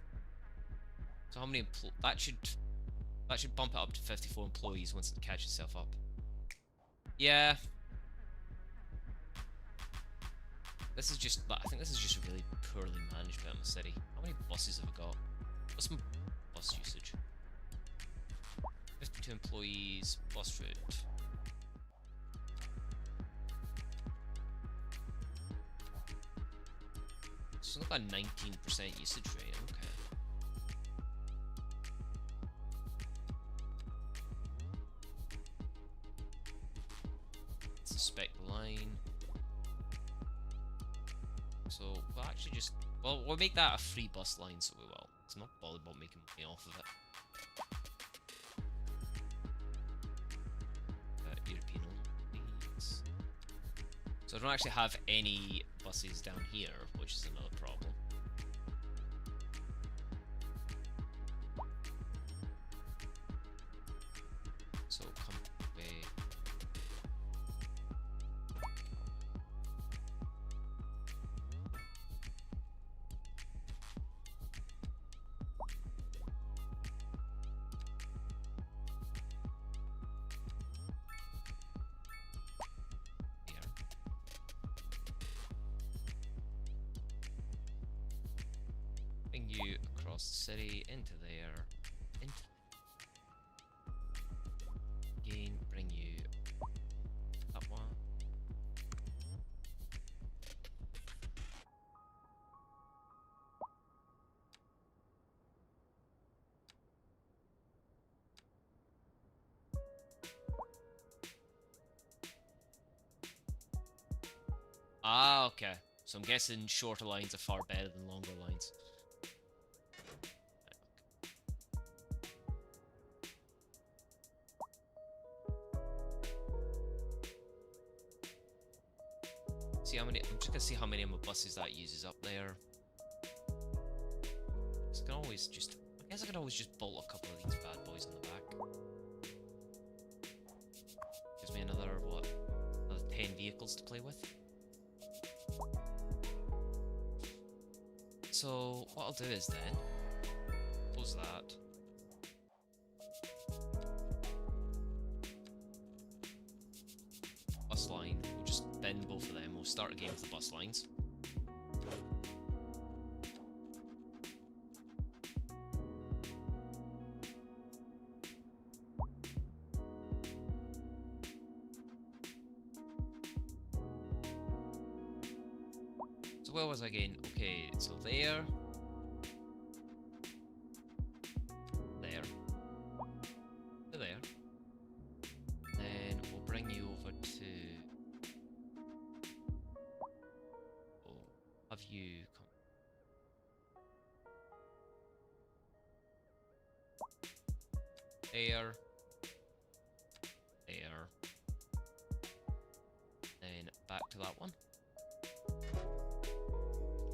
So how many that should bump it up to 54 employees once it catches itself up. Yeah. This is just. I think this is just really poorly managed by the city. How many buses have we got? What's my bus usage? 52 employees. Bus route. So look at 19% usage rate, okay. Suspect line. So we'll actually just we'll make that a free bus line, so we will. It's not bothered about making money off of it. European only, please. So I don't actually have any buses down here, which is another problem. So come away. Bring you across the city, into there, into again, bring you that one. Ah, okay. So I'm guessing shorter lines are far better than longer lines. See how many. I'm just gonna see how many of my buses that uses up there. So I can always just. I guess I could always just bolt a couple of these bad boys on the back. Gives me another what? Another 10 vehicles to play with. So what I'll do is then close that. bin both of them. We'll start again with the bus lines. So where was I again? Okay, so there. There. To there. Then we'll bring you over to... Oh, have you come? There. There. Then back to that one.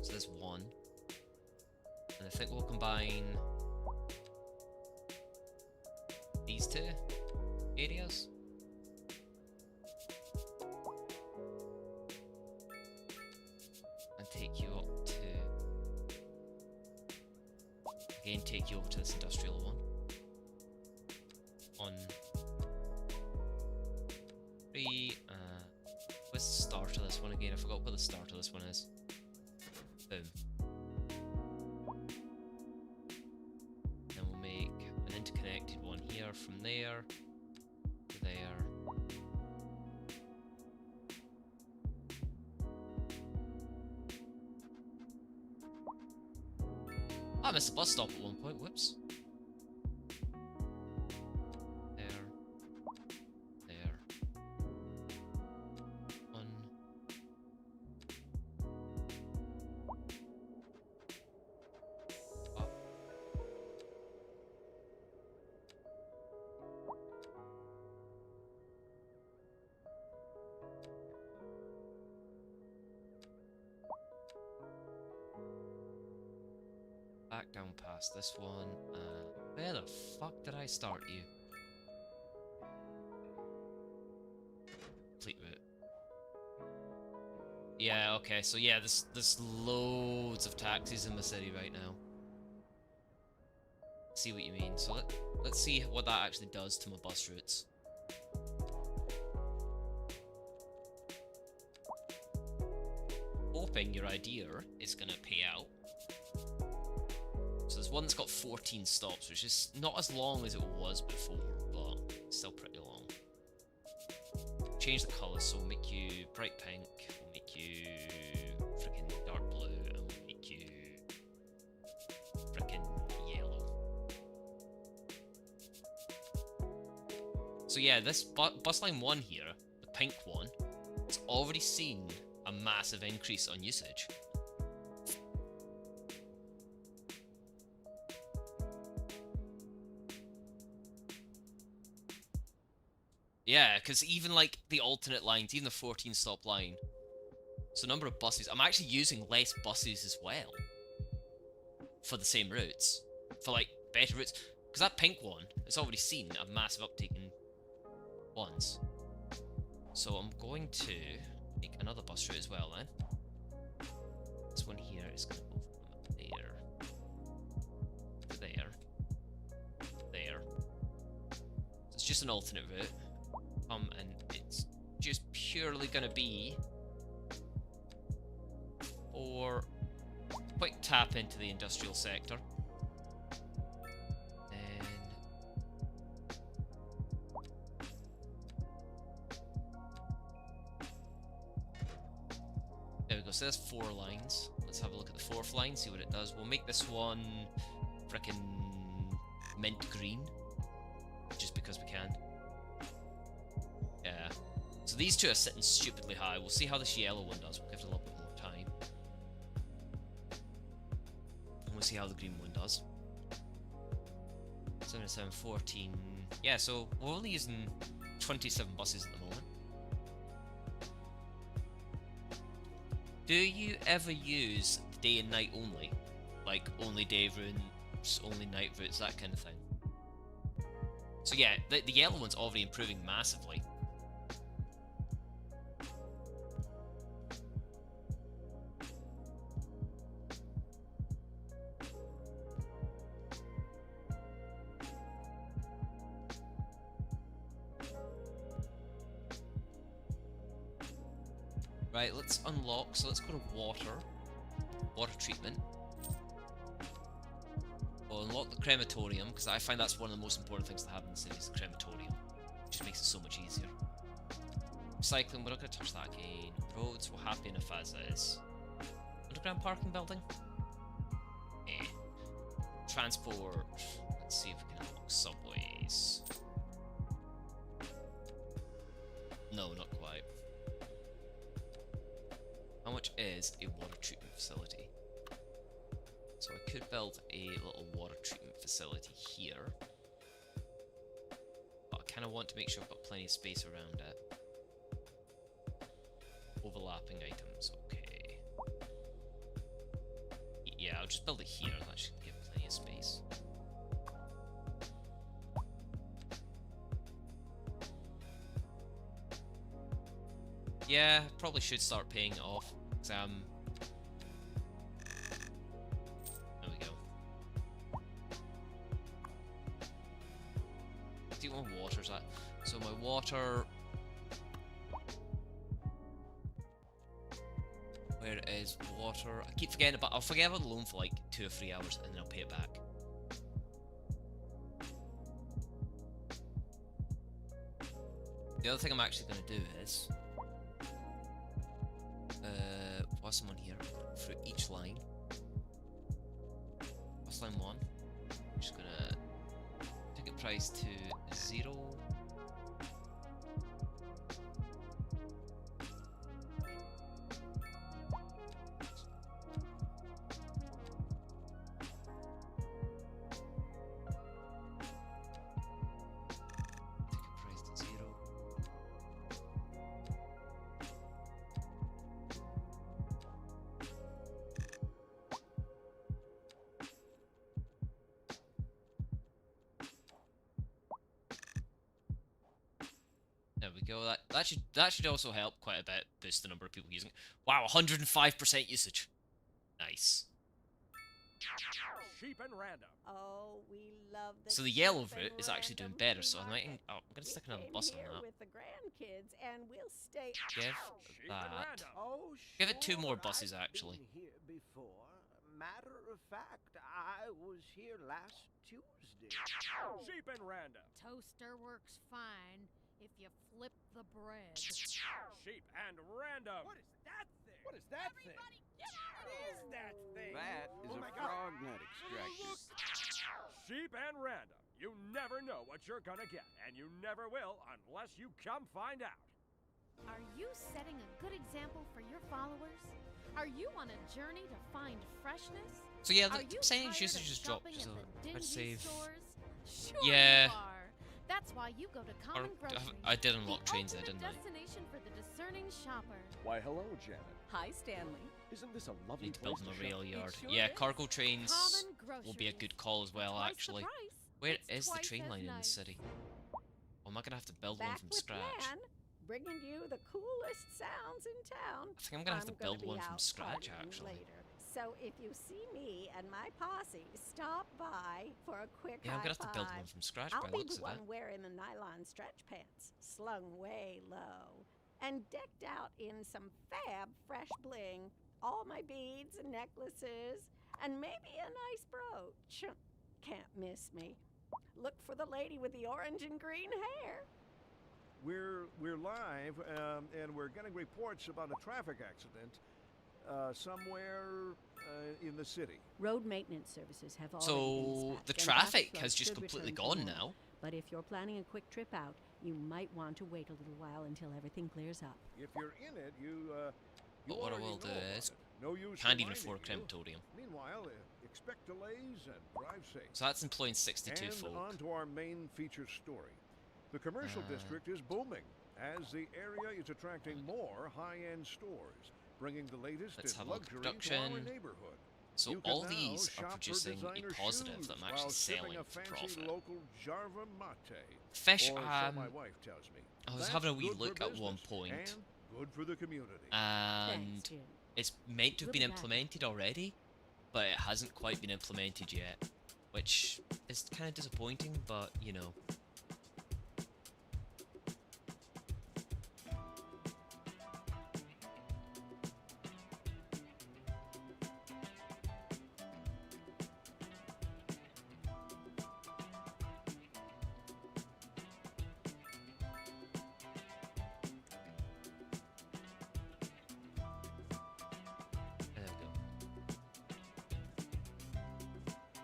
So there's one. And I think we'll combine these two areas. And take you up to... Again, take you over to this industrial one. On 3, where's the start of this one again? I forgot what the start of this one is. Boom. Then we'll make an interconnected one here from there to there. I missed a bus stop at one point, whoops. There. There. One. Up. Back down past this one. Where the fuck did I start you? Complete route. Yeah, okay, so yeah, there's loads of taxis in the city right now. See what you mean. So let's see what that actually does to my bus routes. Hoping your idea is gonna pay out. So there's one that's got 14 stops, which is not as long as it was before, but still pretty long. Change the colours, so we'll make you bright pink, we'll make you freaking dark blue, and we'll make you freaking yellow. So yeah, this bus line 1 here, the pink one, it's already seen a massive increase on usage. Yeah, because even like the alternate lines, even the 14 stop line, so number of buses, I'm actually using less buses as well for the same routes, for like better routes, because that pink one, it's already seen a massive uptake in ones. So I'm going to make another bus route as well then. This one here is going to go from there to there, there. So it's just an alternate route. And it's just purely going to be for quick tap into the industrial sector. Then there we go. So there's 4 lines. Let's have a look at the 4th line, see what it does. We'll make this one frickin' mint green, just because we can. Yeah. So these two are sitting stupidly high. We'll see how this yellow one does. We'll give it a little bit more time. And we'll see how the green one does. 77, 14. Yeah, so we're only using 27 buses at the moment. Do you ever use day and night only? Like only day routes, only night routes, that kind of thing? So yeah, the yellow one's already improving massively. Right, let's unlock. So let's go to water. Water treatment. We'll unlock the crematorium, because I find that's one of the most important things to have in the city, is the crematorium. It just makes it so much easier. Recycling, we're not going to touch that again. Roads, we're happy enough as is. Underground parking building? Eh. Transport. Let's see if we can unlock subways. No, not quite. How much is a water treatment facility? So I could build a little water treatment facility here. But I kind of want to make sure I've got plenty of space around it. Overlapping items, okay. Yeah, I'll just build it here, that should give plenty of space. Yeah, probably should start paying it off, because there we go. See what my water's at. So my water... Where is water? I keep forgetting about. I'll forget about the loan for like 2 or 3 hours, and then I'll pay it back. The other thing I'm actually going to do is, whilst I'm on here, for each line. Whilst line 1, I'm just gonna ticket price to 0. There we go. That should also help quite a bit, boost the number of people using it. Wow, 105% usage. Nice. Sheep and random. Oh, we love the So the yellow sheep route and is actually doing random better. So I flea might. market. Oh, I'm gonna stick We another came bus on here that. with the grandkids, and we'll stay. Give Sheep and that. random. Oh, Give it 2 more sure, buses I've actually. been here before. Matter of fact, I was here last Tuesday. Sheep and random. Toaster works fine if you flip the bread. Sheep and random. What is that thing? What is that What is that thing? That is Oh a my God. frog net extractor. Sheep and random. You never know what you're gonna get, and you never will unless you come find out. Are you setting a good example for your followers? Are you on a journey to find freshness? So yeah, Are the you percentage tired usage of just dropped. shopping So at the I'd dingy save. stores? Sure Yeah. you are. That's why you go to Or, Common Groceries. I did unlock the trains there, ultimate didn't I? destination for the discerning shopper. Why, hello, Janet. Hi, Stanley. Isn't this a lovely Need to build place them to a shop? rail yard. sure Yeah, is. cargo trains Common Groceries. will be a good call as well, Twice the actually. price. Where It's is the twice train as line in the nice. city? Or am I gonna have to build one Back from with scratch? Nan, bringing you the coolest sounds in town. I think I'm gonna have to gonna build be one from out scratch, partying actually. Later. So if you see me and my posse, stop by for a quick Yeah, I'm gonna have to build high one five. from scratch I'll by the be looks the of one it. wearing the nylon stretch pants, slung way low, and decked out in some fab fresh bling. All my beads and necklaces, and maybe a nice brooch. Can't miss me. Look for the lady with the orange and green hair. We're live, and we're getting reports about a traffic accident somewhere in the city. Road maintenance services have already So been the dispatched, and traffic flow has just should completely return gone tomorrow. now. But if you're planning a quick trip out, you might want to wait a little while until everything clears up. If you're in it, you But what I already will know do about is it. No use can't even reminding afford a you. crematorium. Meanwhile, expect delays and drive safe. So that's employing 62 And folk. on to our main feature story. The commercial district is booming as the area is attracting more high-end stores, bringing the latest Let's in have a look at luxury to our production. neighborhood. So You can all now these are shop for producing a designer positive shoes that I'm while actually sipping selling a for fancy profit. local Jarva mate. Fish, Or so my wife tells me. I was That's having a wee good for look at one business point, and good for the community. and Thanks, Jim. it's meant to have We'll been be back. implemented already, but it hasn't quite been implemented yet, which is kind of disappointing, but you know.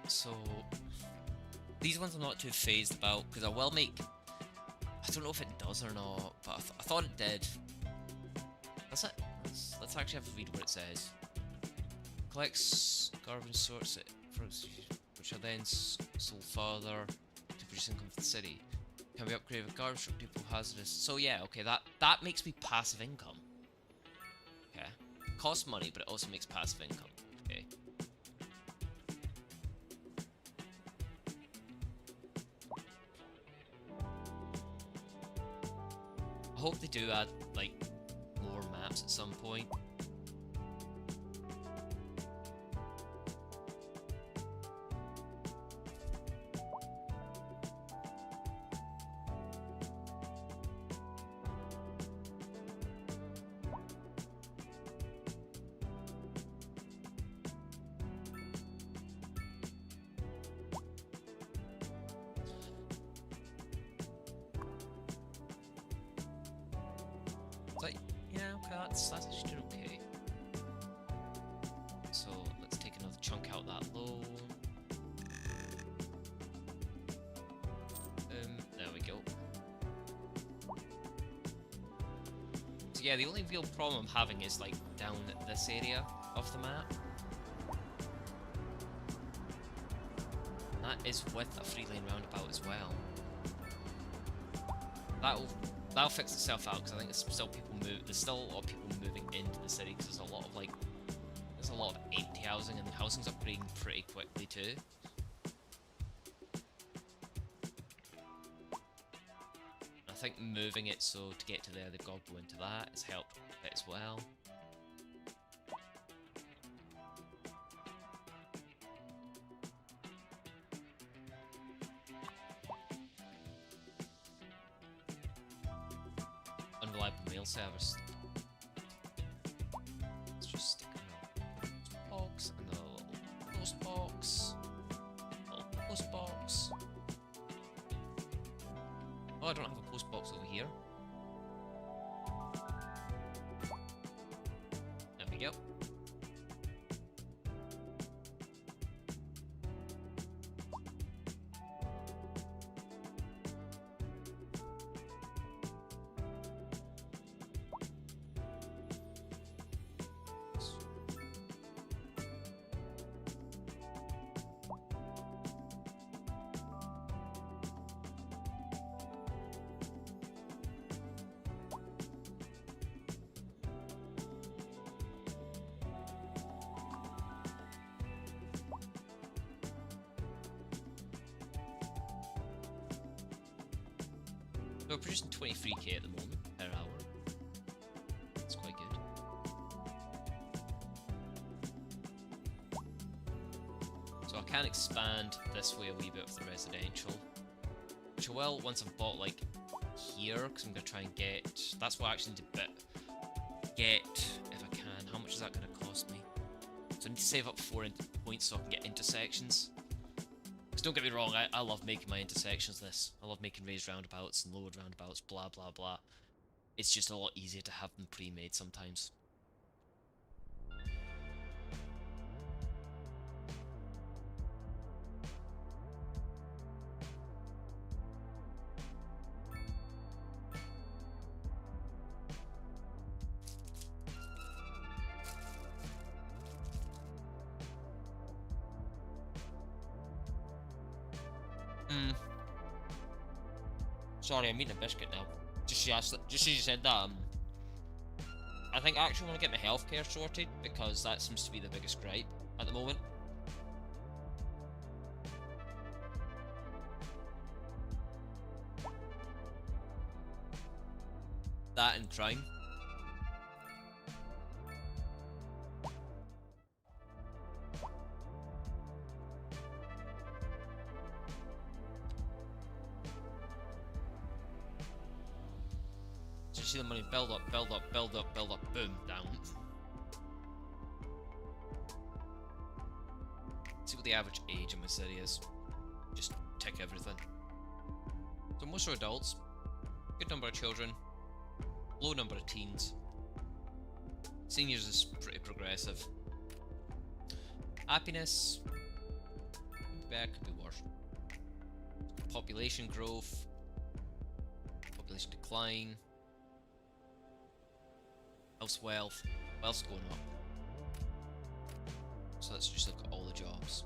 So these ones I'm not too phased about, because I will make... I don't know if it does or not, but I thought it did. That's it. Let's actually have a read what it says. Collects garbage, sorts it, which are then sold further to produce income for the city. Can be upgraded with garbage truck depot hazardous. So yeah, okay, that makes me passive income. Okay. Costs money, but it also makes passive income. Okay. I hope they do add, like, more maps at some point. That's actually doing okay. So let's take another chunk out that low. There we go. So yeah, the only real problem I'm having is like down this area of the map. That is with a 3-lane roundabout as well. That'll fix itself out, because I think there's still there's still a lot of people moving into the city, because there's a lot of empty housing, and the housing's upgrading pretty quickly too. I think moving it so to get to there they've got to go into that has helped a bit as well. Unreliable mail service. Let's just stick a box and a little post box. Little post box. Oh, I don't have a post box over here. There we go. We're producing 23k at the moment per hour. That's quite good. So I can expand this way a wee bit with the residential, which I will once I've bought like here, because I'm gonna try and get. That's what I actually need to get if I can. How much is that gonna cost me? So I need to save up 4 points so I can get intersections. Because don't get me wrong, I love making my intersections I love making raised roundabouts and lowered roundabouts, blah blah blah. It's just a lot easier to have them pre-made sometimes. Sorry, I'm eating a biscuit now. Just as you said that, I think I actually want to get my healthcare sorted, because that seems to be the biggest gripe at the moment. That and crime. See the money build up, build up, build up, build up, boom, down. See what the average age in my city is. Just tick everything. So most are adults, good number of children, low number of teens. Seniors is pretty progressive. Happiness, bad, could be worse. Population growth, population decline, house wealth, wealth's going up. So let's just look at all the jobs.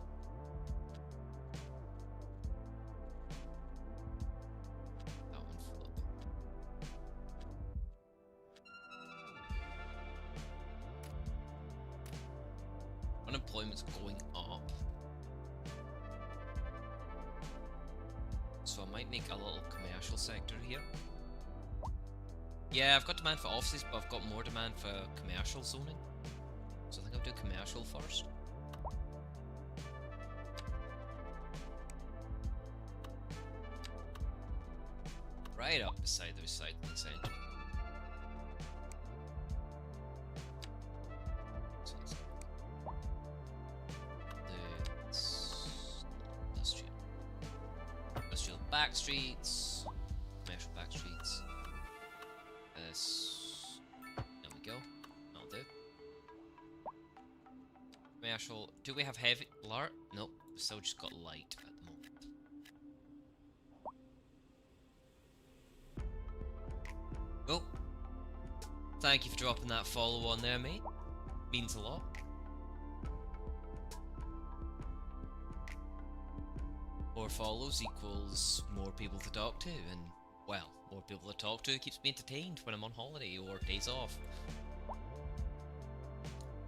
That one flip. Unemployment's going up. So I might make a little commercial sector here. Yeah, I've got demand for offices, but I've got more demand for commercial zoning. So I think I'll do commercial first. Right up beside the recycling centre. So let's do industrial back streets, commercial back streets. This, there we go. That'll do. Commercial. Do we have heavy? Nope. We've still just got light at the moment. Oh, thank you for dropping that follow on there, mate. Means a lot. More follows equals more people to talk to, and well, more people to talk to keeps me entertained when I'm on holiday or days off.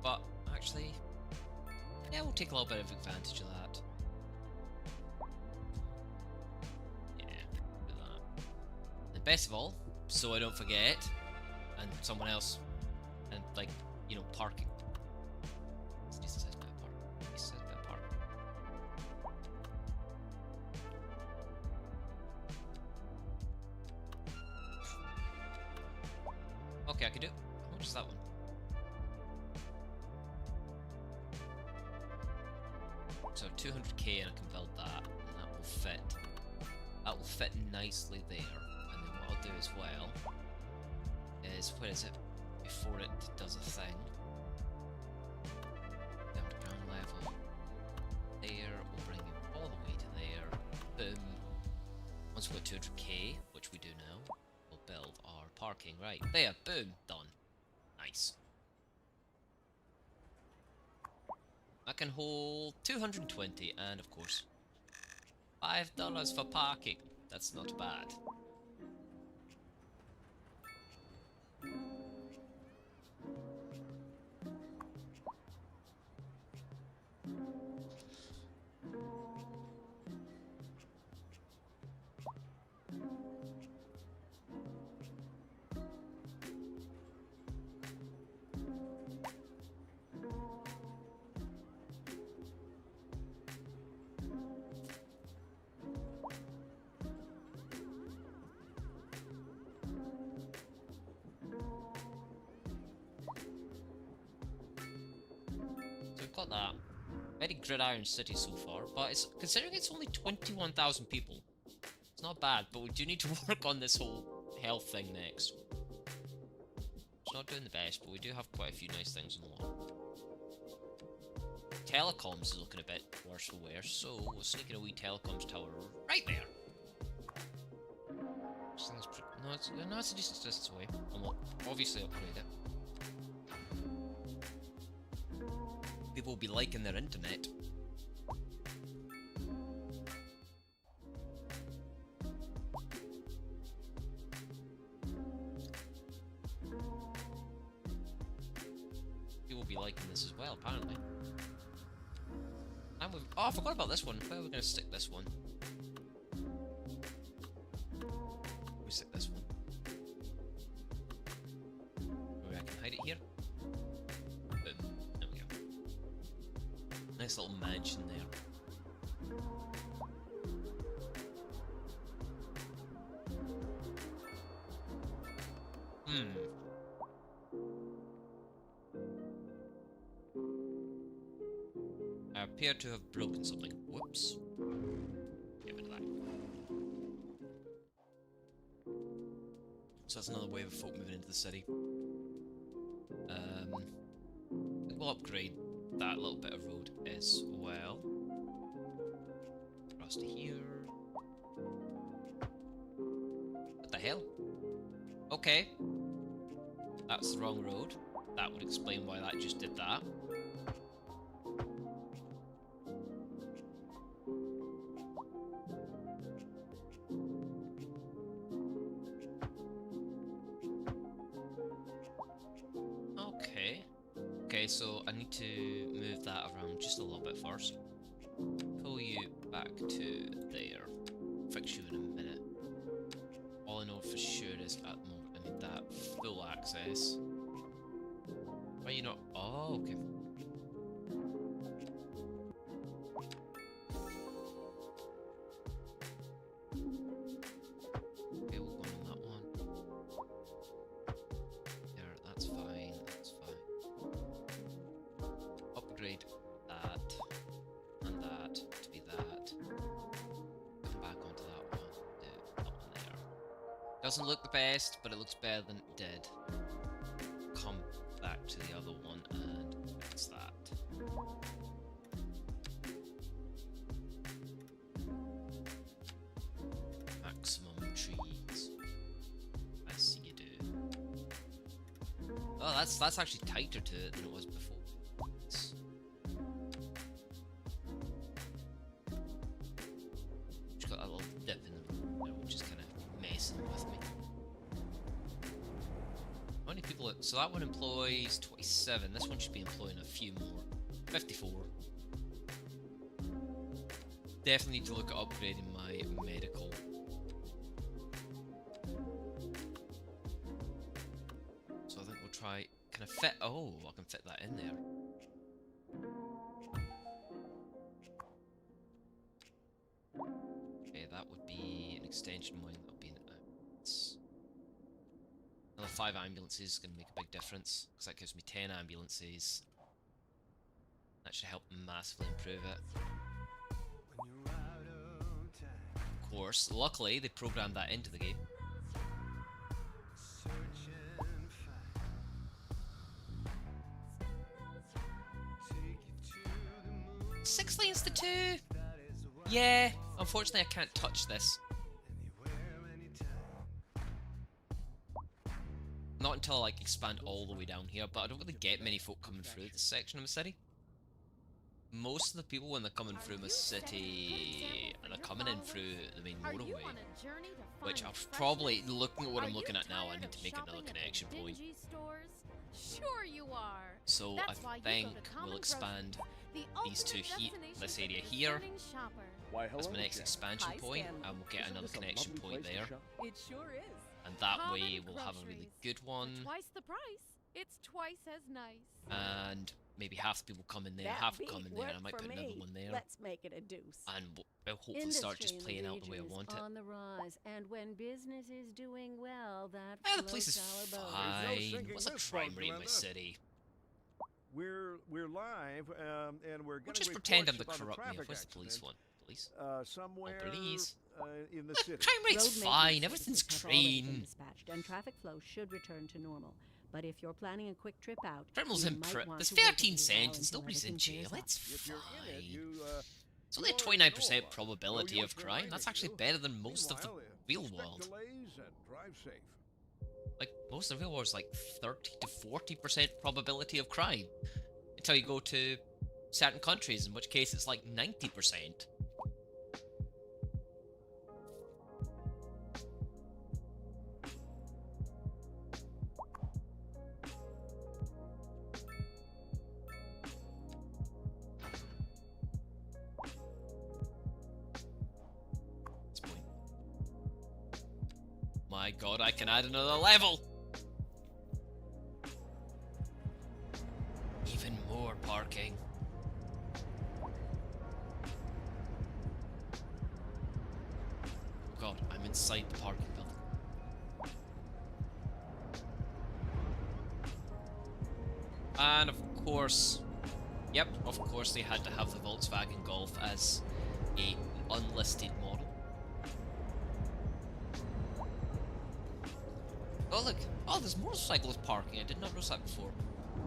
But actually, yeah, we'll take a little bit of advantage of that. Yeah, do that. And best of all, so I don't forget, and someone else, and like, you know, parking. It's just a size bit of park. It's a size bit of park. Okay, I can do it. How much is that one? So 200k, and I can build that, and that will fit. That will fit nicely there. And then what I'll do as well is, where is it? Before it does a thing. Down to ground level. There, we'll bring it all the way to there. Boom. Once we've got 200k, which we do now, we'll build our parking. Right, there, boom, done. Nice. That can hold 220, and of course, $5 for parking. That's not bad. Got that. Very gridiron city so far, but it's considering it's only 21,000 people. It's not bad, but we do need to work on this whole health thing next. It's not doing the best, but we do have quite a few nice things in the lot. Telecoms is looking a bit worse for wear, so we're sneaking a wee telecoms tower right there. This thing's no, it's a decent distance away, and we'll obviously upgrade it. People will be liking their internet. People will be liking this as well, apparently. And we've... Oh, I forgot about this one. Where are we going to stick this one? We stick this one. Maybe I can hide it here. Nice little mansion there. I appear to have broken something. Whoops. Get rid of that. So that's another wave of folk moving into the city. We'll upgrade that little bit of road as well. across to here. What the hell? Okay. That's the wrong road. That would explain why that just did that. Okay. Okay, so I need to move that around just a little bit first. Pull you back to there. Fix you in a minute. All I know for sure is at the moment I need that full access. Why are you not? Oh, okay. Okay, we'll go on that one. There, that's fine, that's fine. Upgrade that and that to be that. Come back onto that one. Do that one there. Doesn't look the best, but it looks better than it did. Come back to the other one and fix that. Maximum trees. I see you do. Oh, that's actually tighter to it than it was before. It's just got that little dip in the road there, which is kind of messing with me. How many people? So that one employs 27. This one should be employing a few more. 54. Definitely need to look at upgrading my medical. So I think we'll try. Can I fit? Oh, I can fit that in there. Okay, that would be an extension point. That would be an another 5 ambulances is going to make a big difference, because that gives me 10 ambulances. That should help massively improve it. Of course, luckily they programmed that into the game. 6 lanes to 2! Yeah, unfortunately I can't touch this. Not until I like expand all the way down here, but I don't really get many folk coming through this section of the city. Most of the people when they're coming through my city are coming in through the main motorway, which I'm probably, looking at what I'm looking at now, I need to make another connection point. Sure you are. So I think we'll expand these two this area here. That's my next expansion point, and we'll get another connection point there. It sure is. And that way we'll have a really good one. Twice the price. It's twice as nice. And maybe half the people come in there, That half beat come in there, and I worked might for put another me. one there. Let's make it a deuce. And we'll hopefully start just Industry in playing out the way I region want is it. on the rise, and when business is doing well, that Yeah, the place is floats our boat. fine. sinking What's the this crime boat, rate in my Amanda. city? We're live, and we're We'll getting just pretend I'm the reports about a corrupt mayor. traffic Where's the police accident, one? Police? somewhere police. In the The city. crime rate's Road fine. maintenance Everything's services have already been green. dispatched, and traffic flow should return to normal. But if you're planning a quick trip out, Criminals you in might prison. want There's to wait a 13 little while sentenced. until Nobody's in everything jail. clears It's If you're in it, fine. you, It's only a you already 29% know about it. probability No of use crime. reminding That's actually you. better than most of the Meanwhile, real expect world. delays and drive safe. Like, most of the real world is like 30 to 40% probability of crime. Until you go to certain countries, in which case it's like 90%. My god, I can add another level! Even more parking. Oh god, I'm inside the parking building. And of course, yep, of course they had to have the Volkswagen Golf as a unlisted model. Oh look, oh there's motorcycles parking, I did not notice that before.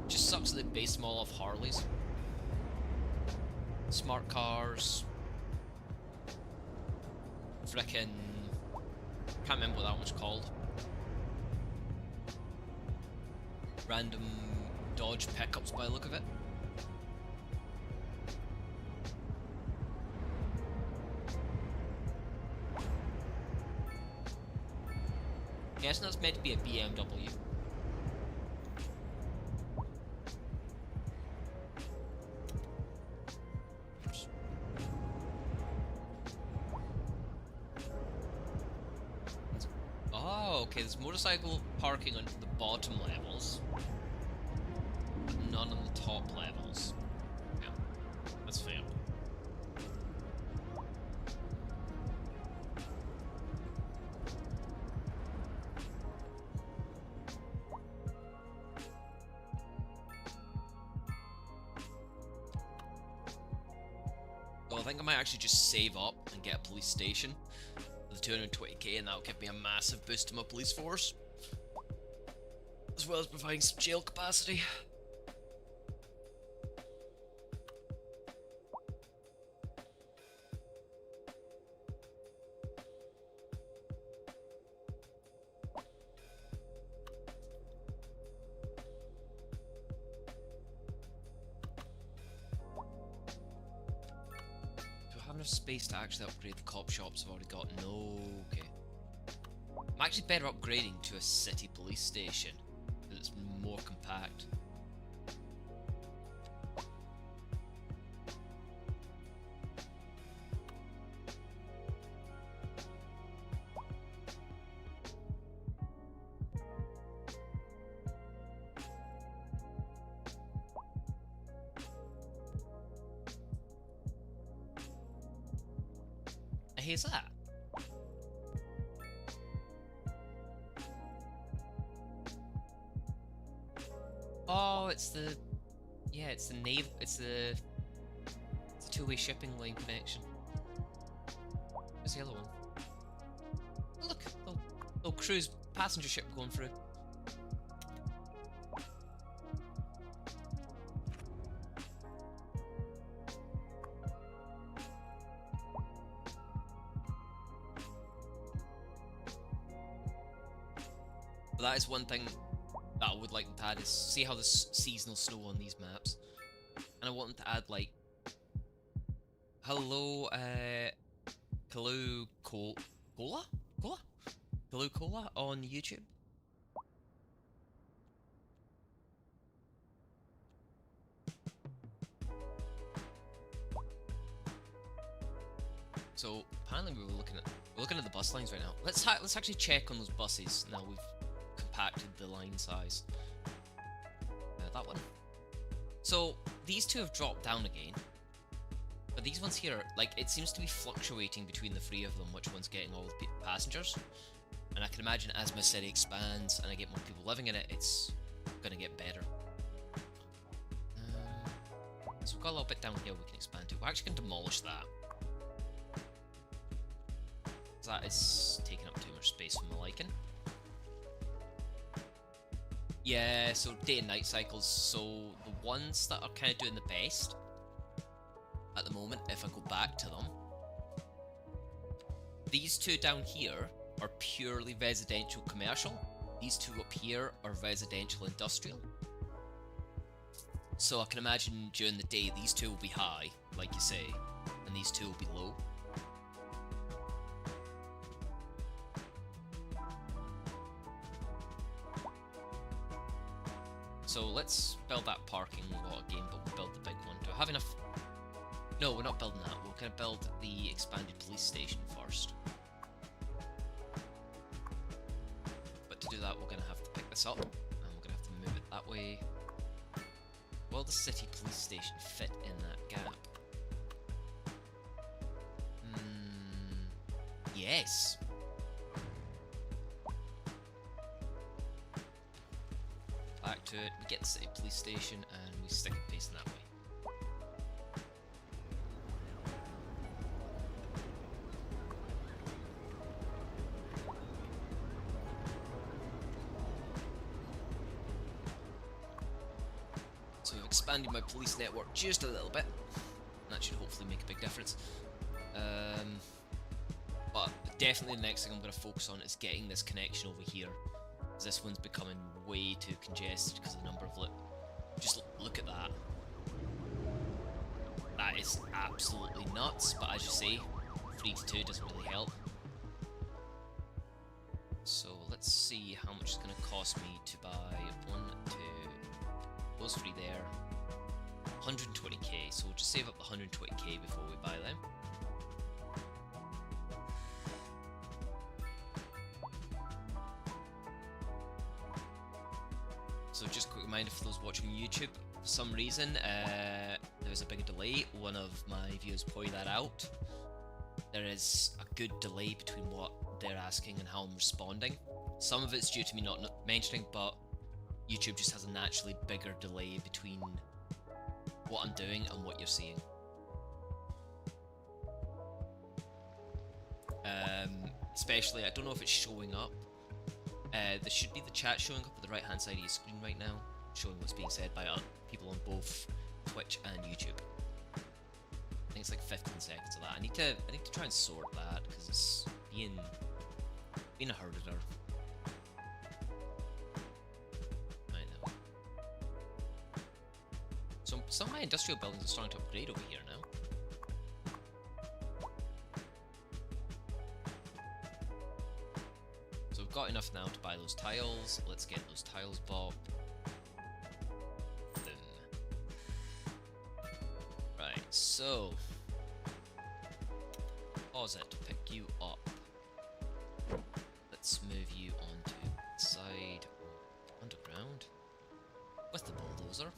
Just sucks that they base them all off Harleys. Smart cars. frickin' can't remember what that one's called. Random Dodge pickups by the look of it. Guessing that's meant to be a BMW. Oh, okay, there's motorcycle parking on the bottom levels, but none on the top levels. Yeah, that's fair. Oh, I think I might actually just save up and get a police station with 220k, and that'll give me a massive boost to my police force, as well as providing some jail capacity. Space to actually upgrade the cop shops I've already got. No, okay. I'm actually better upgrading to a city police station because it's more compact. Here's that. Oh, it's the... Yeah, it's the naval... It's a two-way shipping line connection. Where's the other one? Oh, look! Little cruise passenger ship going through. That is one thing that I would like them to add, is see how there's seasonal snow on these maps, and I want them to add like hello Kalu Cola Kalu Cola on YouTube. So apparently we're looking at the bus lines right now. Let's actually check on those buses now we've compacted the line size. That one. So these two have dropped down again, but these ones here, like, it seems to be fluctuating between the three of them which one's getting all the passengers, and I can imagine as my city expands and I get more people living in it, it's gonna get better. So we've got a little bit down here we can expand to. We're actually going to demolish that. That is taking up too much space for my liking. Yeah, so day and night cycles. So the ones that are kind of doing the best at the moment, if I go back to them, these two down here are purely residential commercial. These two up here are residential industrial. So I can imagine during the day these two will be high, like you say, and these two will be low. So let's build that parking lot again, but we'll build the big one. Do I have enough? No, we're not building that. We're going to build the expanded police station first. But to do that, we're going to have to pick this up, and we're going to have to move it that way. Will the city police station fit in that gap? Yes. Back to it, we get the city police station and we stick and paste in that way. So I've expanded my police network just a little bit. That should hopefully make a big difference. But definitely the next thing I'm going to focus on is getting this connection over here. This one's becoming way too congested because of the number of just look at that. That is absolutely nuts, but as you say, 3 to 2 doesn't really help. So let's see how much it's going to cost me to buy 1, 2, those 3 there. 120k, so we'll just save up the 120k before we buy them. So just a quick reminder for those watching YouTube, for some reason there was a big delay. One of my viewers pointed that out. There is a good delay between what they're asking and how I'm responding. Some of it's due to me not mentioning, but YouTube just has a naturally bigger delay between what I'm doing and what you're seeing. Especially, I don't know if it's showing up. There should be the chat showing up at the right hand side of your screen right now, showing what's being said by people on both Twitch and YouTube. I think it's like 15 seconds of that. I need to try and sort that because it's being a herder. I know. So some of my industrial buildings are starting to upgrade over here now. So we've got enough now to buy those tiles. Let's get those tiles bought. Right, so pause it to pick you up. Let's move you onto the side underground with the bulldozer,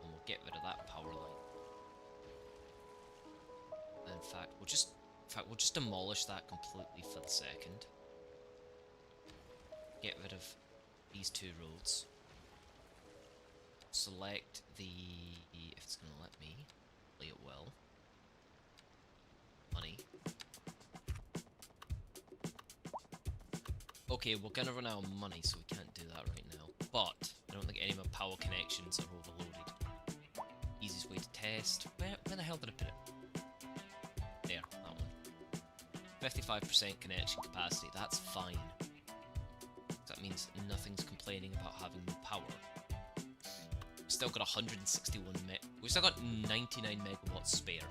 and we'll get rid of that power line. And in fact, we'll just demolish that completely for the second. Get rid of these 2 roads. Select the, if it's going to let me, play it well. Money. Okay, we're going to run out of money, so we can't do that right now. But I don't think any of my power connections are overloaded. Easiest way to test. Where the hell did I put it? There, that one. 55% connection capacity, that's fine. That means nothing's complaining about having no power. We've still got 161 we've still got 99 megawatts spare.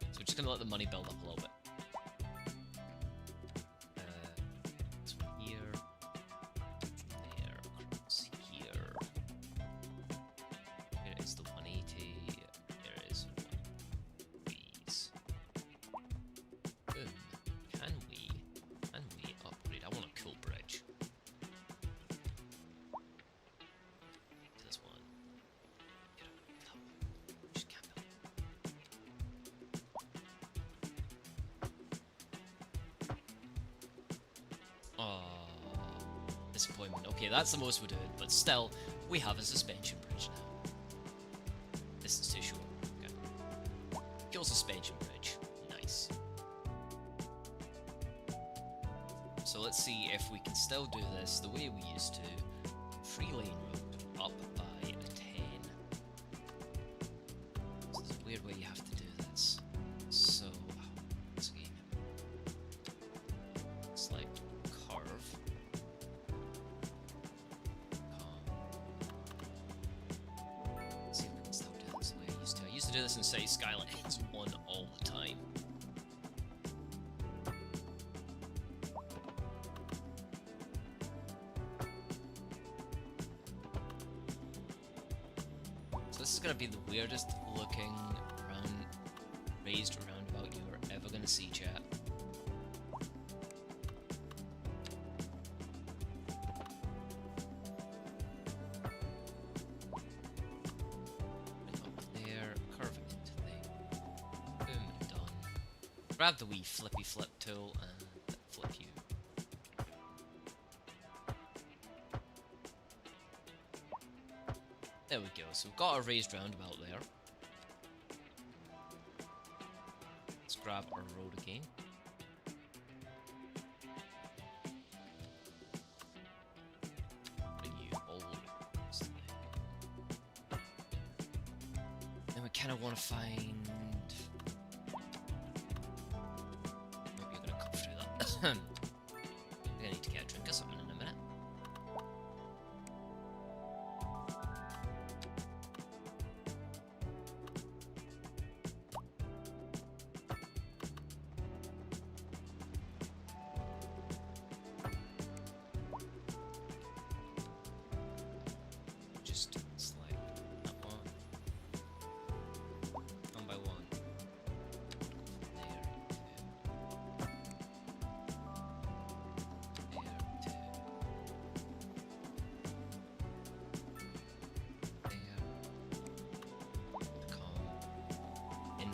So we're just gonna let the money build up a little bit. This one here. There, across here. There is the 180. There is one of these. Boom. Can we upgrade? I want a cool bridge. This one. Get up that one. Just can't build it. Disappointment. Okay, that's the most we're doing, but still, we have a suspension bridge now. This is too short. Okay. Kill suspension bridge. Nice. So let's see if we can still do this the way we used to. 3-lane road up by a 10. So there's a weird way you have to do this. So, once again, select curve. Let's see if we can still do this the way I used to. I used to do this in, say, Skylines 1 all the time. This is going to be the weirdest looking raised roundabout you are ever going to see, chat. Up there, curve into there. Boom, done. Grab the wee flippy flip tool and flip you. There we go, so we've got a raised roundabout there. Let's grab our road again. Bring you all this way. Then we kind of want to find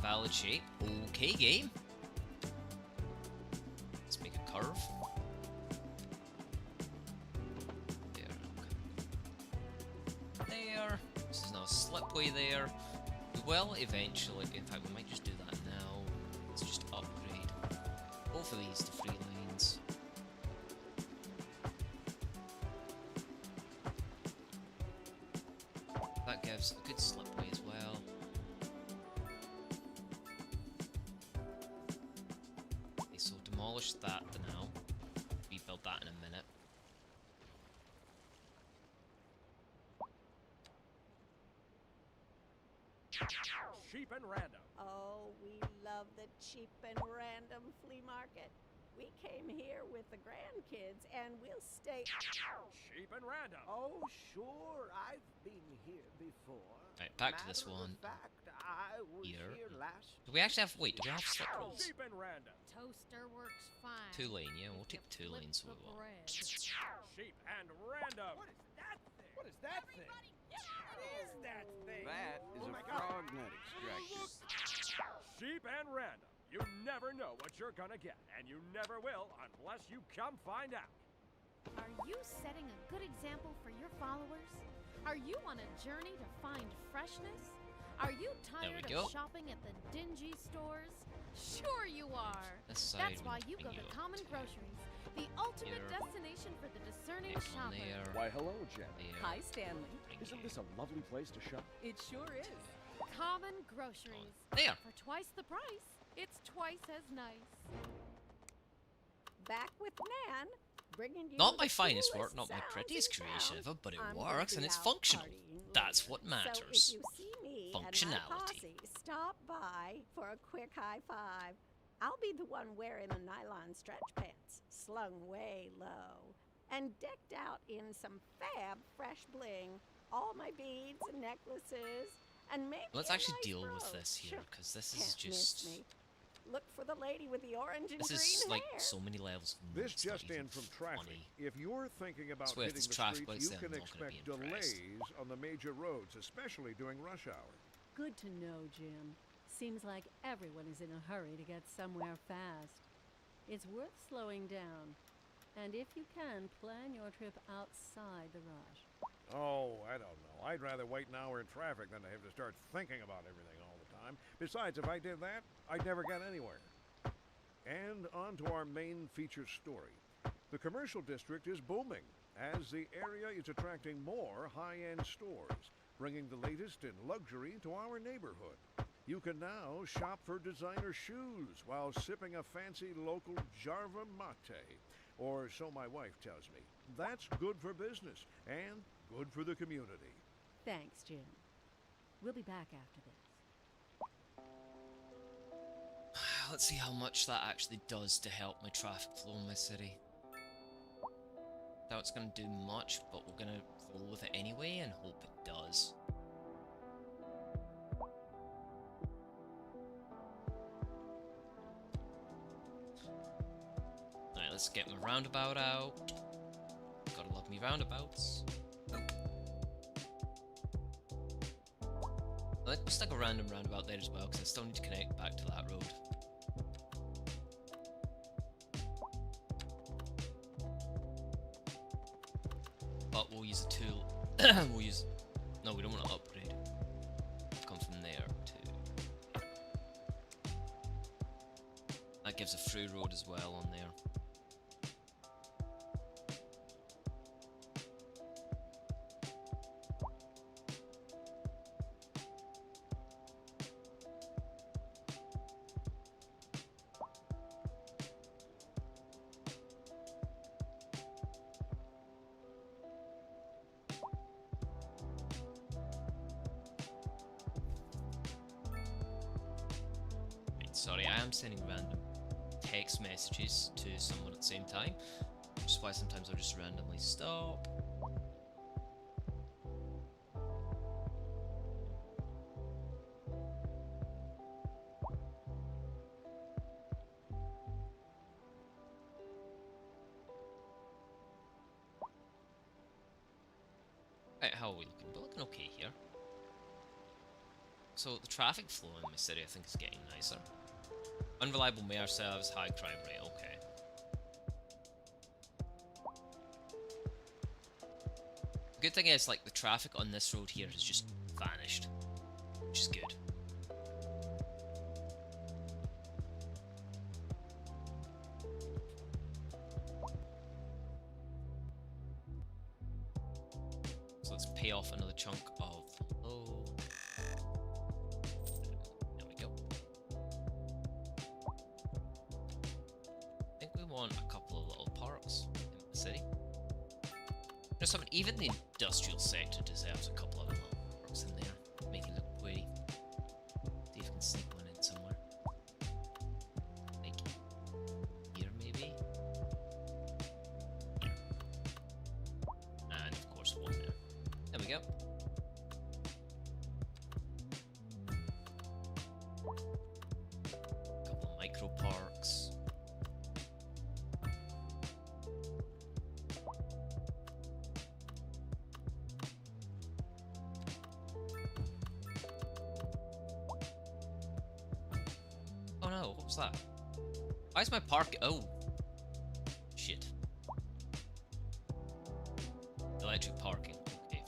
invalid shape. Okay, game. Let's make a curve. There. Okay. There. This is now a slipway there. We will eventually. In fact, we might just do that now. Let's just upgrade both of these to 3 lanes. That gives a good slipway as well. Okay, so demolish that for now. Rebuild that in a minute. Cheap and random. Oh, we love the cheap and random flea market. We came here with the grandkids, and we'll stay. Cheap and random. Oh, sure, I've been here before. Right, back to Matter this of one. fact, I was Here. here last. Do we actually have? Wait, do we have slip roads? Cheap and random. Toaster works fine. 2 lane, yeah. We'll if take you 2 flip lanes so the we want. bread. Cheap and random. What is that thing? What is that thing? What is that thing? That is Oh a my God. frog nut extractor. Cheap and random. You never know what you're gonna get, and you never will unless you come find out. Are you setting a good example for your followers? Are you on a journey to find freshness? Are you tired go. of shopping at the dingy stores? Sure you are. This side That's we why can you bring go to up Common to Groceries, the ultimate here. destination for the discerning Next one shopper. there. Why, hello, Jen. There. Hi, Stanley. Bring Isn't you this a lovely place to shop? It sure is. Common Groceries. There. For twice the price, it's twice as nice. Back with Nan, bringing you Not my the finest work, coolest not my sounds prettiest in creation town. ever, but it I'm gonna works be and it's out functional. partying That's later. what So matters. if you see me and my Functionality. posse, stop by for a quick high five. I'll be the one wearing the nylon stretch pants, slung way low, and decked out in some fab fresh bling. All my beads and necklaces, and maybe Let's a actually nice deal with brooch. this here, because this is Can't miss just. me. Look for the lady with the orange and This green is like hair. so many levels. This It's not just even in from traffic. funny. If you're thinking about Swear if hitting there's the traffic streets, lights you there, can I'm not gonna be expect impressed. delays on the major roads, especially during rush hour. Good to know, Jim. Seems like everyone is in a hurry to get somewhere fast. It's worth slowing down. And if you can, plan your trip outside the rush. Oh, I don't know. I'd rather wait an hour in traffic than to have to start thinking about everything all the time. Besides, if I did that, I'd never get anywhere. And on to our main feature story. The commercial district is booming, as the area is attracting more high-end stores, bringing the latest in luxury to our neighborhood. You can now shop for designer shoes while sipping a fancy local Jarva mate, or so my wife tells me. That's good for business and good for the community. Thanks, Jim. We'll be back after this. Let's see how much that actually does to help my traffic flow in my city. Doubt it's going to do much, but we're going to roll with it anyway and hope it does. Alright, let's get my roundabout out. Gotta love me roundabouts. Let's stick a random roundabout there as well, because I still need to connect back to that road. But we'll use a tool. We'll use. No, we don't want to upgrade. Come from there to. That gives a through road as well on there. Sorry, I am sending random text messages to someone at the same time, which is why sometimes I'll just randomly stop. Right, how are we looking? We're looking okay here. So the traffic flow in my city, I think, is getting nicer. Unreliable mayor serves, high crime rate. Okay. The good thing is, like, the traffic on this road here has just vanished, which is good. So let's pay off another chunk of the loan. There we go. I think we want a couple of little parks in the city. You know something, even the industrial sector deserves a couple of little parks in there. Make it look pretty. See if we can sneak one in somewhere. Like here maybe? And of course one there. There we go. Couple of micro parks. Oh no, what was that? Why is my park? Oh. Shit. Electric parking. Okay.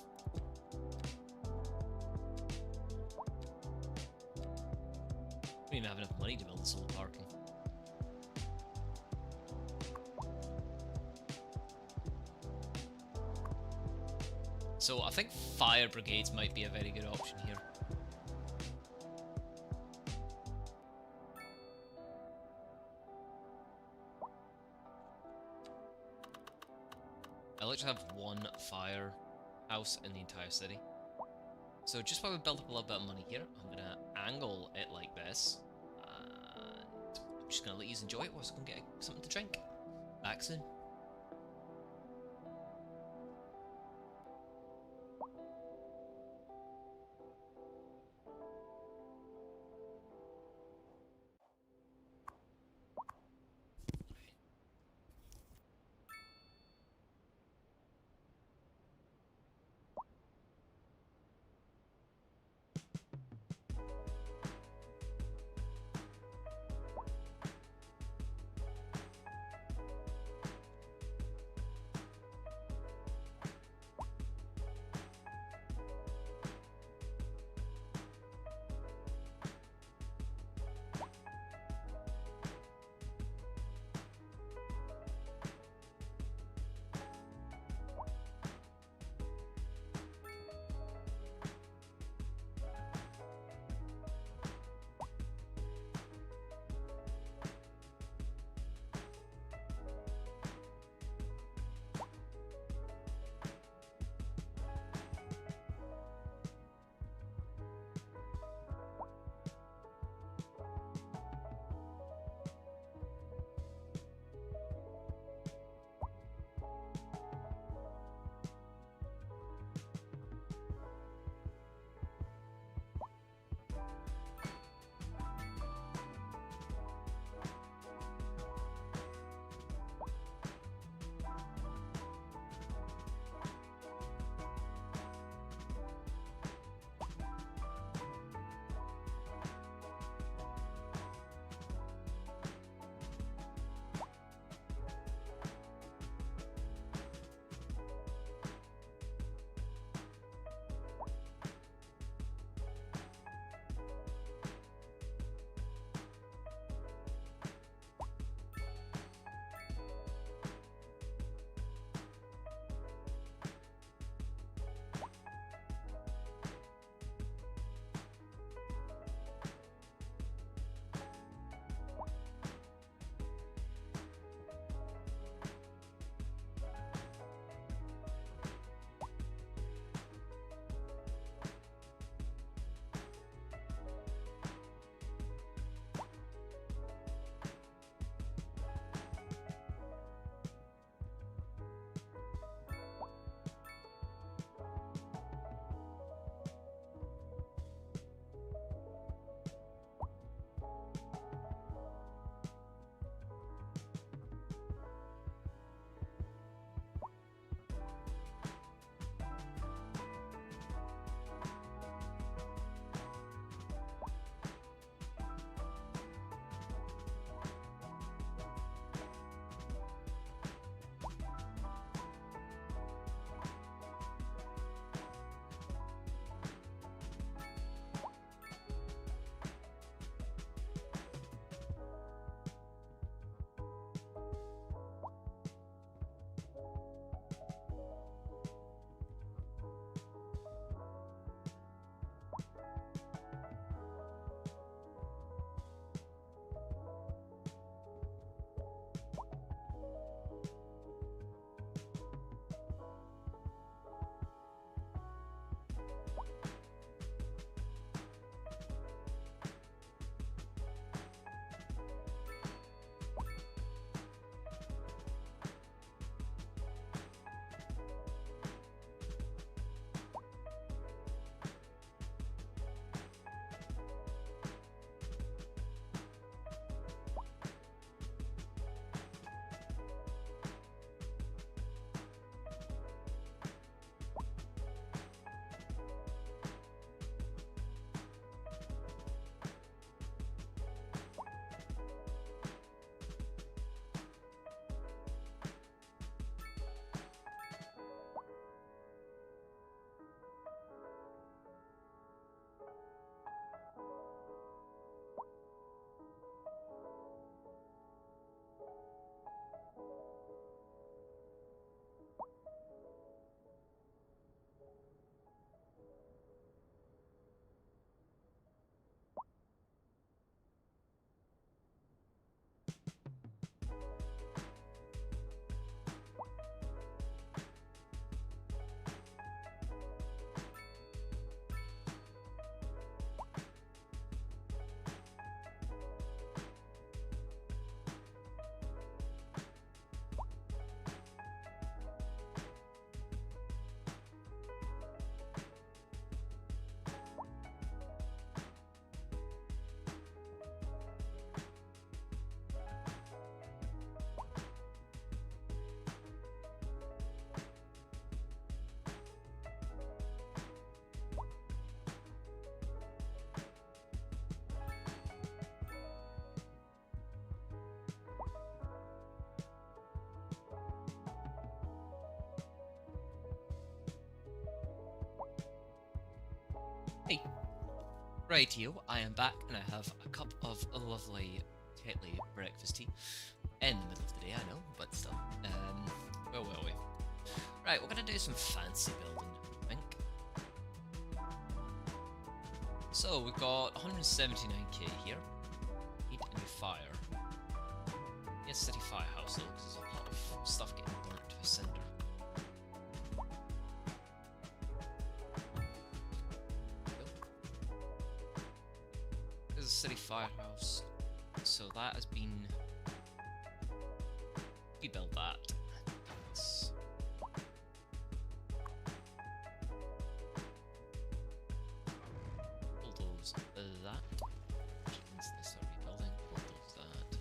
I don't even have enough money to build this whole parking. So I think fire brigades might be a very good option here. I like to have one firehouse in the entire city. So just while we build up a little bit of money here, I'm gonna angle it like this. And I'm just gonna let you enjoy it whilst I can get something to drink. Back soon. Hey. Rightio, I am back and I have a cup of a lovely Tetley breakfast tea. In the middle of the day, I know, but still. Where were we? Right, we're gonna do some fancy building, I think. So, we've got 179k here. Need a new fire. Yes, city firehouse though, because there's a lot of stuff getting burnt to a cinder. There's a city firehouse, so that has been... We built that. Let's... bulldoze that. Instantly start rebuilding. Bulldoze that.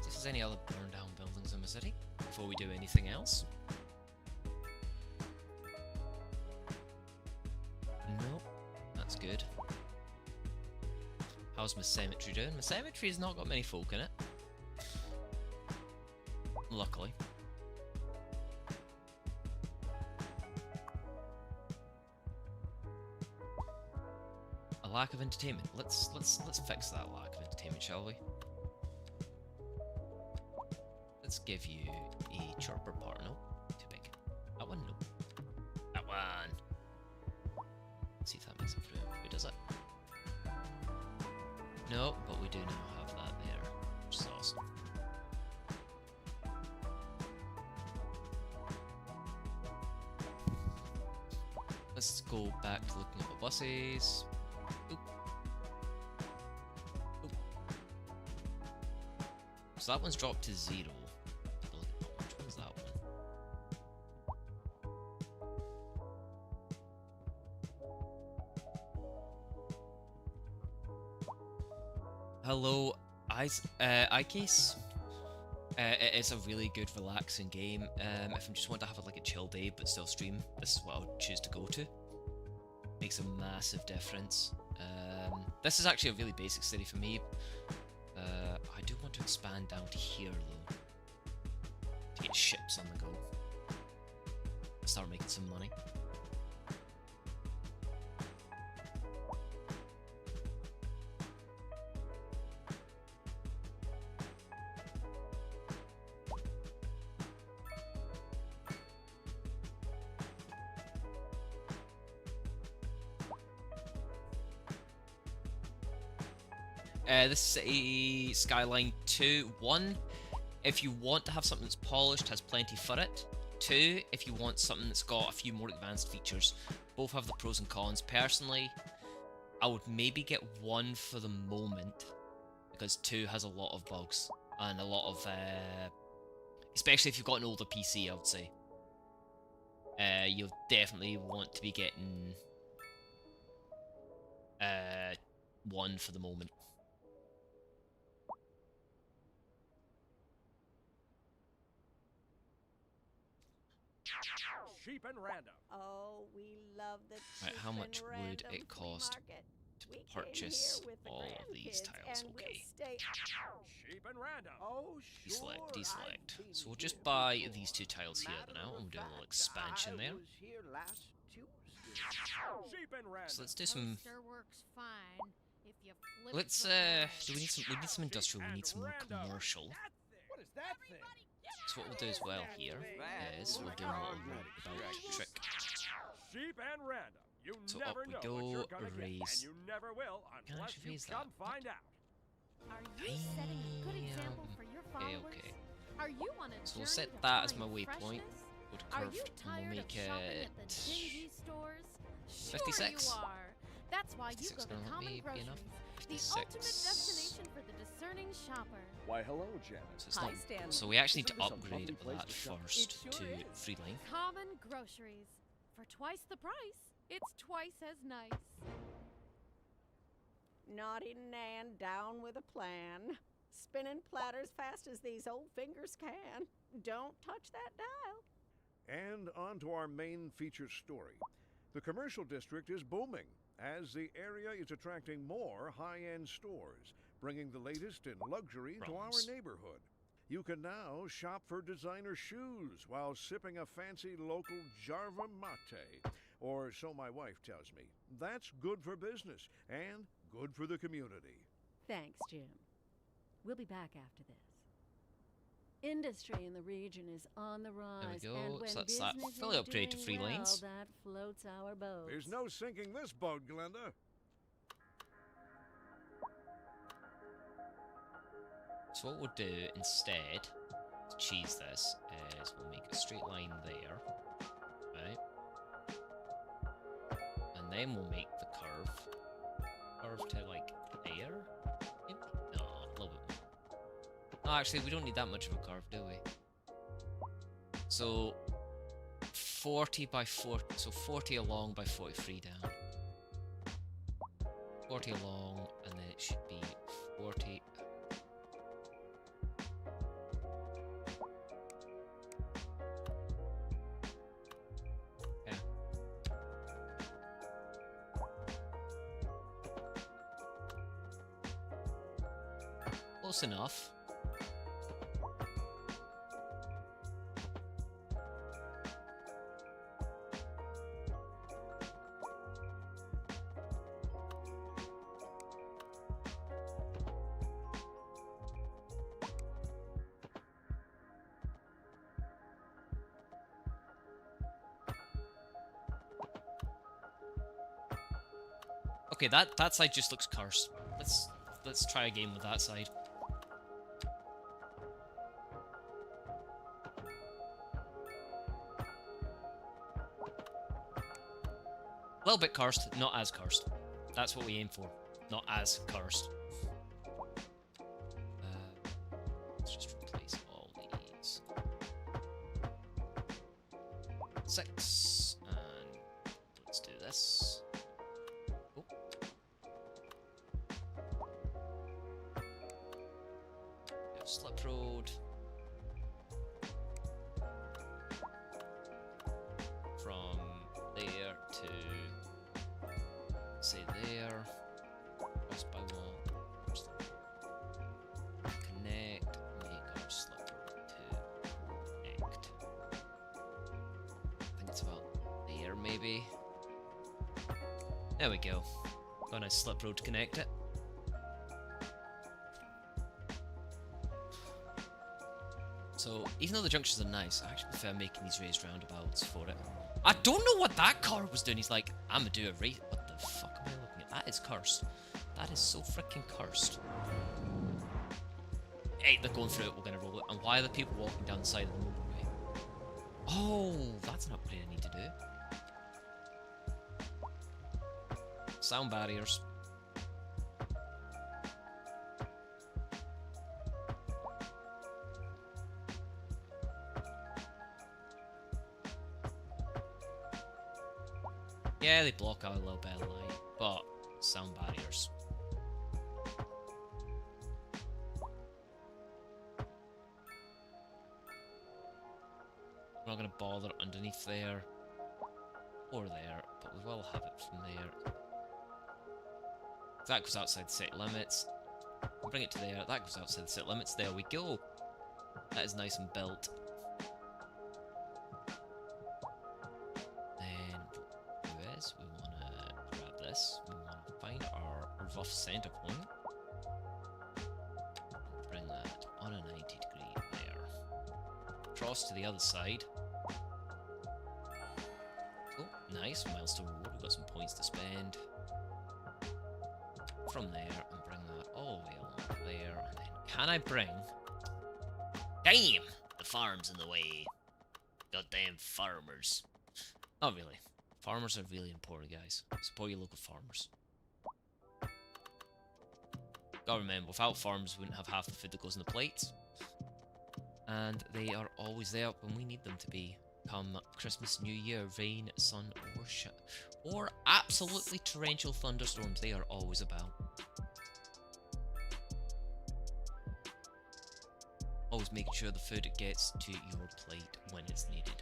See if there's any other burned down buildings in the city before we do anything else. Nope, that's good. How's my cemetery doing? My cemetery's not got many folk in it. Luckily. A lack of entertainment. Let's fix that lack of entertainment, shall we? Let's give you a chirper part. No, too big. That one, no. That one. Let's see if that makes it through. Who does it? No, but we do now have that there, which is awesome. Let's go back to looking at the buses. Oop. Oop. So that one's dropped to 0. Which one's that one? Hello, iCase. It is a really good, relaxing game. If I just want to have like a chill day but still stream, this is what I would choose to go to. Makes a massive difference. This is actually a really basic city for me. I do want to expand down to here though, to get ships on the go. Start making some money. This is a Skyline 2. 1, if you want to have something that's polished, has plenty for it. 2, if you want something that's got a few more advanced features. Both have the pros and cons. Personally, I would maybe get 1 for the moment, because 2 has a lot of bugs, and a lot of, especially if you've got an older PC, I would say. You'll definitely want to be getting 1 for the moment. Sheep and random. Oh, we love the Right, cheap how and much would random it flea cost market. to We came purchase here with the all of these grandkids, tiles? and Okay. we'll stay... Sheep and random. Oh, sure. Deselect. I've So we'll been just here buy before. these 2 tiles here Matter now, and we'll of do a little fact, expansion there. I was here last Tuesday. Sheep and random. So let's do some... Toaster works fine if you flip Let's, the bread. do we need some industrial, we need some more commercial. What is that thing? So what we'll do as well here is we'll do a little roundabout trick. Sheep and random. You So never up we know go, what you're gonna get, raise. and you never will Can I unless actually you raise come that? find out. Are you setting a good example for your followers? Okay. Are you on a So we'll journey set to that as find my waypoint. freshness? Go to Are you curved, and tired we'll of make shopping it at the dingy stores? Sure 56. you are. That's why you 56 go to gonna let Common me be enough. Groceries, the 56. ultimate destination for the discerning shopper. Why, hello, Janet. So, it's Hi, not, Stanley. so we actually need Isn't to this a upgrade lovely place that to shop? first It sure to is. Freeline. Common Groceries. For twice the price, it's twice as nice. Naughty Nan down with a plan. Spinning platters fast as these old fingers can. Don't touch that dial. And on to our main featured story. The commercial district is booming, as the area is attracting more high-end stores, bringing the latest in luxury to our Bronze. neighborhood. You can now shop for designer shoes while sipping a fancy local Jarva mate. Or so my wife tells me. That's good for business and good for the community. Thanks, Jim. We'll be back after this. Industry in the region is on the rise, go. and when So that's that business fully is upgrade to doing 3 well, lanes. that floats our boat. There's no sinking this boat, Glenda. So what we'll do instead to cheese this is we'll make a straight line there, right? And then we'll make the curve to like there. Maybe? No, a little bit more. No, actually, we don't need that much of a curve, do we? So 40 by 40, so 40 along by 43 down. 40 along, and then it should be 40. Close enough. Okay, that side just looks cursed. Let's try again with that side. A little bit cursed, not as cursed. That's what we aim for, not as cursed. Let's just replace all these. 6, and let's do this. Oh. Slip road. From there to say there, cross by one, connect, make our slip to connect. I think it's about there, maybe. There we go. Got a nice slip road to connect it. So, even though the junctions are nice, I actually prefer making these raised roundabouts for it. I don't know what that car was doing. He's like, I'm gonna do a race. What the fuck am I looking at? That is cursed. That is so freaking cursed. Hey, they're going through it. We're gonna roll it. And why are the people walking down the side of the motorway? Oh, that's an upgrade I need to do. Sound barriers. Yeah, they block out a little bit of light, but sound barriers. I'm not going to bother underneath there or there, but we will have it from there. That goes outside the city limits. We'll bring it to there. That goes outside the city limits. There we go. That is nice and built. Then we want to grab this. We want to find our rough center point. Bring that on a 90-degree there. Cross to the other side. Oh, nice. Milestone Road. We've got some points to spend. From there, and bring that all the way along there. And then, can I bring... Damn! The farm's in the way. Goddamn farmers. Not really. Farmers are really important, guys. Support your local farmers. Gotta remember, without farmers, we wouldn't have half the food that goes in the plates. And they are always there when we need them to be. Come Christmas, New Year, rain, sun, or absolutely torrential thunderstorms, they are always about. Always making sure the food gets to your plate when it's needed.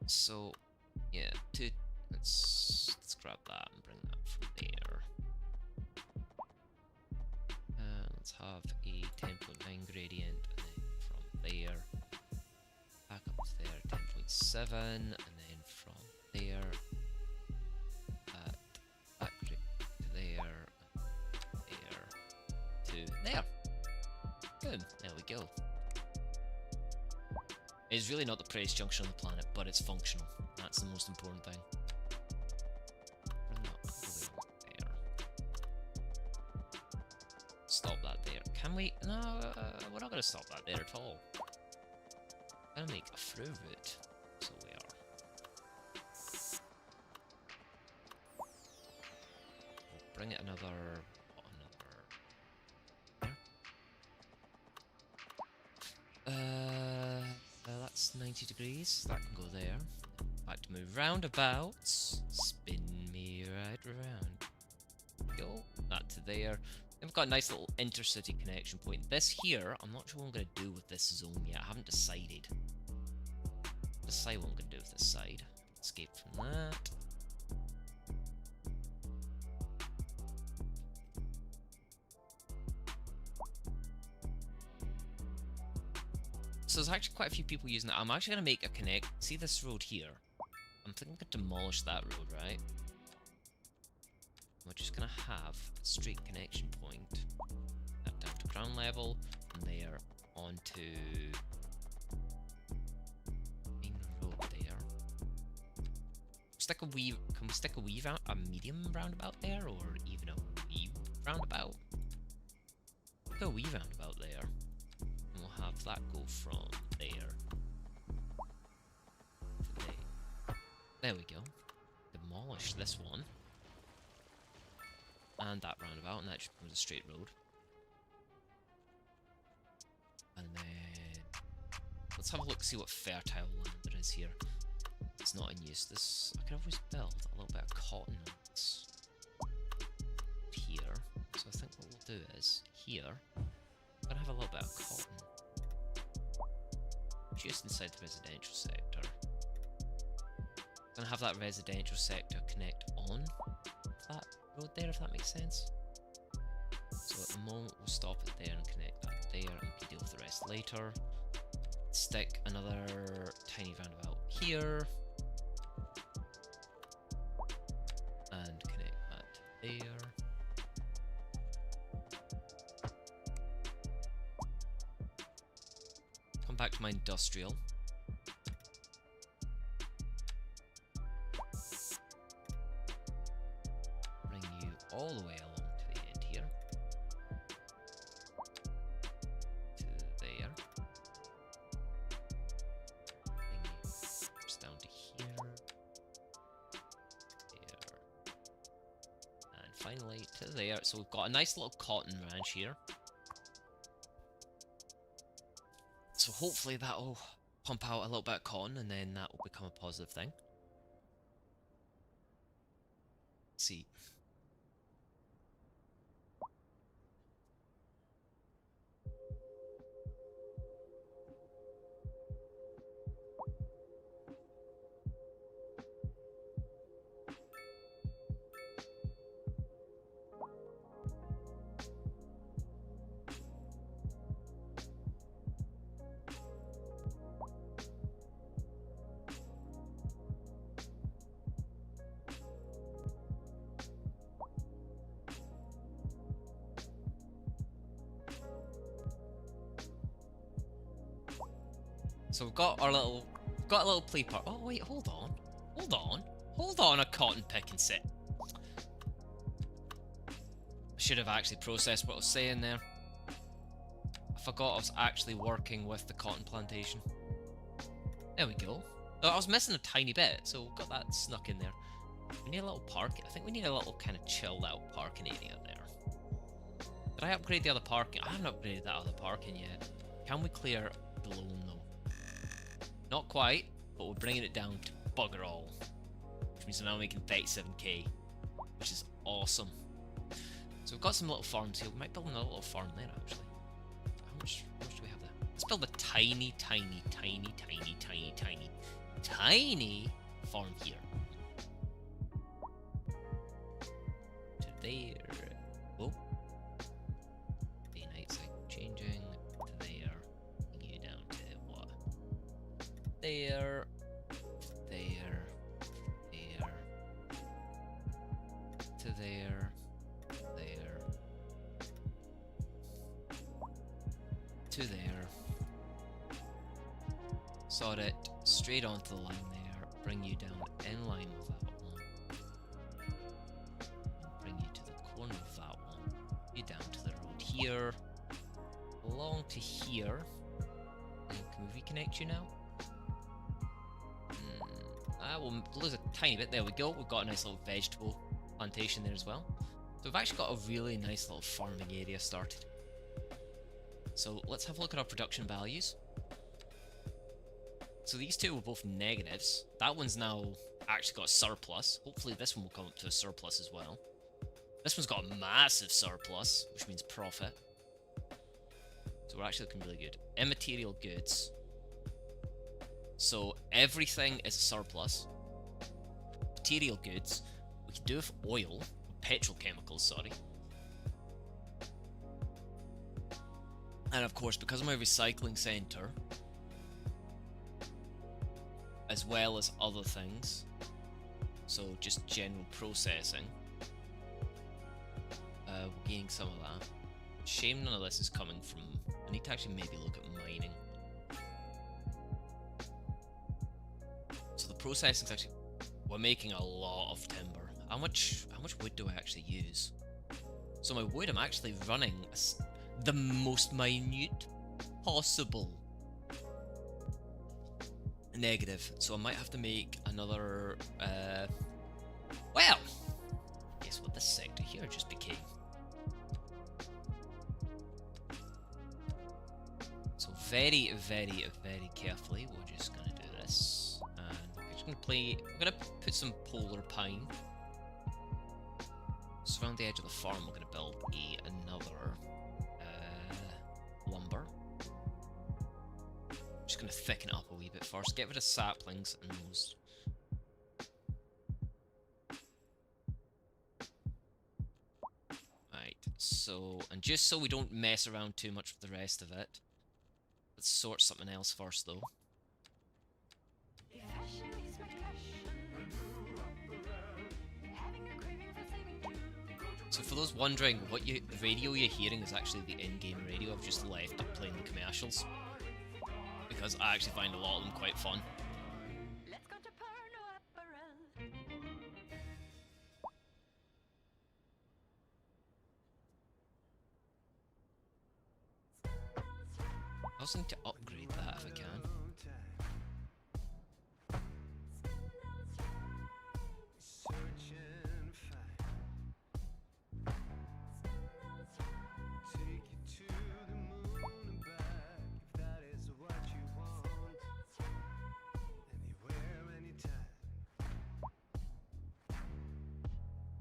So, yeah, let's grab that and bring that from there. have a 10.9 gradient, and then from there back up to there 10.7, and then from there back to there, to there. Good, there we go. It's really not the prettiest junction on the planet, but it's functional. That's the most important thing. Bring that all the way up there. Stop that there. Can we? No, we're not going to stop that there at all. We're going to make a through route. So we are. We'll bring it another. That's 90 degrees. That can go there. Back to move roundabouts. Spin me right around. Go. That to there. Then we've got a nice little intercity connection point. This here, I'm not sure what I'm going to do with this zone yet. I haven't decided. Decide what I'm going to do with this side. Escape from that. So there's actually quite a few people using it. I'm actually going to make a connect. See this road here? I'm thinking I could demolish that road, right? We're just going to have a straight connection point. That down to ground level. And there onto main road there. Stick a wee. Can we stick a wee a medium roundabout there, or even a wee roundabout? Put a wee roundabout there. We'll have that go from there to there. There we go. Demolish this one. And that roundabout, and that just becomes a straight road. And then let's have a look, see what fertile land there is here. It's not in use. This I could always build a little bit of cotton on this here. So I think what we'll do is here I'm gonna have a little bit of cotton just inside the residential sector. Gonna have that residential sector connect on that road there, if that makes sense. So at the moment we'll stop it there and connect that there, and we can deal with the rest later. Stick another tiny roundabout here and connect that there. Come back to my industrial. Bring you all the way along to the end here. To there. Bring you just down to here. There. And finally to there. So we've got a nice little cotton ranch here. So hopefully that'll pump out a little bit of cotton, and then that will become a positive thing. Let's see. So we've got our little, a little play part. Oh wait, hold on a cotton pick and sit. I should have actually processed what I was saying there. I forgot I was actually working with the cotton plantation. There we go. Oh, I was missing a tiny bit, so we've got that snuck in there. We need a little park. I think we need a little kind of chilled out parking area there. Did I upgrade the other parking? I haven't upgraded that other parking yet. Can we clear the loan though? Not quite, but we're bringing it down to bugger all. Which means we're now making 37k, which is awesome. So we've got some little farms here. We might build another little farm there, actually. How much do we have there? Let's build a tiny farm here. To there. Whoa. Day nights there, to there, to there. Sort it straight onto the line there, bring you down in line with that one. Bring you to the corner of that one. You down to the road here. Along to here. And can we reconnect you now? We'll lose a tiny bit. There we go. We've got a nice little vegetable plantation there as well. So we've actually got a really nice little farming area started. So let's have a look at our production values. So these two were both negatives. That one's now actually got a surplus. Hopefully this one will come up to a surplus as well. This one's got a massive surplus, which means profit. So we're actually looking really good. Immaterial goods. So everything is a surplus. Material goods, we can do with oil, petrochemicals, sorry. And of course, because I'm a recycling centre, as well as other things, so just general processing, we're gaining some of that. Shame none of this is coming from... I need to actually maybe look at mining. So the processing's actually... We're making a lot of timber. How much wood do I actually use? So my wood, I'm actually running the most minute possible negative. So I might have to make another... well! Guess what this sector here just became. So very, very, very carefully, we're just going to do this. And we're just going to play... We're going to put some polar pine. So around the edge of the farm, we're going to build another lumber. Just going to thicken it up a wee bit first. Get rid of saplings and those. Right, so... And just so we don't mess around too much with the rest of it, let's sort something else first, though. So for those wondering, the radio you're hearing is actually the in-game radio. I've just left it playing the commercials, because I actually find a lot of them quite fun. Let's go to porno opera. I also need to upgrade that if I can.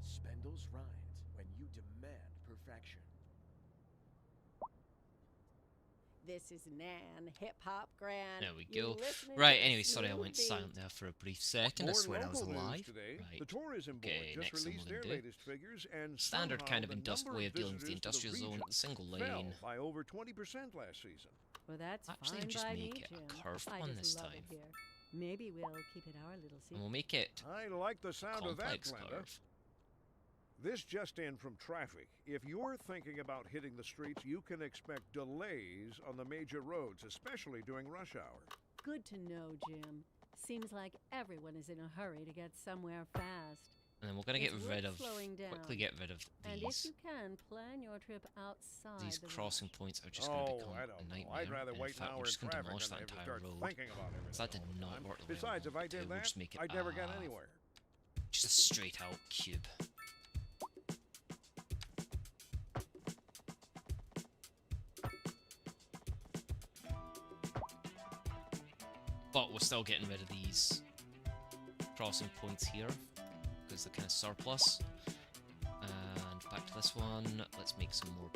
Spend those rhymes when you demand perfection. This is Nan, Hip Hop Gran. There we You're go. listening Right, to anyway, sorry I Smooth went Beat. silent there for a brief second. I More swear I was local news alive. today. Right. The tourism board Okay, just next thing released we're their gonna do. latest figures, and Standard kind of somehow the way of number dealing with the visitors to industrial zone, region single fell lane. by over 20% last season. Well, that's Actually, fine just by make me, it a Jim. curved I one just this love time. it here. Maybe we'll keep it our little And we'll secret. make it I like the sound of that, complex Glenda. curve. This just in from traffic. If you're thinking about hitting the streets, you can expect delays on the major roads, especially during rush hour. Good to know, Jim. Seems like everyone is in a hurry to get somewhere fast. And then we're gonna get It's rid worth of slowing down. quickly get rid of And if these. you can, plan your trip outside These the crossing rush. points are just going to become I a don't know. nightmare. I'd rather and wait in fact, an we're hour in just going to traffic demolish than that have to entire start road. thinking about everything. So that did all the not time. work the way I Besides, if I wanted did to. We'll that, just make it I'd never get a- anywhere. Just a straight out cube. But we're still getting rid of these crossing points here because they're kind of surplus. And back to this one. Let's make some more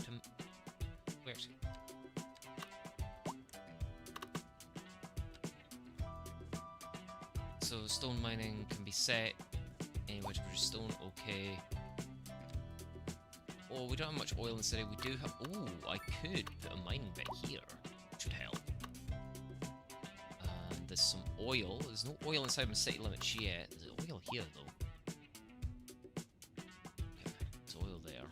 Where's it? So stone mining can be set. Anywhere to produce stone, okay. Oh, we don't have much oil in the city. We do have... Oh, I could put a mining bit here. Which would help. And there's some oil. There's no oil inside my city limits yet. There's oil here, though. Okay, there's oil there.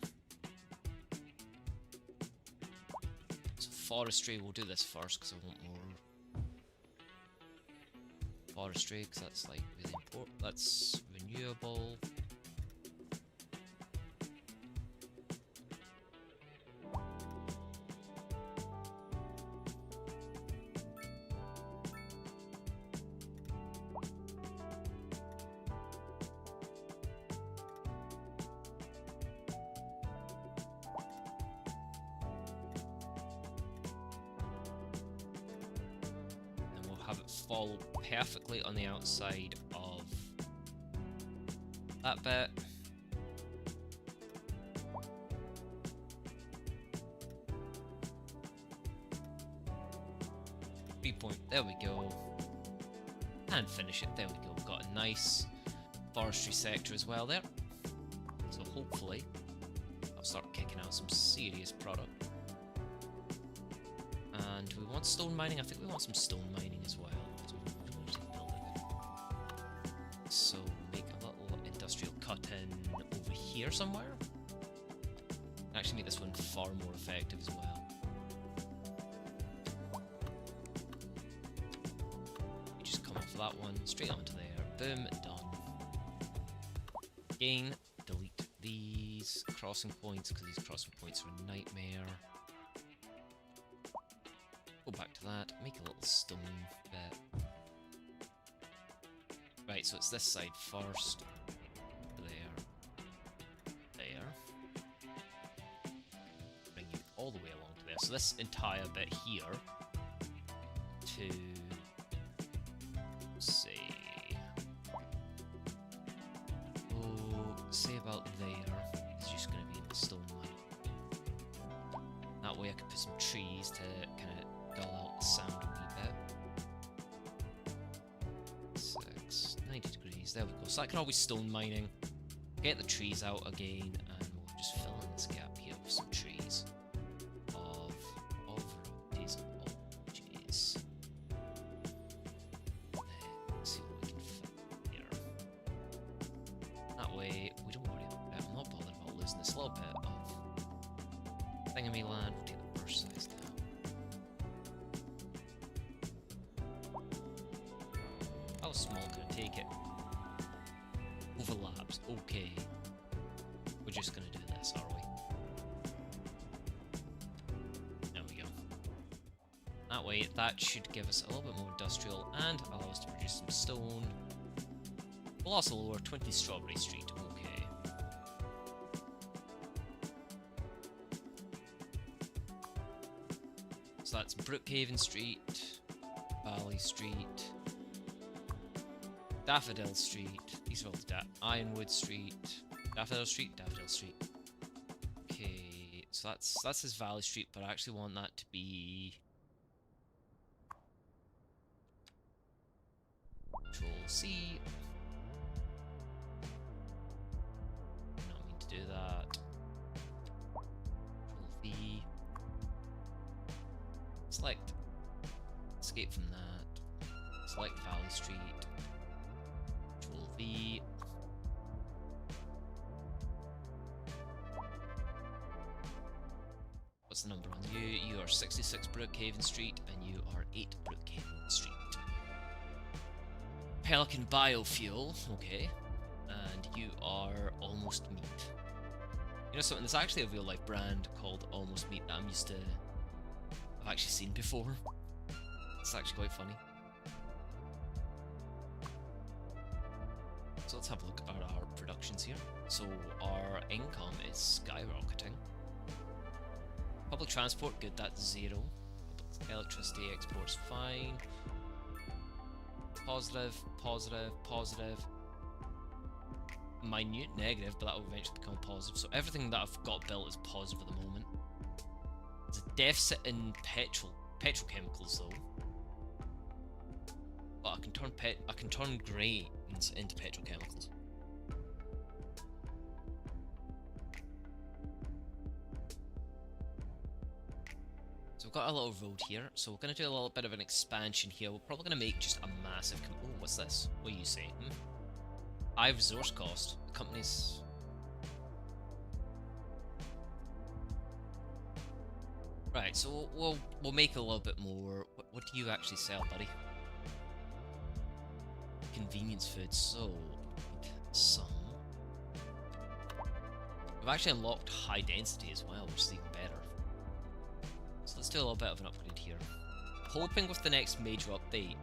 So forestry, we'll do this first, because I want more forestry, because that's, like, really important. That's renewable. Fall perfectly on the outside of that bit. There we go. And finish it. There we go. We've got a nice forestry sector as well there. So hopefully I'll start kicking out some serious product. And do we want stone mining? I think we want some stone mining as well. So make a little industrial cut-in over here somewhere. Actually make this one far more effective as well. You just come off that one, straight onto there, boom, done. Again, delete these crossing points, because these crossing points are a nightmare. Go back to that, make a little stone bit. Right, so it's this side first. There. There. Bring you all the way along to there. So this entire bit here to say say about there is just gonna be in the stone line. That way I can put some trees to kinda dull out the sound a wee bit. 90 degrees, there we go. So I can always stone mining, get the trees out again, and we'll just fill in this gap here with some trees of varieties. Oh, jeez. Let's see what we can fit here. That way, we don't worry about it. I'm not bothered about losing this little bit of thingamy land. We'll take the brush size down. How small can I take it? Overlaps. Okay. We're just gonna do this, are we? There we go. That way, that should give us a little bit more industrial and allow us to produce some stone. We'll also lower 20 Strawberry Street. Okay. So that's Brookhaven Street, Valley Street, Daffodil Street. These are all the Ironwood Street, Daffodil Street, Daffodil Street. Okay, so that's his Valley Street, but I actually want that to be Control C. Not mean to do that. Control V. Select. Escape from that. Select Valley Street. Control V. What's the number on you? You are 66 Brookhaven Street, and you are 8 Brookhaven Street. Pelican Biofuel, okay. And you are Almost Meat. You know something, there's actually a real life brand called Almost Meat that I've actually seen before. It's actually quite funny. So let's have a look at our productions here. So our income is skyrocketing. Public transport, good, that's 0. Electricity exports, fine. Positive, positive, positive. Minute negative, but that will eventually become positive. So everything that I've got built is positive at the moment. There's a deficit in petrochemicals though. But I can turn grains into petrochemicals. So we've got a little road here, so we're going to do a little bit of an expansion here. We're probably going to make just a massive... Oh, what's this? What do you say? High resource cost. The company's... Right, so we'll make a little bit more. What do you actually sell, buddy? Convenience food, so... some... We've actually unlocked high density as well, which is even better. So let's do a little bit of an upgrade here. Hoping with the next major update,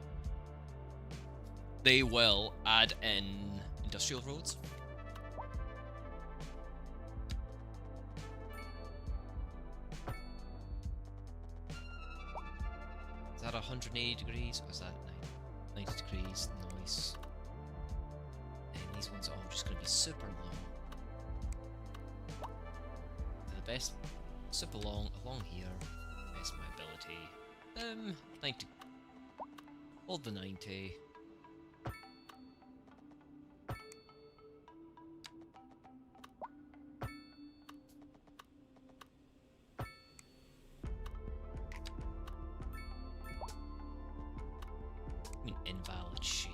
they will add in industrial roads. Is that 180 degrees or is that 90 degrees? Nice. And these ones are all just going to be super long. The best, super long along here. Best of my ability. 90. Hold the 90. Invalid shape.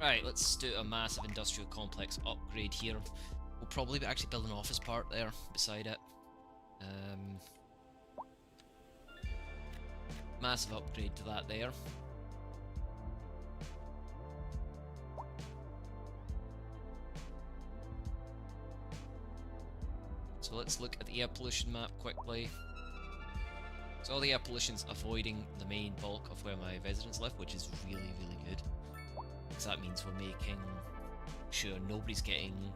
Right, let's do a massive industrial complex upgrade here. We'll probably actually build an office park there beside it. Massive upgrade to that there. So let's look at the air pollution map quickly. So all the air pollution's avoiding the main bulk of where my residents live, which is really, really good. Because that means we're making sure nobody's getting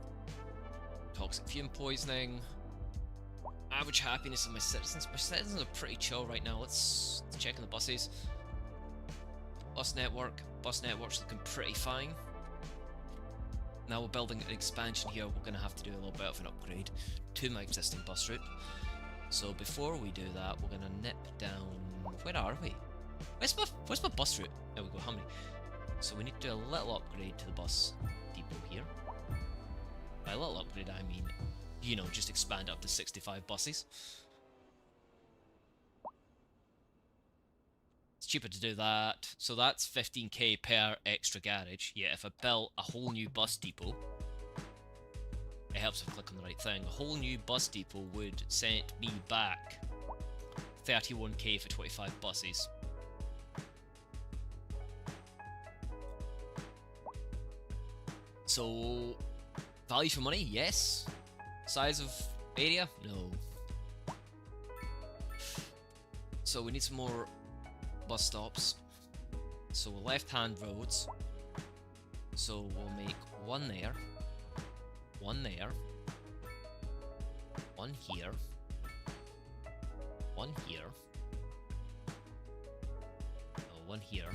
toxic fume poisoning. Average happiness of my citizens. My citizens are pretty chill right now. Let's check on the buses. Bus network's looking pretty fine. Now we're building an expansion here. We're going to have to do a little bit of an upgrade to my existing bus route. So before we do that, we're gonna nip down. Where are we? Where's my bus route? There we go. How many? So we need to do a little upgrade to the bus depot here. By a little upgrade, I mean, you know, just expand up to 65 buses. It's cheaper to do that. So that's 15k per extra garage. Yeah, if I built a whole new bus depot. It helps if I click on the right thing. A whole new bus depot would send me back 31k for 25 buses. So, value for money? Yes. Size of area? No. So we need some more bus stops. So left-hand roads. So we'll make one there. One there, one here, one here, one here,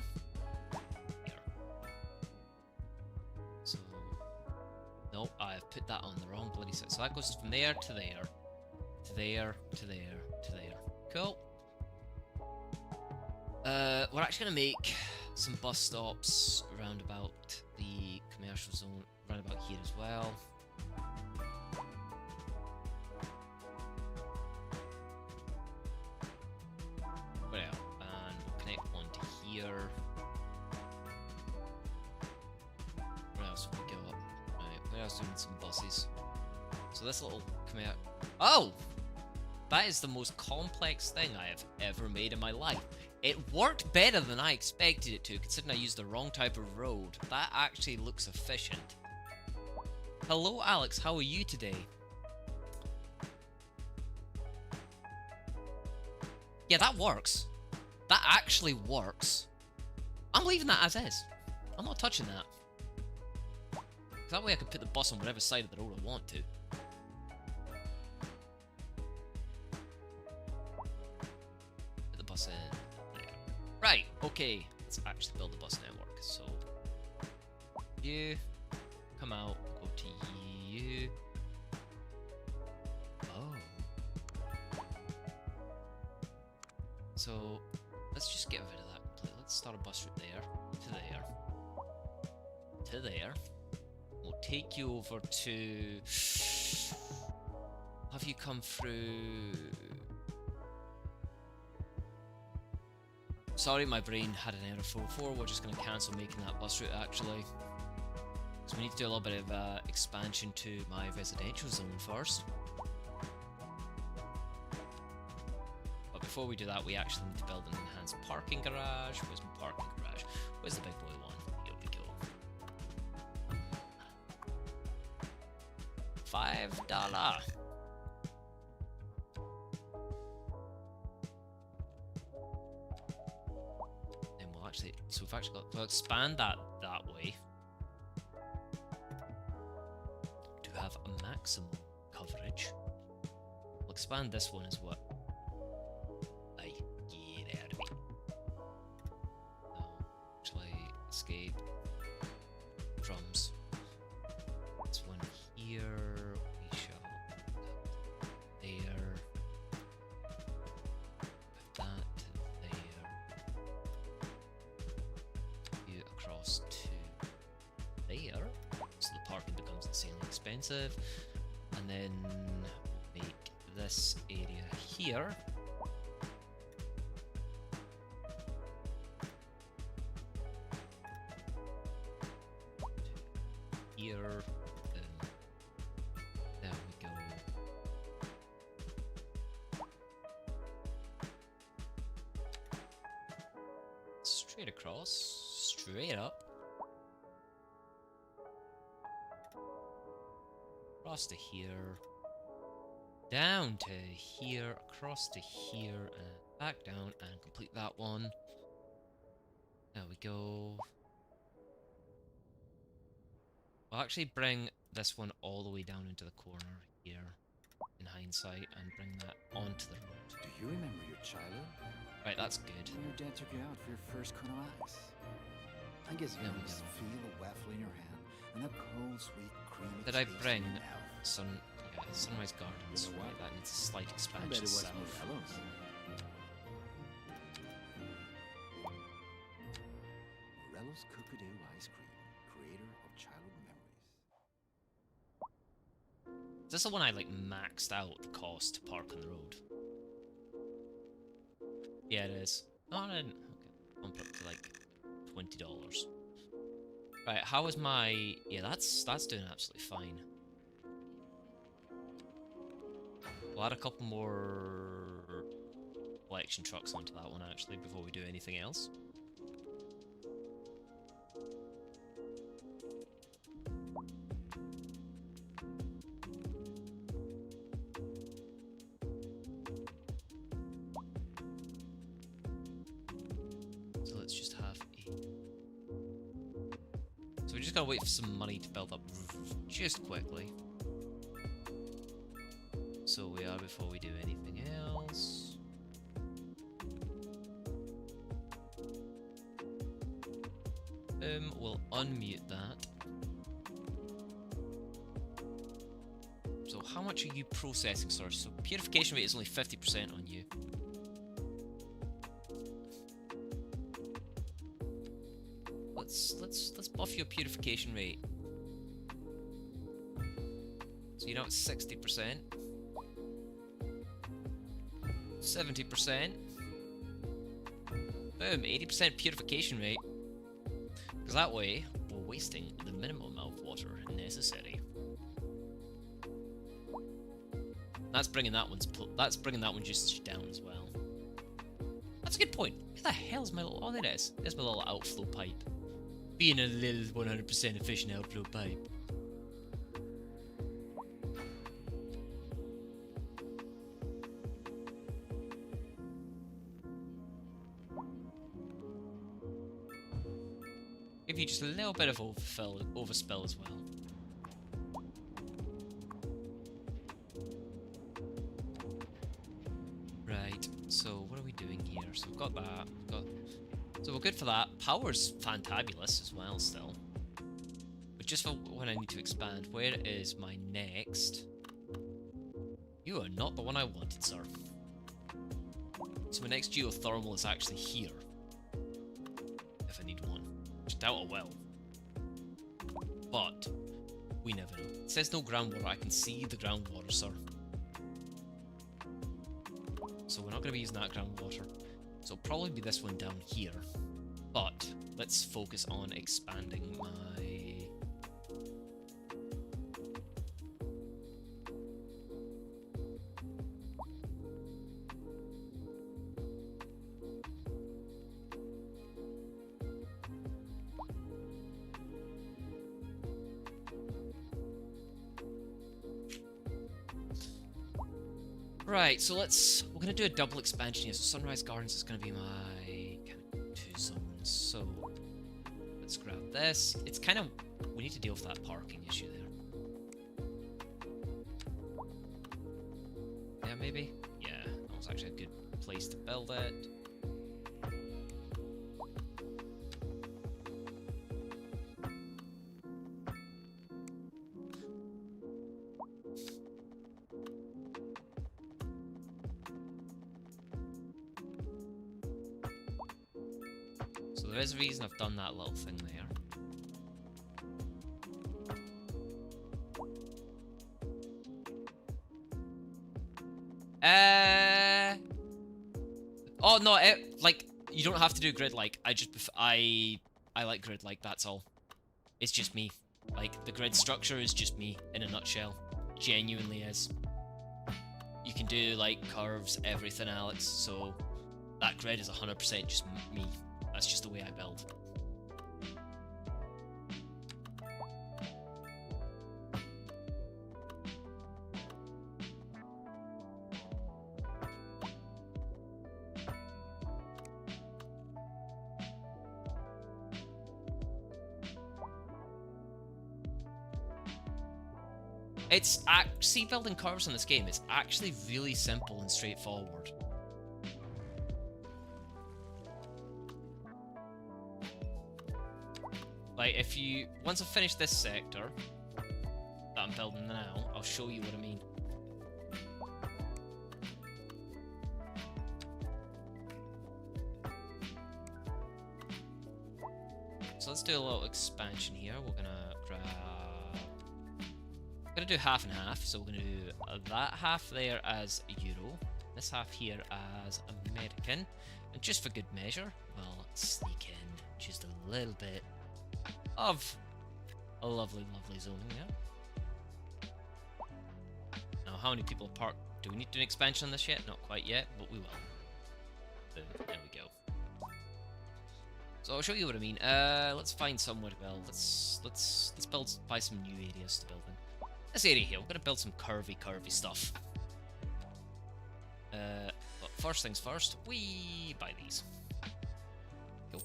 here. So, no, I've put that on the wrong bloody side. So that goes from there to there, to there, to there, to there. Cool. We're actually gonna make some bus stops around about the commercial zone, around about here as well. Some buses. So this little come out. Oh! That is the most complex thing I have ever made in my life. It worked better than I expected it to, considering I used the wrong type of road. That actually looks efficient. Hello Alex, how are you today? Yeah, that works. That actually works. I'm leaving that as is. I'm not touching that. That way I can put the bus on whatever side of the road I want to. Put the bus in there. Right, okay. Let's actually build the bus network. So, you come out, go to you. Oh. So, let's just get rid of that completely. Let's start a bus route there, to there, to there. We'll take you over to... Have you come through... Sorry, my brain had an error 4-4. We're just going to cancel making that bus route actually. So we need to do a little bit of expansion to my residential zone first. But before we do that, we actually need to build an enhanced parking garage. Where's my parking garage? Where's the big boy one? Here we go. $5. Then we'll actually, so we've actually got, we'll expand that way to have a maximum coverage. We'll expand this one as well. Aye, get out of it. No, actually, escape. Drums. This one here, we shall there. With that to there. You across to there. So the parking becomes insanely expensive. And then we'll make this area here. Here. There we go. Straight across, straight up. Across to here. Down to here, across to here, and back down, and complete that one. There we go. We'll actually bring this one all the way down into the corner here, in hindsight, and bring that onto the road. Do you remember your childhood? Right, that's good. When your dad took you out for your first cone of ice. I guess you There can we just go. feel the waffle in your hand and the cold, sweet, creamy Did I taste bring in your mouth. Sunrise Gardens? You know Right, what? that needs a slight I bet expansion it was south. Morello's. Morello's Cookadoo Ice Cream, creator of childhood memories. Is this the one I like maxed out the cost to park on the road? Yeah, it is. Oh, I didn't. Okay, bump up to like $20. Right, how is my? Yeah, that's doing absolutely fine. We'll add a couple more collection trucks onto that one actually before we do anything else. So let's just have a... So we just gotta wait for some money to build up just quickly. So we are before we do anything else. We'll unmute that. So how much are you processing, sir? So purification rate is only 50% on you. Let's buff your purification rate. So you're now at 60%. 70%. Boom, 80% purification rate. Because that way, we're wasting the minimum amount of water necessary. That's bringing that one just down as well. That's a good point. Where the hell is my little... Oh, there it is. There's my little outflow pipe. Being a little 100% efficient outflow pipe. Give you just a little bit of overspill as well. Right, so what are we doing here? So we've got that. So we're good for that. Power's fantabulous as well still. But just for when I need to expand, where is my next? You are not the one I wanted, sir. So my next geothermal is actually here. If I need one. Which I doubt I will. But we never know. It says no groundwater. I can see the groundwater, sir. So we're not going to be using that groundwater. So So it'll probably be this one down here. But let's focus on expanding my... Right, so we're gonna do a double expansion here. So Sunrise Gardens is gonna be my kind of 2 zones. So let's grab this. It's kind of, we need to deal with that parking issue there. Yeah, maybe? Yeah, that was actually a good place to build it. So there is a reason I've done that little thing there. Oh no, like, you don't have to do grid like. I like grid like, that's all. It's just me. Like, the grid structure is just me in a nutshell. Genuinely is. You can do like curves, everything, Alex, so that grid is 100% just me. That's just the way I build. It's see, building curves in this game is actually really simple and straightforward. Like, if you... Once I finish this sector that I'm building now, I'll show you what I mean. So let's do a little expansion here. We're gonna grab... We're gonna do half and half, so we're gonna do that half there as Euro, this half here as American, and just for good measure, we'll sneak in just a little bit of a lovely, lovely zoning there. Now, how many people apart? Do we need to do an expansion on this yet? Not quite yet, but we will. Boom, there we go. So I'll show you what I mean. Let's find somewhere to build. Let's buy some new areas to build in. This area here, we're gonna build some curvy stuff. But first things first, we buy these. Cool.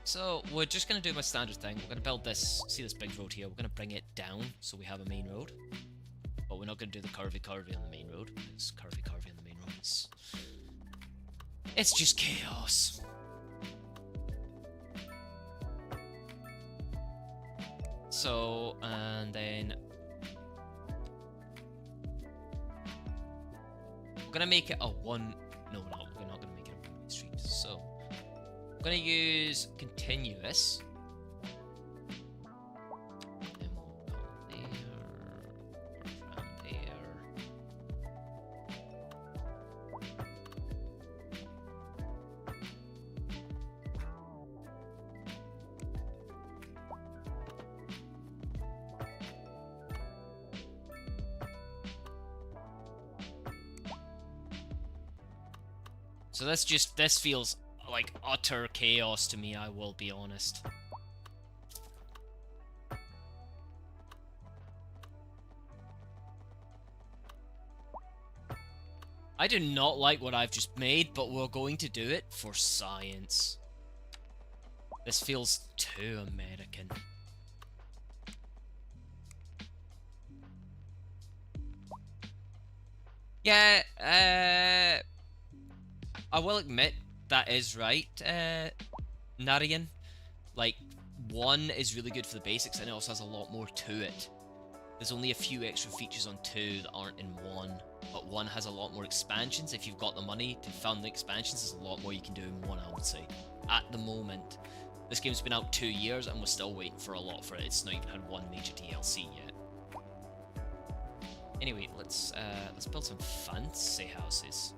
So we're just gonna do my standard thing. We're gonna build this. See this big road here? We're gonna bring it down so we have a main road. But we're not gonna do the curvy on the main road. Because curvy on the main road is... It's just chaos. So, and then we're gonna make it a one. No, we're not. We're not gonna make it a one-way street. So, I'm gonna use continuous. Then we'll go there, around there. So this feels like utter chaos to me, I will be honest. I do not like what I've just made, but we're going to do it for science. This feels too American. Yeah, I will admit, that is right, Narian. Like, 1 is really good for the basics, and it also has a lot more to it. There's only a few extra features on 2 that aren't in 1, but 1 has a lot more expansions. If you've got the money to fund the expansions, there's a lot more you can do in 1, I would say. At the moment. This game's been out 2 years, and we're still waiting for a lot for it. It's not even had 1 major DLC yet. Anyway, let's build some fancy houses.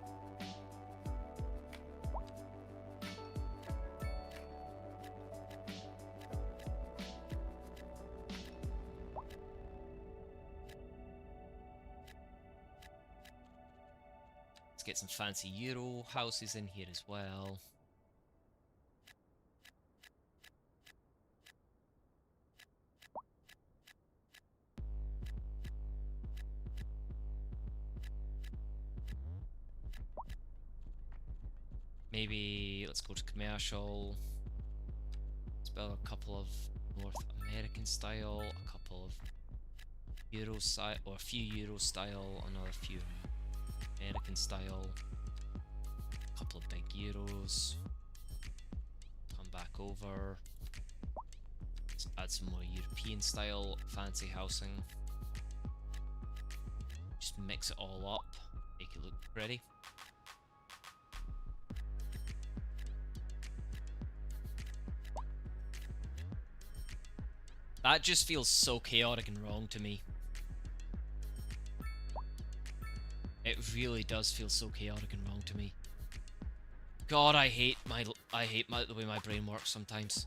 get some fancy Euro houses in here as well. Maybe let's go to commercial. Let's build a couple of North American style, a couple of Euro style, or a few Euro style, another few American style, a couple of big Euros. Come back over. Let's add some more European style fancy housing. Just mix it all up, make it look pretty. That just feels so chaotic and wrong to me. It really does feel so chaotic and wrong to me. God, I hate the way my brain works sometimes.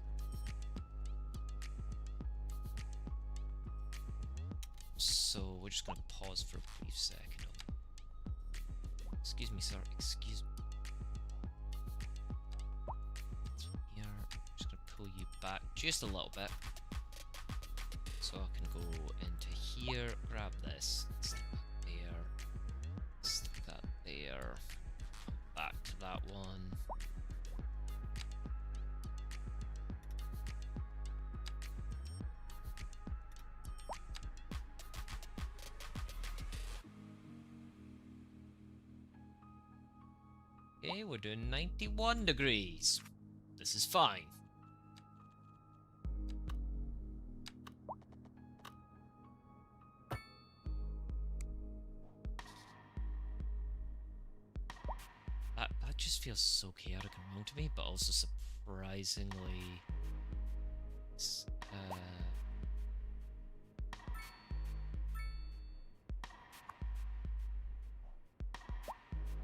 So we're just gonna pause for a brief second. Excuse me, sir. Excuse me. Here, I'm just gonna pull you back just a little bit. So I can go into here, grab this, stick that there, stick that there, come back to that one. Okay, we're doing 91 degrees. This is fine. That just feels so chaotic and wrong to me, but also surprisingly...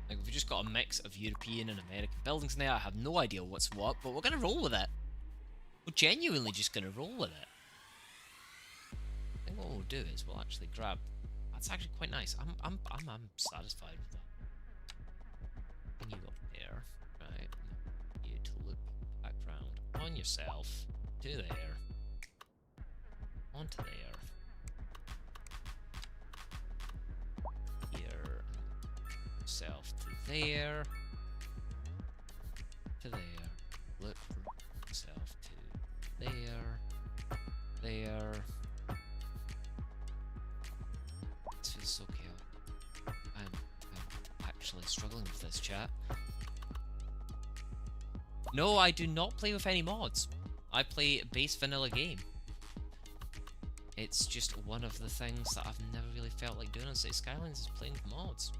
like, we've just got a mix of European and American buildings in there. I have no idea what's what, but we're gonna roll with it. We're genuinely just gonna roll with it. I think what we'll do is we'll actually grab... That's actually quite nice. I'm satisfied with that. And you up there, right? You to look back round on yourself to there, onto there, here, yourself to there, look for yourself to there. This feels so chaotic. I'm actually struggling with this, chat. No, I do not play with any mods. I play a base vanilla game. It's just one of the things that I've never really felt like doing on City Skylines is playing with mods.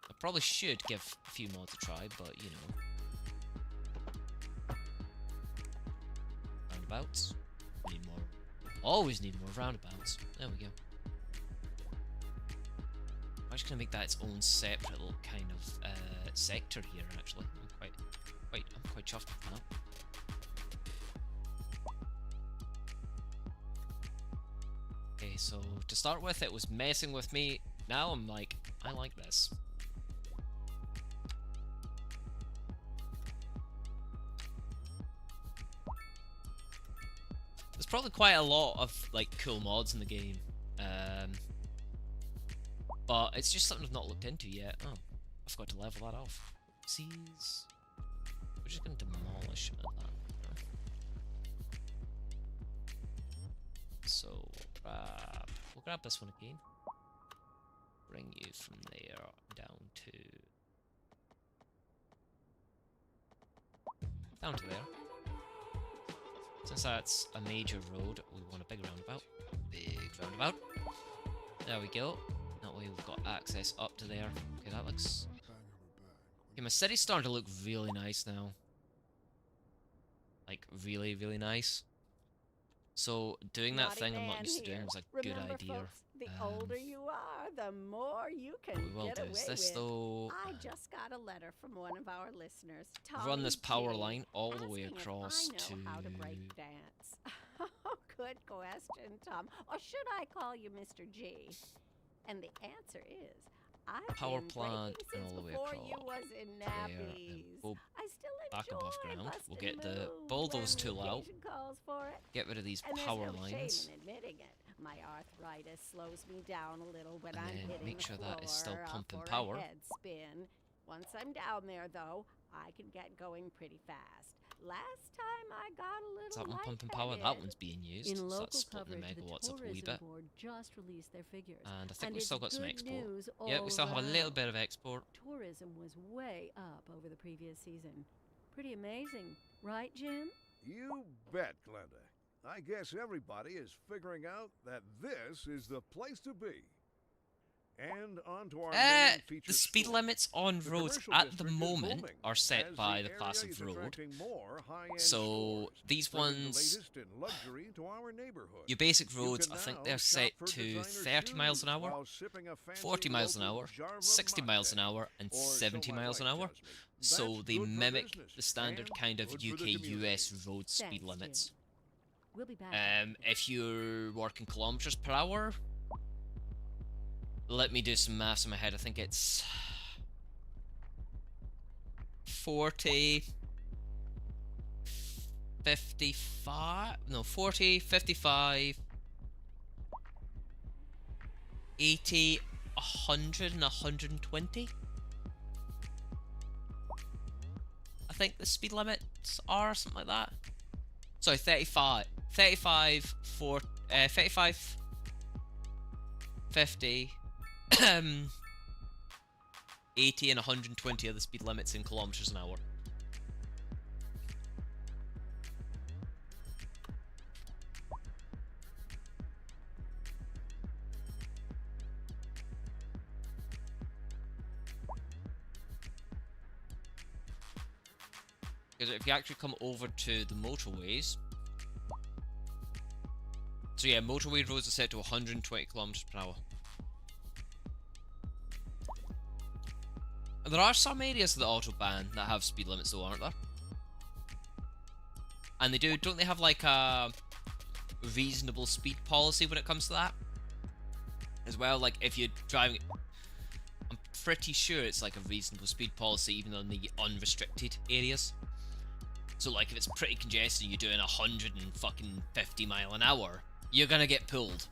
I probably should give a few mods a try, but you know. Roundabouts. Need more. Always need more roundabouts. There we go. I'm just gonna make that its own separate little kind of sector here. Actually, I'm quite chuffed with that. Okay, so to start with, it was messing with me. Now I'm like, I like this. There's probably quite a lot of like cool mods in the game. But it's just something I've not looked into yet. Oh, I forgot to level that off. Oopsies. We're just going to demolish that. So, we'll grab this one again. Bring you from there down to there. Since that's a major road, we want a big roundabout. Big roundabout. There we go. That way we've got access up to there. Okay, that looks... Okay, my city's starting to look really nice now. Like, really, really nice. So, doing that Naughty thing I'm not man used to doing here. was a good Remember, idea. folks, the older you are, the more you can What we will get do away is this, with. though... I just got a letter from one of our listeners. run this power Tommy G, line all the way asking if across I know how to break dance. Good question, Tom. Or should I call you Mr. G? And the answer is, I've Power been plant braking and since all the way before across you was in there, and nappies. go I still back enjoy above ground. We'll busting get the moves bulldoze when tool the out. occasion calls for it. Get rid of these And power there's no lines. shame in admitting it. My arthritis slows me down a little when And I'm then hitting make the sure floor that is still pumping for power. a head spin. Once I'm down there, though, I can get going pretty fast. Last time I got a Is that little one pumping power? That lightheaded. one's being used. In So local that's splitting the coverage, megawatts the up a wee tourism bit. board just released their figures. And I think we've it's still got some good export. news Yeah, we still have a all little around. bit of export. Tourism was way up over the previous season. Pretty amazing, right, Jim? You bet, Glenda. I guess everybody is figuring out that this is the place to be. And on to our main featured The speed story. limits on The roads commercial at the district is moment booming are set as by the area class is of road. attracting more high-end So stores, these bringing the ones, latest in luxury to our neighborhood. your basic You roads, can I think now they're shop set for to designer 30 miles an shoes hour, while sipping a fancy 40 miles an local hour, Jarva 60 miles an Mate. hour, and Or so 70 my miles an wife hour. tells me. So That's they good for mimic business the standard and kind of good for the UK-US community. road speed Thanks, limits. Jim. We'll be back. If you're working kilometers per hour, let me do some maths in my head. I think it's 40, 55, no, 40, 55, 80, 100, and 120. I think the speed limits are something like that. Sorry, 35, 35, 35, 50, 80 and 120 are the speed limits in kilometers an hour. Because if you actually come over to the motorways, so yeah, motorway roads are set to 120 kilometers per hour. And there are some areas of the autobahn that have speed limits though, aren't there? And they do, don't they have like a reasonable speed policy when it comes to that? As well, like if you're driving, I'm pretty sure it's like a reasonable speed policy even on the unrestricted areas. So like if it's pretty congested and you're doing 150 mile an hour, you're gonna get pulled.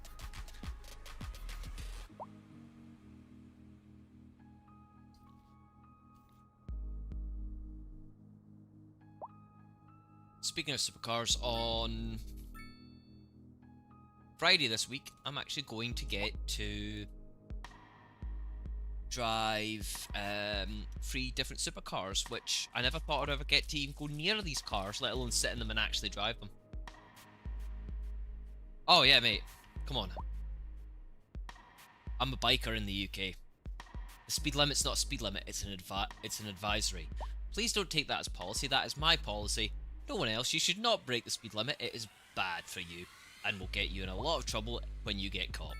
Speaking of supercars, on Friday this week, I'm actually going to get to drive 3 different supercars, which I never thought I'd ever get to even go near these cars, let alone sit in them and actually drive them. Oh yeah, mate. Come on. I'm a biker in the UK. The speed limit's not a speed limit, it's an advisory. Please don't take that as policy, that is my policy. No one else. You should not break the speed limit, it is bad for you, and will get you in a lot of trouble when you get caught.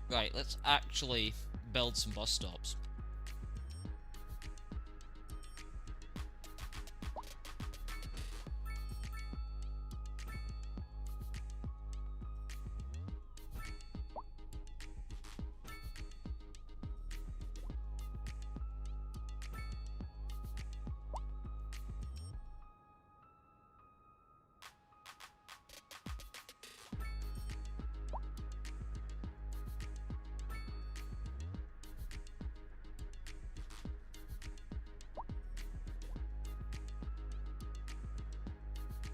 Right, let's actually build some bus stops.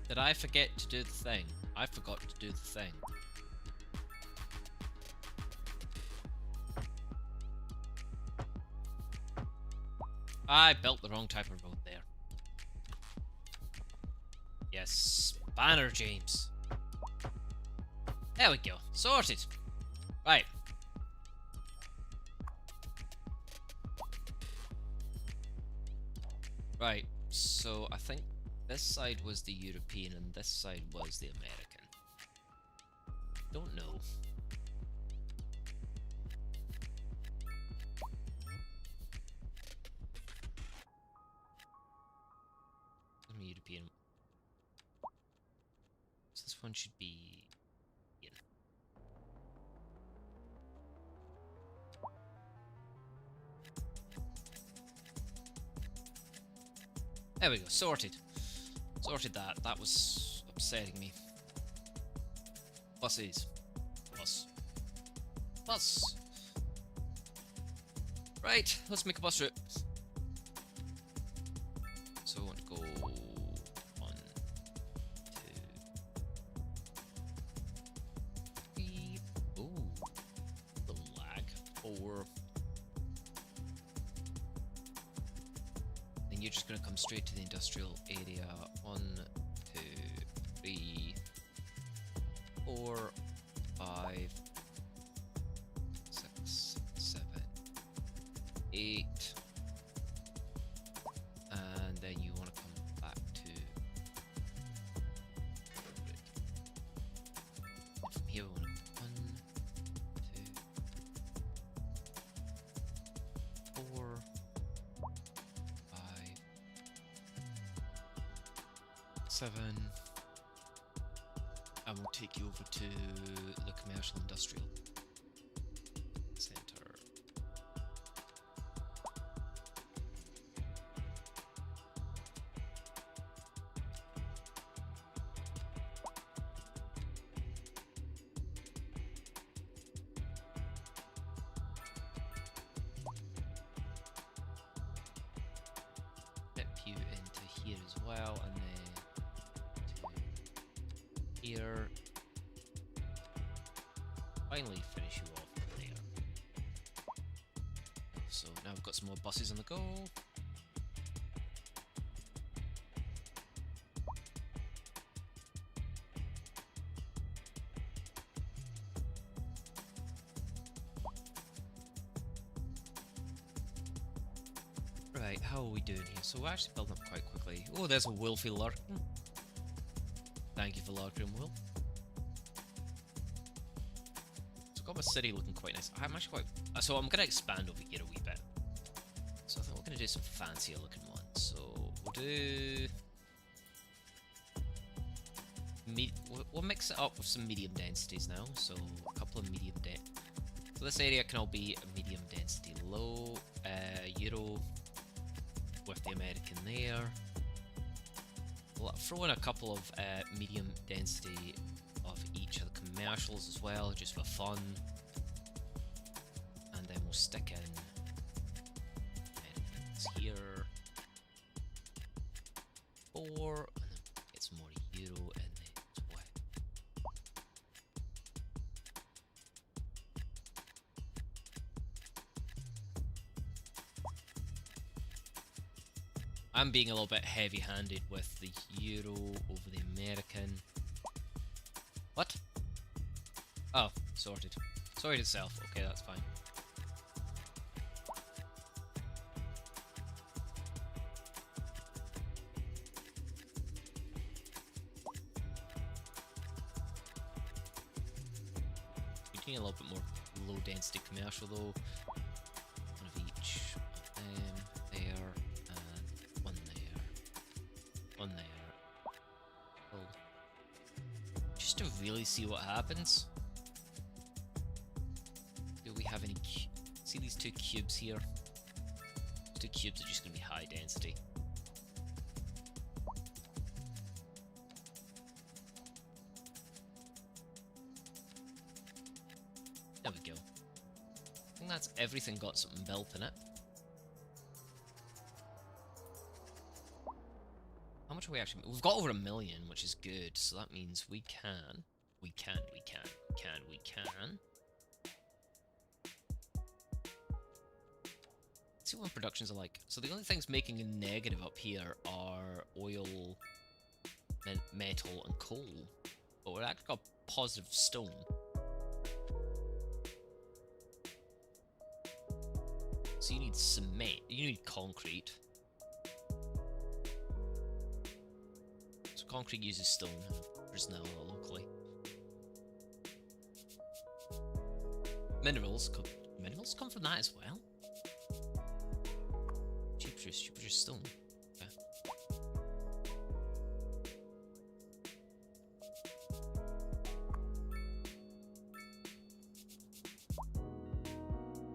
Did I forget to do the thing? I forgot to do the thing. I built the wrong type of road there. Yes, banner, James. There we go. Sorted. Right. Right, so I think this side was the European and this side was the American. Don't know. European. So this one should be European. There we go, sorted. Sorted that. That was upsetting me. Buses. Bus. Bus. Right, let's make a bus route. So I want to go 1, 2, 3. Ooh, the lag. 4. Then you're just gonna come straight to the industrial area. 1, 2, 3, 4, 5, 6, 7, 8. And then you want to come back to from here. We want to 1, 2, 4, 5, 7, and we'll take you over to the commercial industrial center. Dip you into here as well, and then to here. Finally finish you off there. So now we've got some more buses on the go. Right, how are we doing here? So we're actually building up quite quickly. Oh, there's a Wolfie lurking. Thank you for lurking, Will. So I've got my city looking quite nice. I'm actually quite... So I'm going to expand over here a wee bit. So I think we're going to do some fancier looking ones. So we'll do... We'll mix it up with some medium densities now. So a couple of medium So this area can all be a medium density. Low, Euro, with the American there. We'll throw in a couple of medium density of each of the commercials as well, just for fun. And then we'll stick in Americans here. 4, and then get some more Euro in there as well. I'm being a little bit heavy-handed with the Euro over the American. What? Oh, sorted. Sorted itself. Okay, that's fine. We need a little bit more low-density commercial though. One of each. There. One there. One there. Well, just to really see what happens. Do we have any... See these 2 cubes here? These 2 cubes are just going to be high density. There we go. I think that's everything got something built in it. How much are we actually... We've got over 1 million, which is good. So that means we can... Let's see what productions are like. So the only things making a negative up here are oil, metal, and coal. But we're actually got positive stone. So you need cement, you need concrete. concrete uses stone, and there's now locally. Minerals come from that as well. You produce stone. Okay.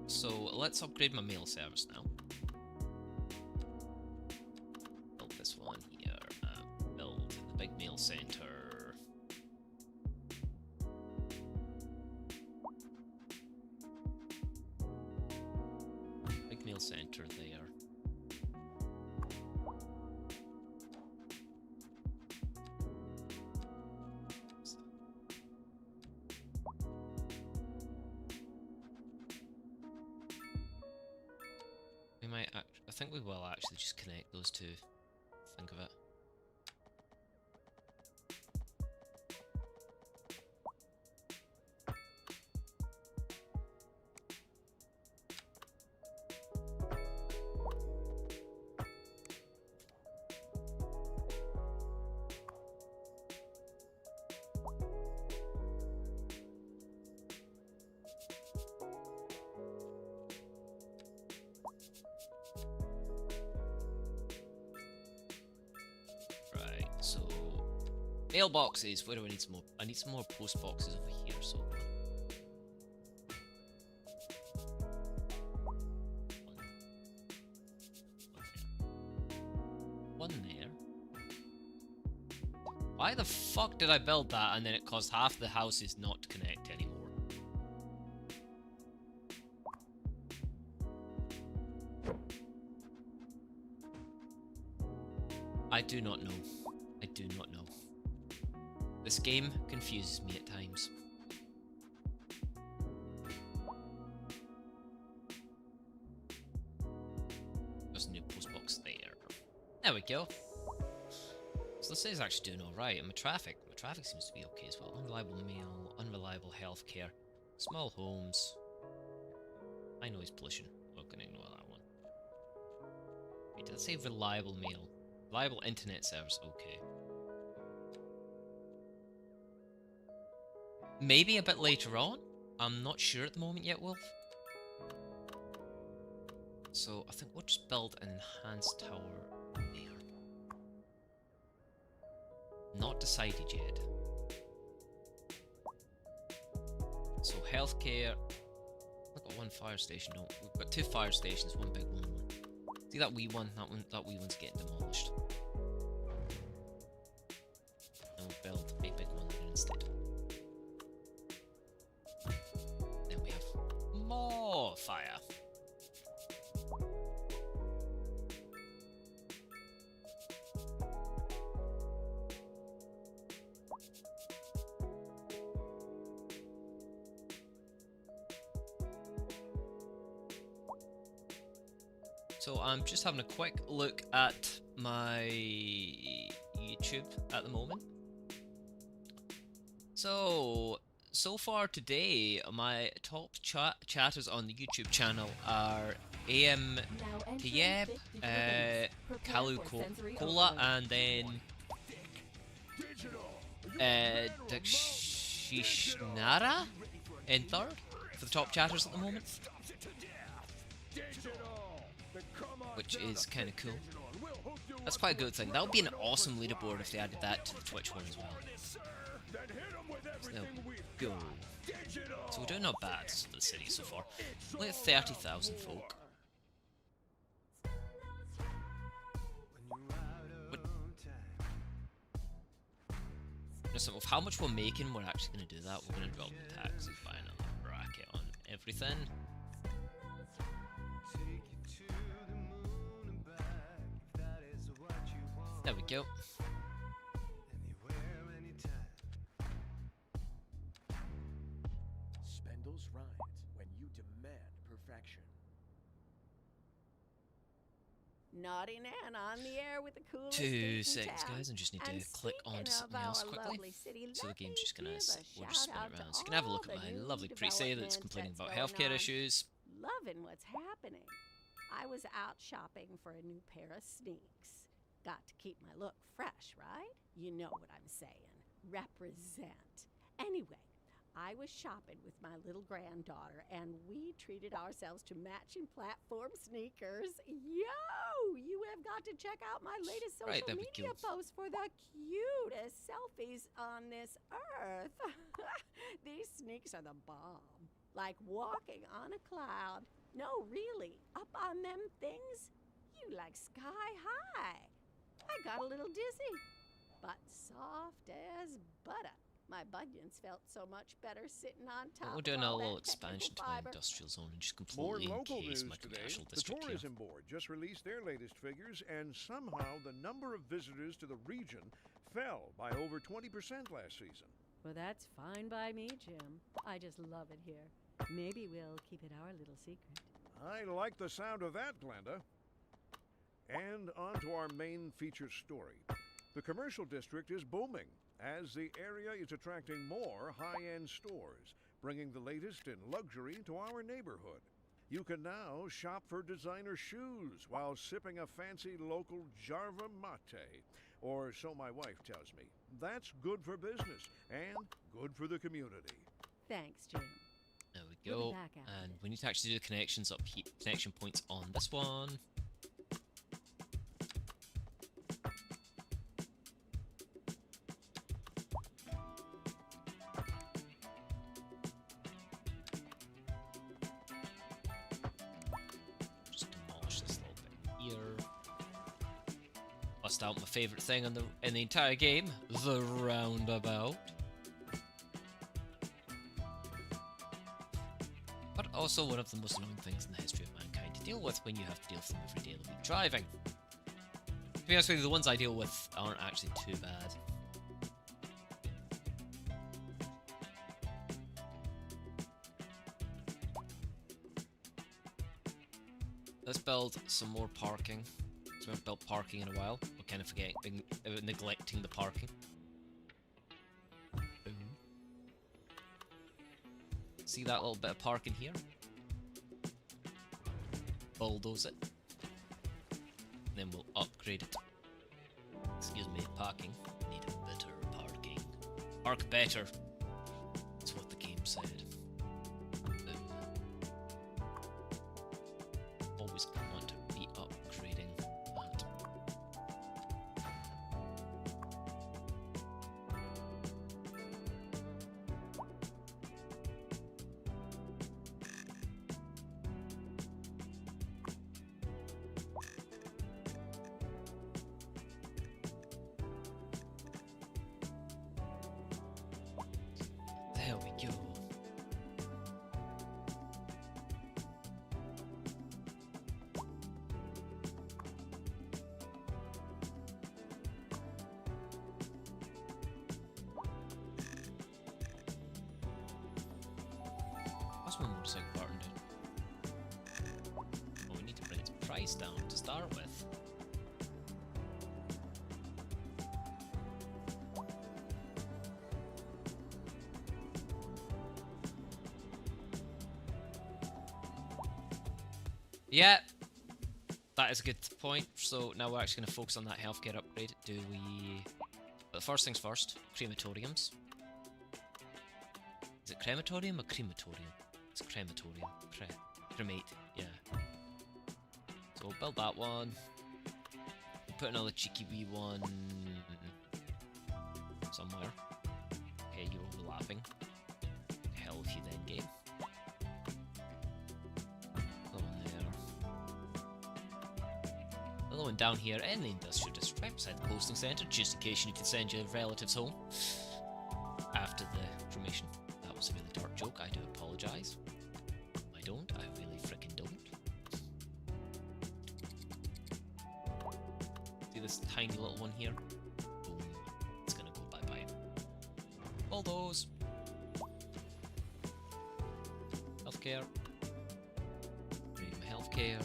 So let's upgrade my mail service now. Build this one here. Build the big mail center. Big mail center there. We might I think we will actually just connect those two. Think of it. So, mailboxes. Where do I need some more? I need some more post boxes over here. So, one there. Why the fuck did I build that and then it caused half the houses not to connect anymore? I do not know. I do not know. This game confuses me at times. There's a new postbox there. There we go. So this is actually doing alright. And my traffic seems to be okay as well. Unreliable mail, unreliable healthcare, small homes, high noise pollution. We're gonna ignore that one. Wait, did it say reliable mail? Reliable internet service, okay. Maybe a bit later on? I'm not sure at the moment yet, Wolf. So I think we'll just build an enhanced tower there. Not decided yet. So healthcare. We've got one fire station, no. We've got two fire stations, one big one. See that wee one? That wee one's getting demolished. And we'll build a big one there instead. Then we have more fire. So I'm just having a quick look at my YouTube at the moment. So far today, my top chatters on the YouTube channel are AM Tayeb, Kalu Cola, and then Dakshishnara in third for the top chatters at the moment. Which is kind of cool. That's quite a good thing. That would be an awesome leaderboard if they added that to the Twitch one as well. So there we go. So we're doing not bad for the city so far. Only at 30,000 folk. So with how much we're making, we're actually going to do that. We're going to drop the taxes by another bracket on everything. There we go. Spendles rhymes when you demand perfection. Naughty Nan on the air with the coolest 2 seconds, guys. I just need to click onto something else quickly. City, so the game's just gonna, we'll just just spin it around. So you can have a look at my lovely pre-save that's complaining about healthcare issues. Loving what's happening. I was out shopping for a new pair of sneaks. Got to keep my look fresh, right? You know what I'm saying. Represent. Anyway, I was shopping with my little granddaughter, and we treated ourselves to matching platform sneakers. Yo! You have got to check out my latest social Right, that'd be media cute. post for the cutest selfies on this earth. These sneaks are the bomb. Like walking on a cloud. No, really, up on them things, you like sky high. I got a little dizzy, but soft as butter. My bunions felt so much better sitting on top We're doing of a all little that expansion to technical my fiber. industrial zone and just More completely local encase news my today. commercial The district here. tourism board just released their latest figures, and somehow the number of visitors to the region fell by over 20% last season. Well, that's fine by me, Jim. I just love it here. Maybe we'll keep it our little secret. I like the sound of that, Glenda. And on to our main feature story. The commercial district is booming as the area is attracting more high-end stores, bringing the latest in luxury to our neighborhood. You can now shop for designer shoes while sipping a fancy local Jarva mate, or so my wife tells me. That's good for business and good for the community. Thanks, Jim. There we We'll go. be back after And this. we need to actually do the connections up here, connection points on this one. Just demolish this little bit here. Bust out my favorite thing in the entire game, the roundabout. But also one of the most annoying things in the history of mankind to deal with when you have to deal with them every day of the week driving. To be honest with you, the ones I deal with aren't actually too bad. Let's build some more parking. So we haven't built parking in a while. We're kind of forgetting, neglecting the parking. Boom. See that little bit of parking here? Bulldoze it. Then we'll upgrade it. Excuse me, parking. Need better parking. Park better. That's what the game said. Always want to be upgrading that. There we go. What's my motorcycle partner doing? Oh, we need to bring its price down to start with. Yeah, that is a good point. So now we're actually going to focus on that healthcare upgrade. Do we... But first things first, crematoriums. Is it crematorium or crematorium? It's crematorium. Cremate, yeah. So we'll build that one. Put another cheeky wee one somewhere. Okay, you're overlapping. Hell if you then game. Another one down here in the industrial district, right beside the posting centre, just in case you need to send your relatives home after the cremation. That was a really dark joke, I do apologise. I don't, I really frickin' don't. See this tiny little one here? Boom. It's gonna go bye-bye. All those. Healthcare. Healthcare.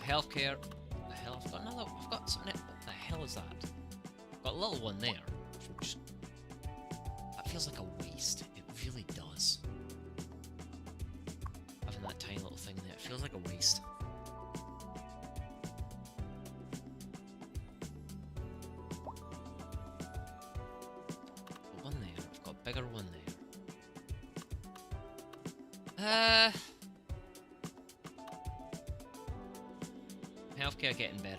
Healthcare. The hell? I've got another. I've got something. What the hell is that? I've got a little one there. That feels like a waste. thing in there. It feels like a waste. Got one there. I've got a bigger one there. Healthcare getting better.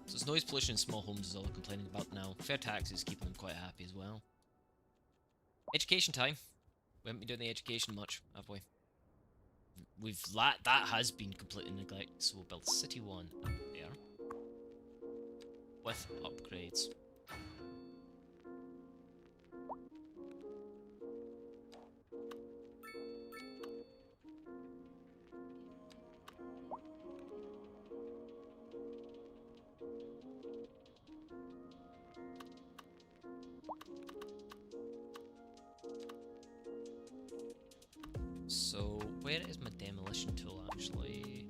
So it's noise pollution in small homes is all they're complaining about now. Fair taxes keep them quite happy as well. Education time. We haven't been doing the education much, have we? That has been completely neglected, so we'll build City 1 up there. With upgrades. So, where is my demolition tool actually?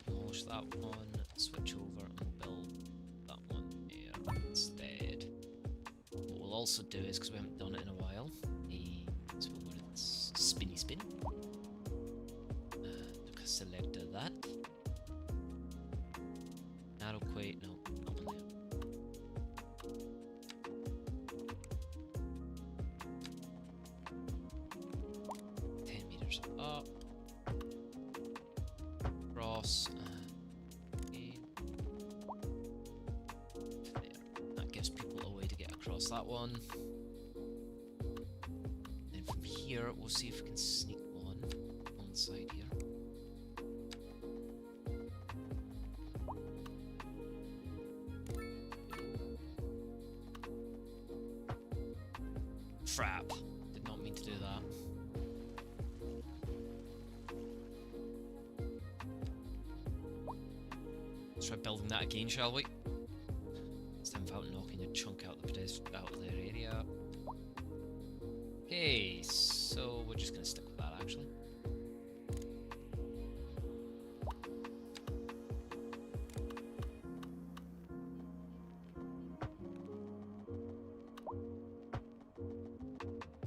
Demolish that one, switch over and we'll build that one there instead. What we'll also do is, because we haven't done it in a while, so we'll go to spinny spin. Select that. Narrow quite, no, not on there. 10 meters up. Cross. Okay. There. That gives people a way to get across that one. Then from here, we'll see if we can sneak one on the side here. Crap. Did not mean to do that. Let's try building that again, shall we? This time without knocking a chunk out of their area. Okay, so we're just gonna stick with that actually.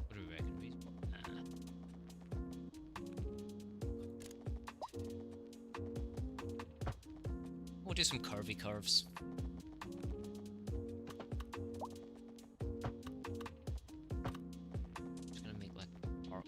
What do we reckon? We'll do some curvy curves. Just gonna make like a park.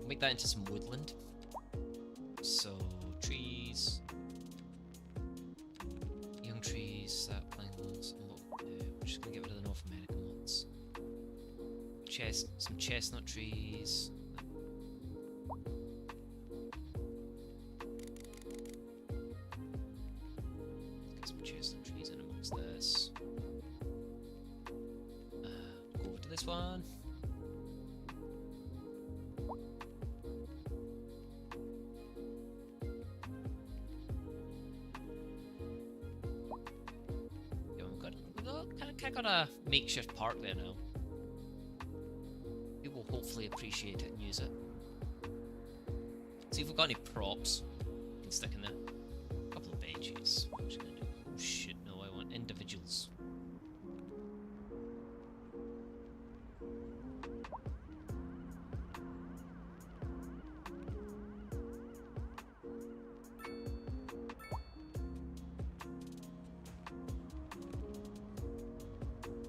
Make that into some woodland. So trees, young trees, saplings, and what we'll do, we're just gonna get rid of the North American ones. Some chestnut trees. Get some chestnut trees in amongst this. Go over to this one. Kind of got a makeshift park there now. People will hopefully appreciate it and use it. See if we've got any props we can stick in there. A couple of benches. What am I just gonna do? Oh shit, no, I want individuals.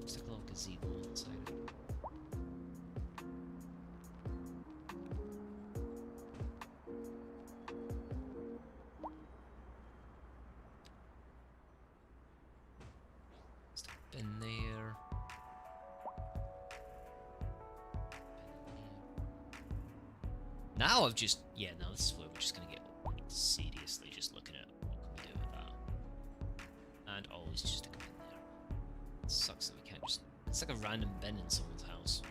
Stick a little gazebo inside it. Stick a bin there. Bin there. Now I've just... yeah, now this is where we're just gonna get seriously just looking at what can we do with that. And always just stick a bin there. It sucks that we can't just... it's like a random bin in someone's house.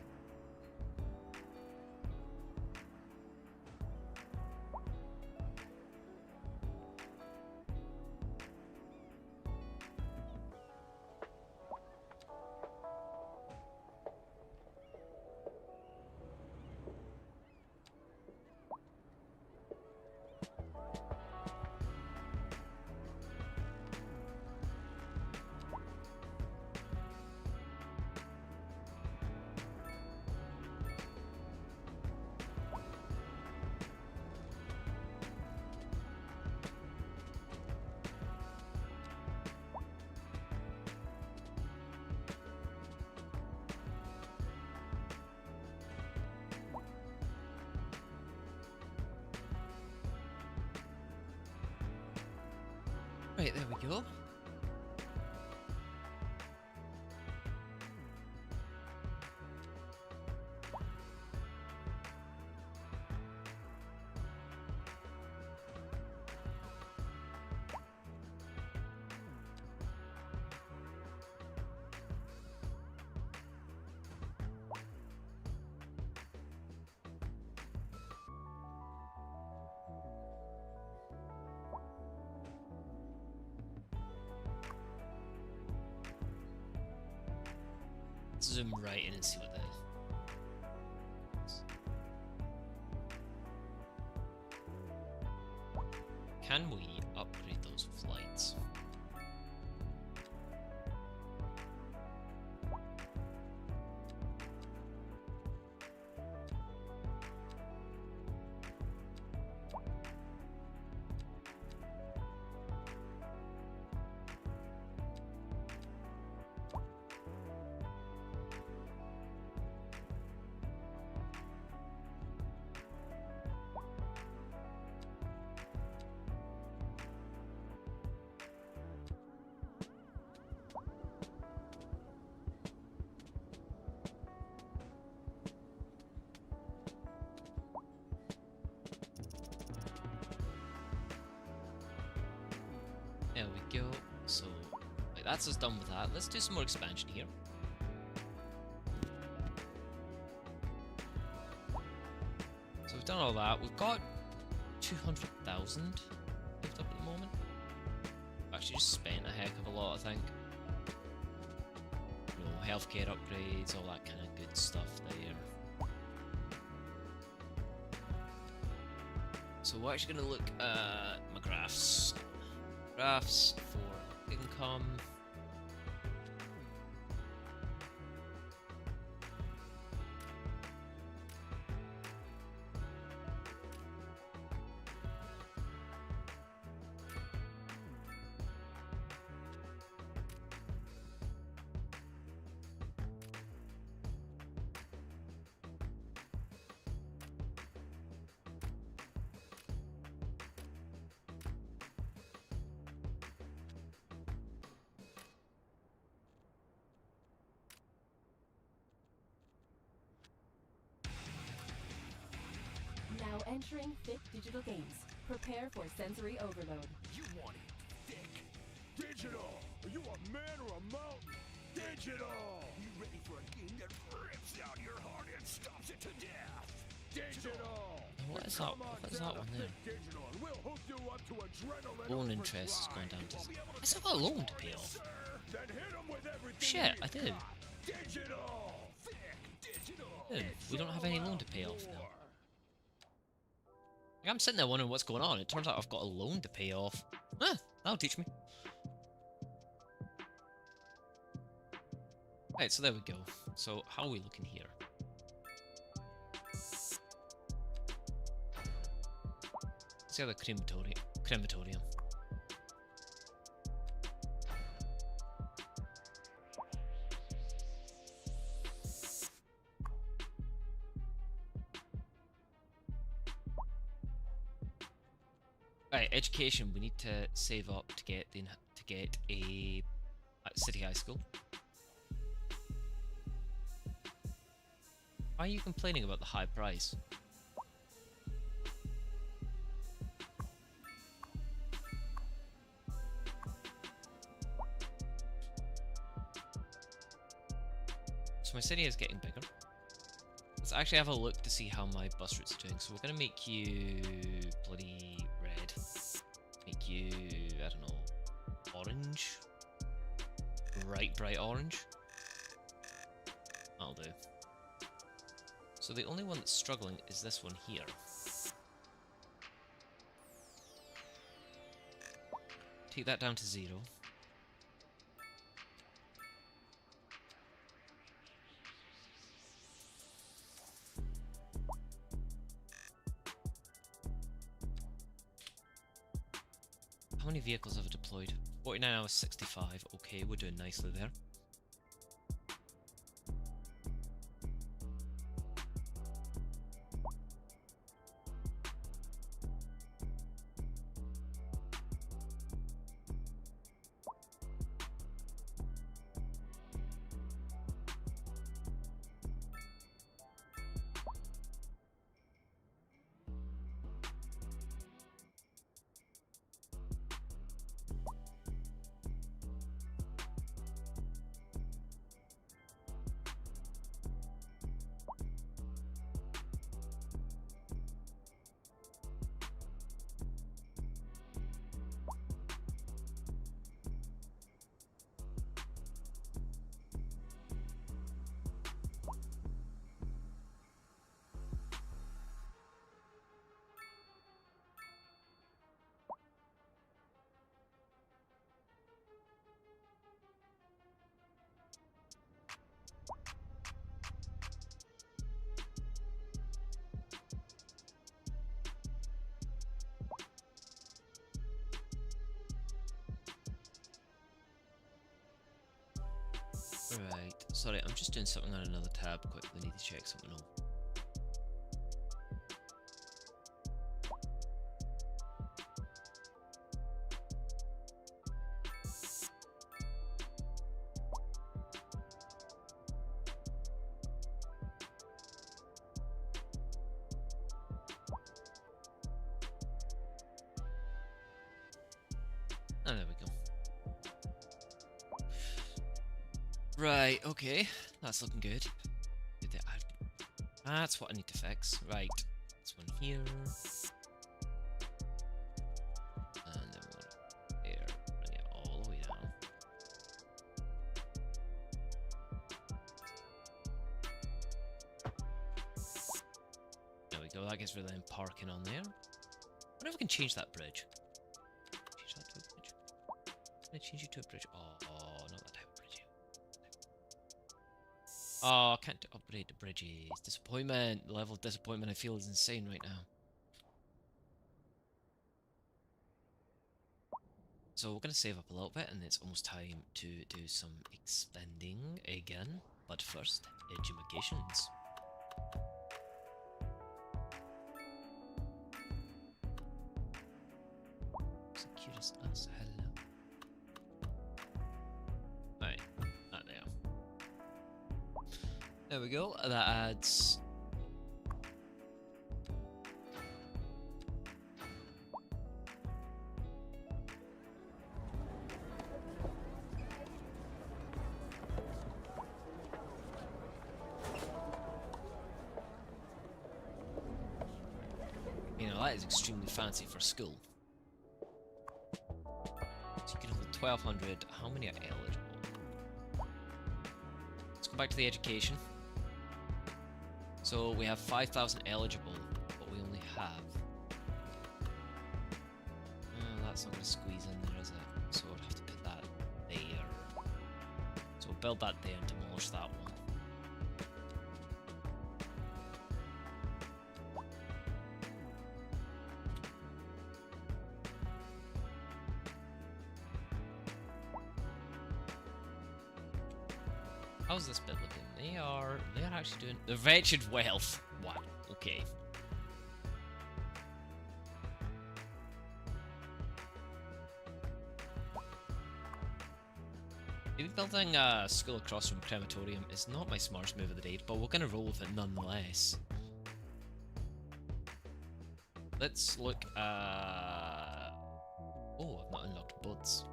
Right, there we go. Zoom right in and see what that is. Can we upgrade those flights? There we go. So, right, that's us done with that. Let's do some more expansion here. So we've done all that. We've got 200,000 lived up at the moment. Actually just spent a heck of a lot, I think. You know, healthcare upgrades, all that kind of good stuff there. So we're actually going to look at my graphs. Graphs for income. Now entering thick digital games. Prepare for sensory overload. You want it thick. Digital! Are you a man or a mountain? Digital! You ready for a game that rips out your heart and stops it to death? Digital! What is that? What is that one there? Digital, and we'll hook you up to adrenaline. Loan interest is going down to... I still got a loan to pay off. Then hit 'em with everything Shit, you've I did. got. Digital! Thick digital! Dude, we don't have any loan to pay off now. Like, I'm sitting there wondering what's going on. It turns out I've got a loan to pay off. Huh, that'll teach me. Right, so there we go. So, how are we looking here? Let's see how the crematorium. Right, education. We need to save up to get a city high school. Why are you complaining about the high price? So my city is getting bigger. Let's actually have a look to see how my bus routes are doing. So we're gonna make you bloody red. Make you, I don't know, orange. Bright orange. That'll do. So the only one that's struggling is this one here. Take that down to 0. How many vehicles have I deployed? 49 hours, 65. Okay, we're doing nicely there. Right, sorry, I'm just doing something on another tab. Quickly need to check something over. Oh, there we go. Right, okay. That's looking good. That's what I need to fix. Right. This one here. And then we're there. Bring it all the way down. There we go. That gets rid of them parking on there. I wonder if we can change that bridge. Change that to a bridge. Can I change it to a bridge? Oh, not that type of bridge. Oh, I can't upgrade the bridges. Disappointment. The level of disappointment I feel is insane right now. So we're going to save up a little bit, and it's almost time to do some expanding again. But first, edumacations. Securus us, hello. Right, there. There we go, that adds... You know, that is extremely fancy for school. So you can hold 1,200. How many are eligible? Let's go back to the education. So we have 5,000 eligible, but we only have... that's not going to squeeze in there, is it? So we'll have to put that there. So we'll build that there and demolish that one. How's this bit looking? They are actually doing the wretched wealth. Wow, okay. Maybe building a school across from crematorium is not my smartest move of the day, but we're gonna roll with it nonetheless. Let's look at... Oh, I've not unlocked buds.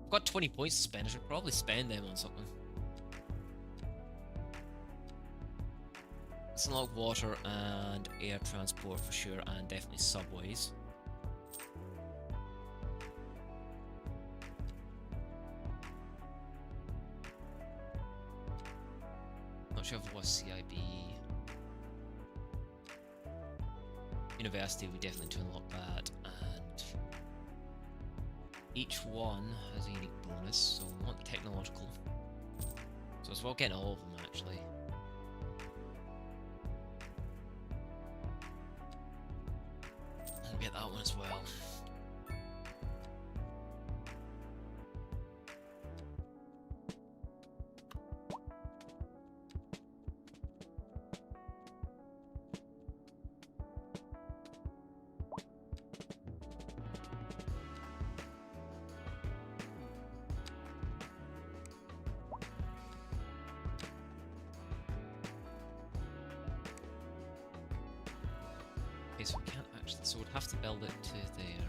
I've got 20 points to spend. I should probably spend them on something. Let's unlock water and air transport for sure, and definitely subways. Not sure if it was CIB. University, we definitely need to unlock that, and each one has a unique bonus, so we want the technological. So as well getting all of them actually. We'll get that one as well. Okay, so we can't actually, so we'd have to build it to there.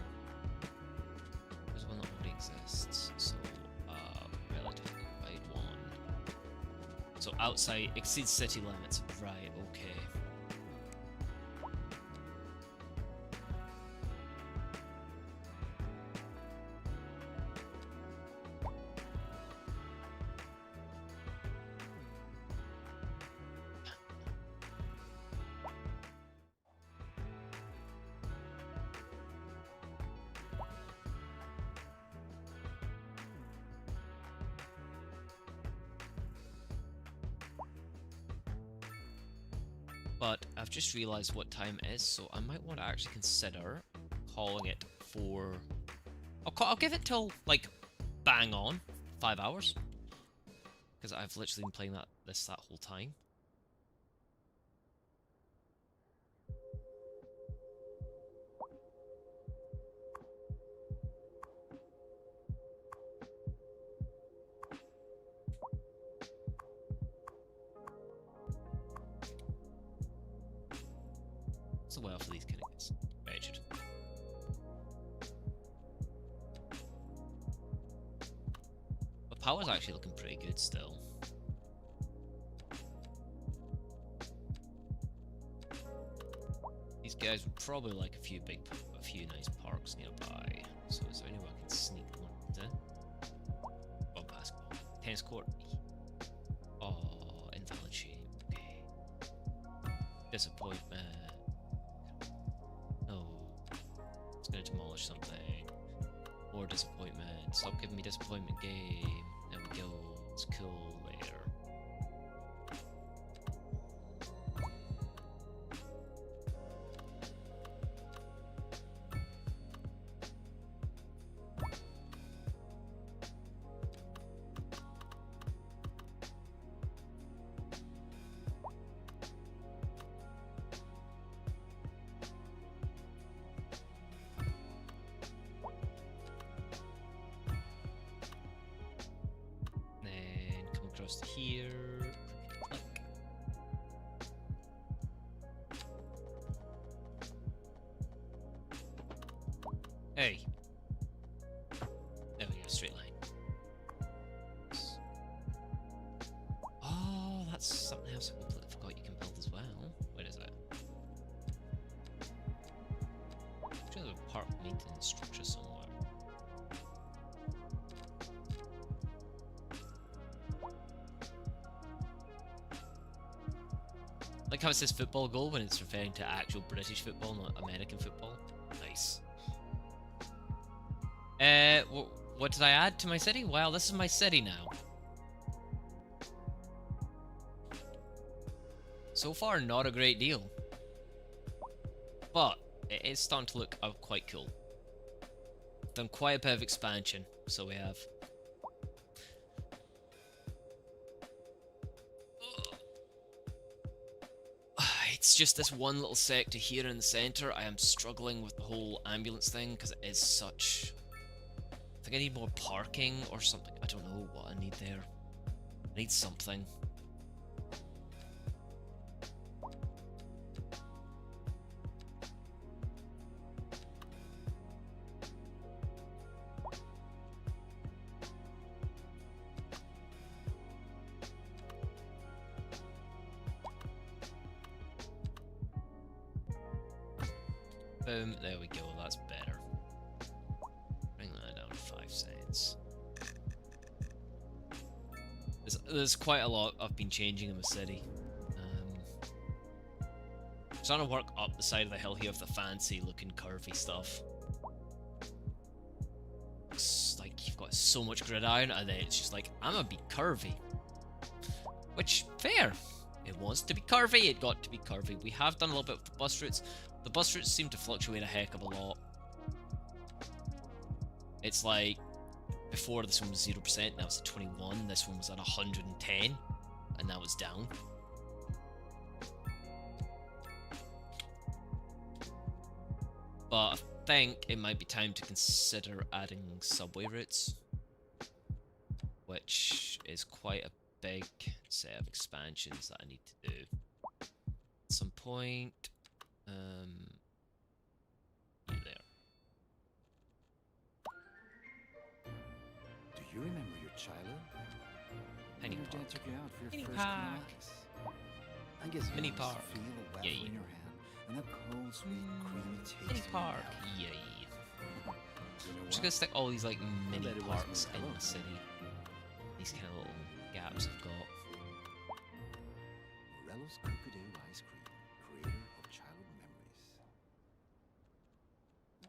There's one that already exists, so relatively wide one. So outside, exceeds city limits, right, okay. But I've just realised what time it is, so I might want to actually consider calling it for... I'll give it till, like, bang on 5 hours. Because I've literally been playing that whole time. So well for these kind of kids. Wretched. But power's actually looking pretty good still. These guys would probably like a few nice parks nearby. So is there anywhere I can sneak them into? Oh, basketball. Tennis court. Oh, invalid shape. Okay. Disappointment. No. It's gonna demolish something. More disappointment. Stop giving me disappointment, game. There we go. It's cool there. Across to here. Click. Hey. There we go, straight line. Oh, that's something else I completely forgot you can build as well. Where is it? I'm sure there's a park maintenance structure somewhere. Like how it says football goal when it's referring to actual British football, not American football. Nice. What did I add to my city? Well, this is my city now. So far, not a great deal. But it is starting to look quite cool. Done quite a bit of expansion, so we have. It's just this one little sector here in the center. I am struggling with the whole ambulance thing because it is such. I think I need more parking or something. I don't know what I need there. I need something. Boom, there we go, that's better. Bring that down to 5 cents. There's quite a lot I've been changing in the city. I'm trying to work up the side of the hill here with the fancy looking curvy stuff. It's like you've got so much gridiron and then it's just like, I'm gonna be curvy. Which, fair. It wants to be curvy, it got to be curvy. We have done a little bit with the bus routes. The bus routes seem to fluctuate a heck of a lot. It's like, before this one was 0%, now it's at 21, this one was at 110, and now it's down. But I think it might be time to consider adding subway routes, which is quite a big set of expansions that I need to do. At some point, you there. Do you remember your childhood? Penny Your Park. dad took you out for your Penny first Park. Canoes. I guess you Mini always Park. feel the waffle Yay. in your hand and that cold, sweet, creamy taste. Mini in your Park. mouth. Yay. You know I'm just what? gonna stick all these like mini bet it was parks in Morello. the city. These kind of little gaps I've got. Morello's Cookadoe Ice Cream, creator of childhood memories.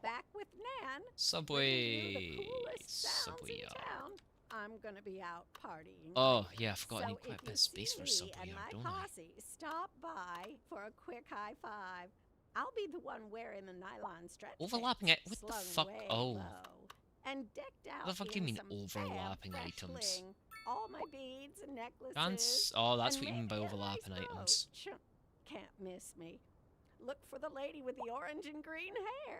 Back with Nan. Subway. bringing you the coolest sounds Subway in yard. town. I'm gonna be out partying. Oh yeah, I forgot I So need quite if a bit you of space see for a me subway and yard, my don't I? posse stop by for a quick high five. I'll be the one wearing the nylon stretch Overlapping pants, it? What the slung fuck? way Oh. low, and decked out What the fuck do you in mean some overlapping fresh items? bling. all my beads and necklaces. Oh, that's and what you mean by maybe a overlapping nice items. boat. Can't miss me. Look for the lady with the orange and green hair.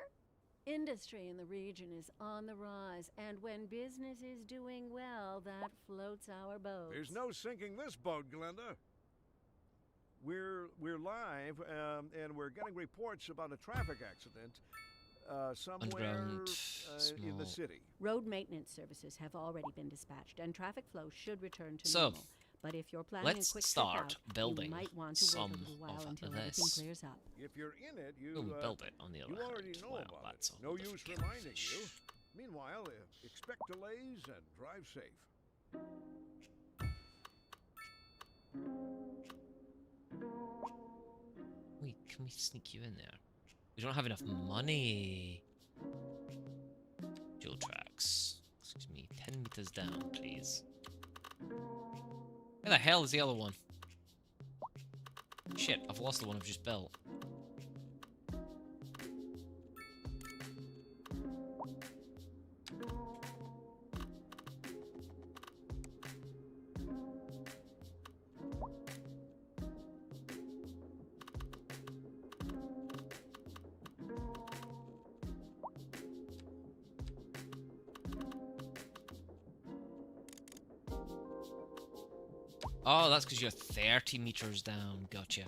Industry in the region is on the rise, and when business is doing well, that floats our boats. There's no sinking this boat, Glenda. We're live, and we're getting reports about a traffic accident somewhere in the city. Road maintenance services have already been dispatched, and traffic flow should return to So, normal. But if you're planning a let's quick start trip out, building you might want to wait some a little while of until this. everything clears up. If you're in it, you build it on the other you already hand. know Well, about that's it. a No whole use different reminding fish. you. Meanwhile, expect delays and drive safe. Wait, can we sneak you in there? We don't have enough money. Dual tracks. Excuse me, 10 meters down, please. Where the hell is the other one? Shit, I've lost the one I've just built. Oh, that's because you're 30 meters down. Gotcha.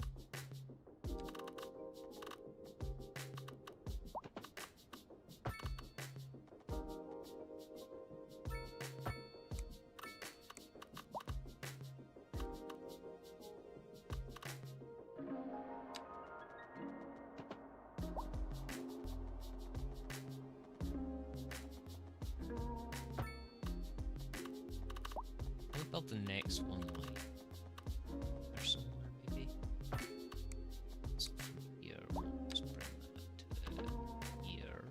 I'll build the next one like there somewhere, maybe. So from here, we'll just bring that to here.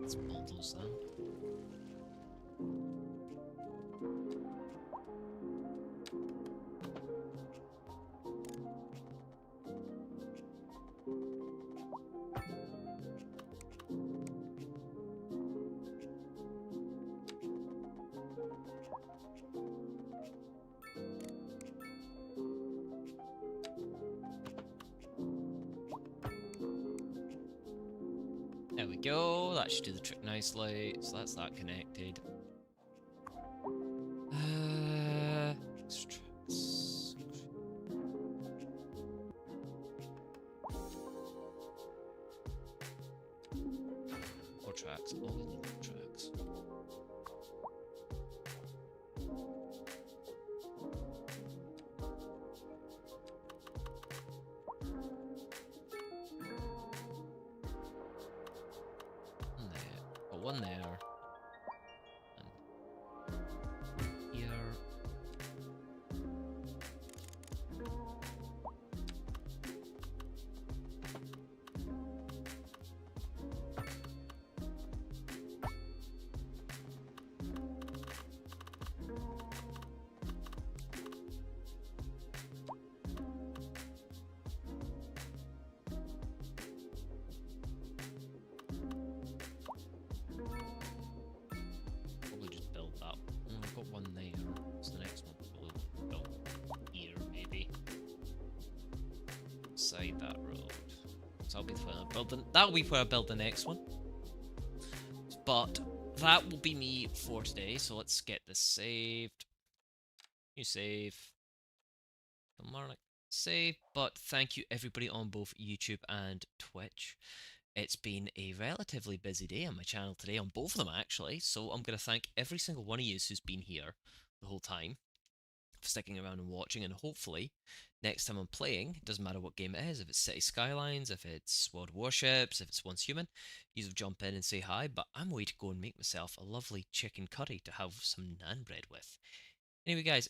Let's bulldoze that. There we go, that should do the trick nicely. So that's that connected. Extracts. More tracks, always need more tracks. One there. Oh, one there. And here. Probably just build that. Oh, I've got one there. What's the next one? We'll build here, maybe. Side that road. So that'll be where I build the next one. But that will be me for today. So let's get this saved. New save. Mark say, but thank you everybody on both YouTube and Twitch. It's been a relatively busy day on my channel today, on both of them actually, so I'm going to thank every single one of you who's been here the whole time, for sticking around and watching, and hopefully next time I'm playing, it doesn't matter what game it is, if it's City Skylines, if it's World Warships, if it's Once Human, you just jump in and say hi, but I'm going to go and make myself a lovely chicken curry to have some naan bread with. Anyway guys,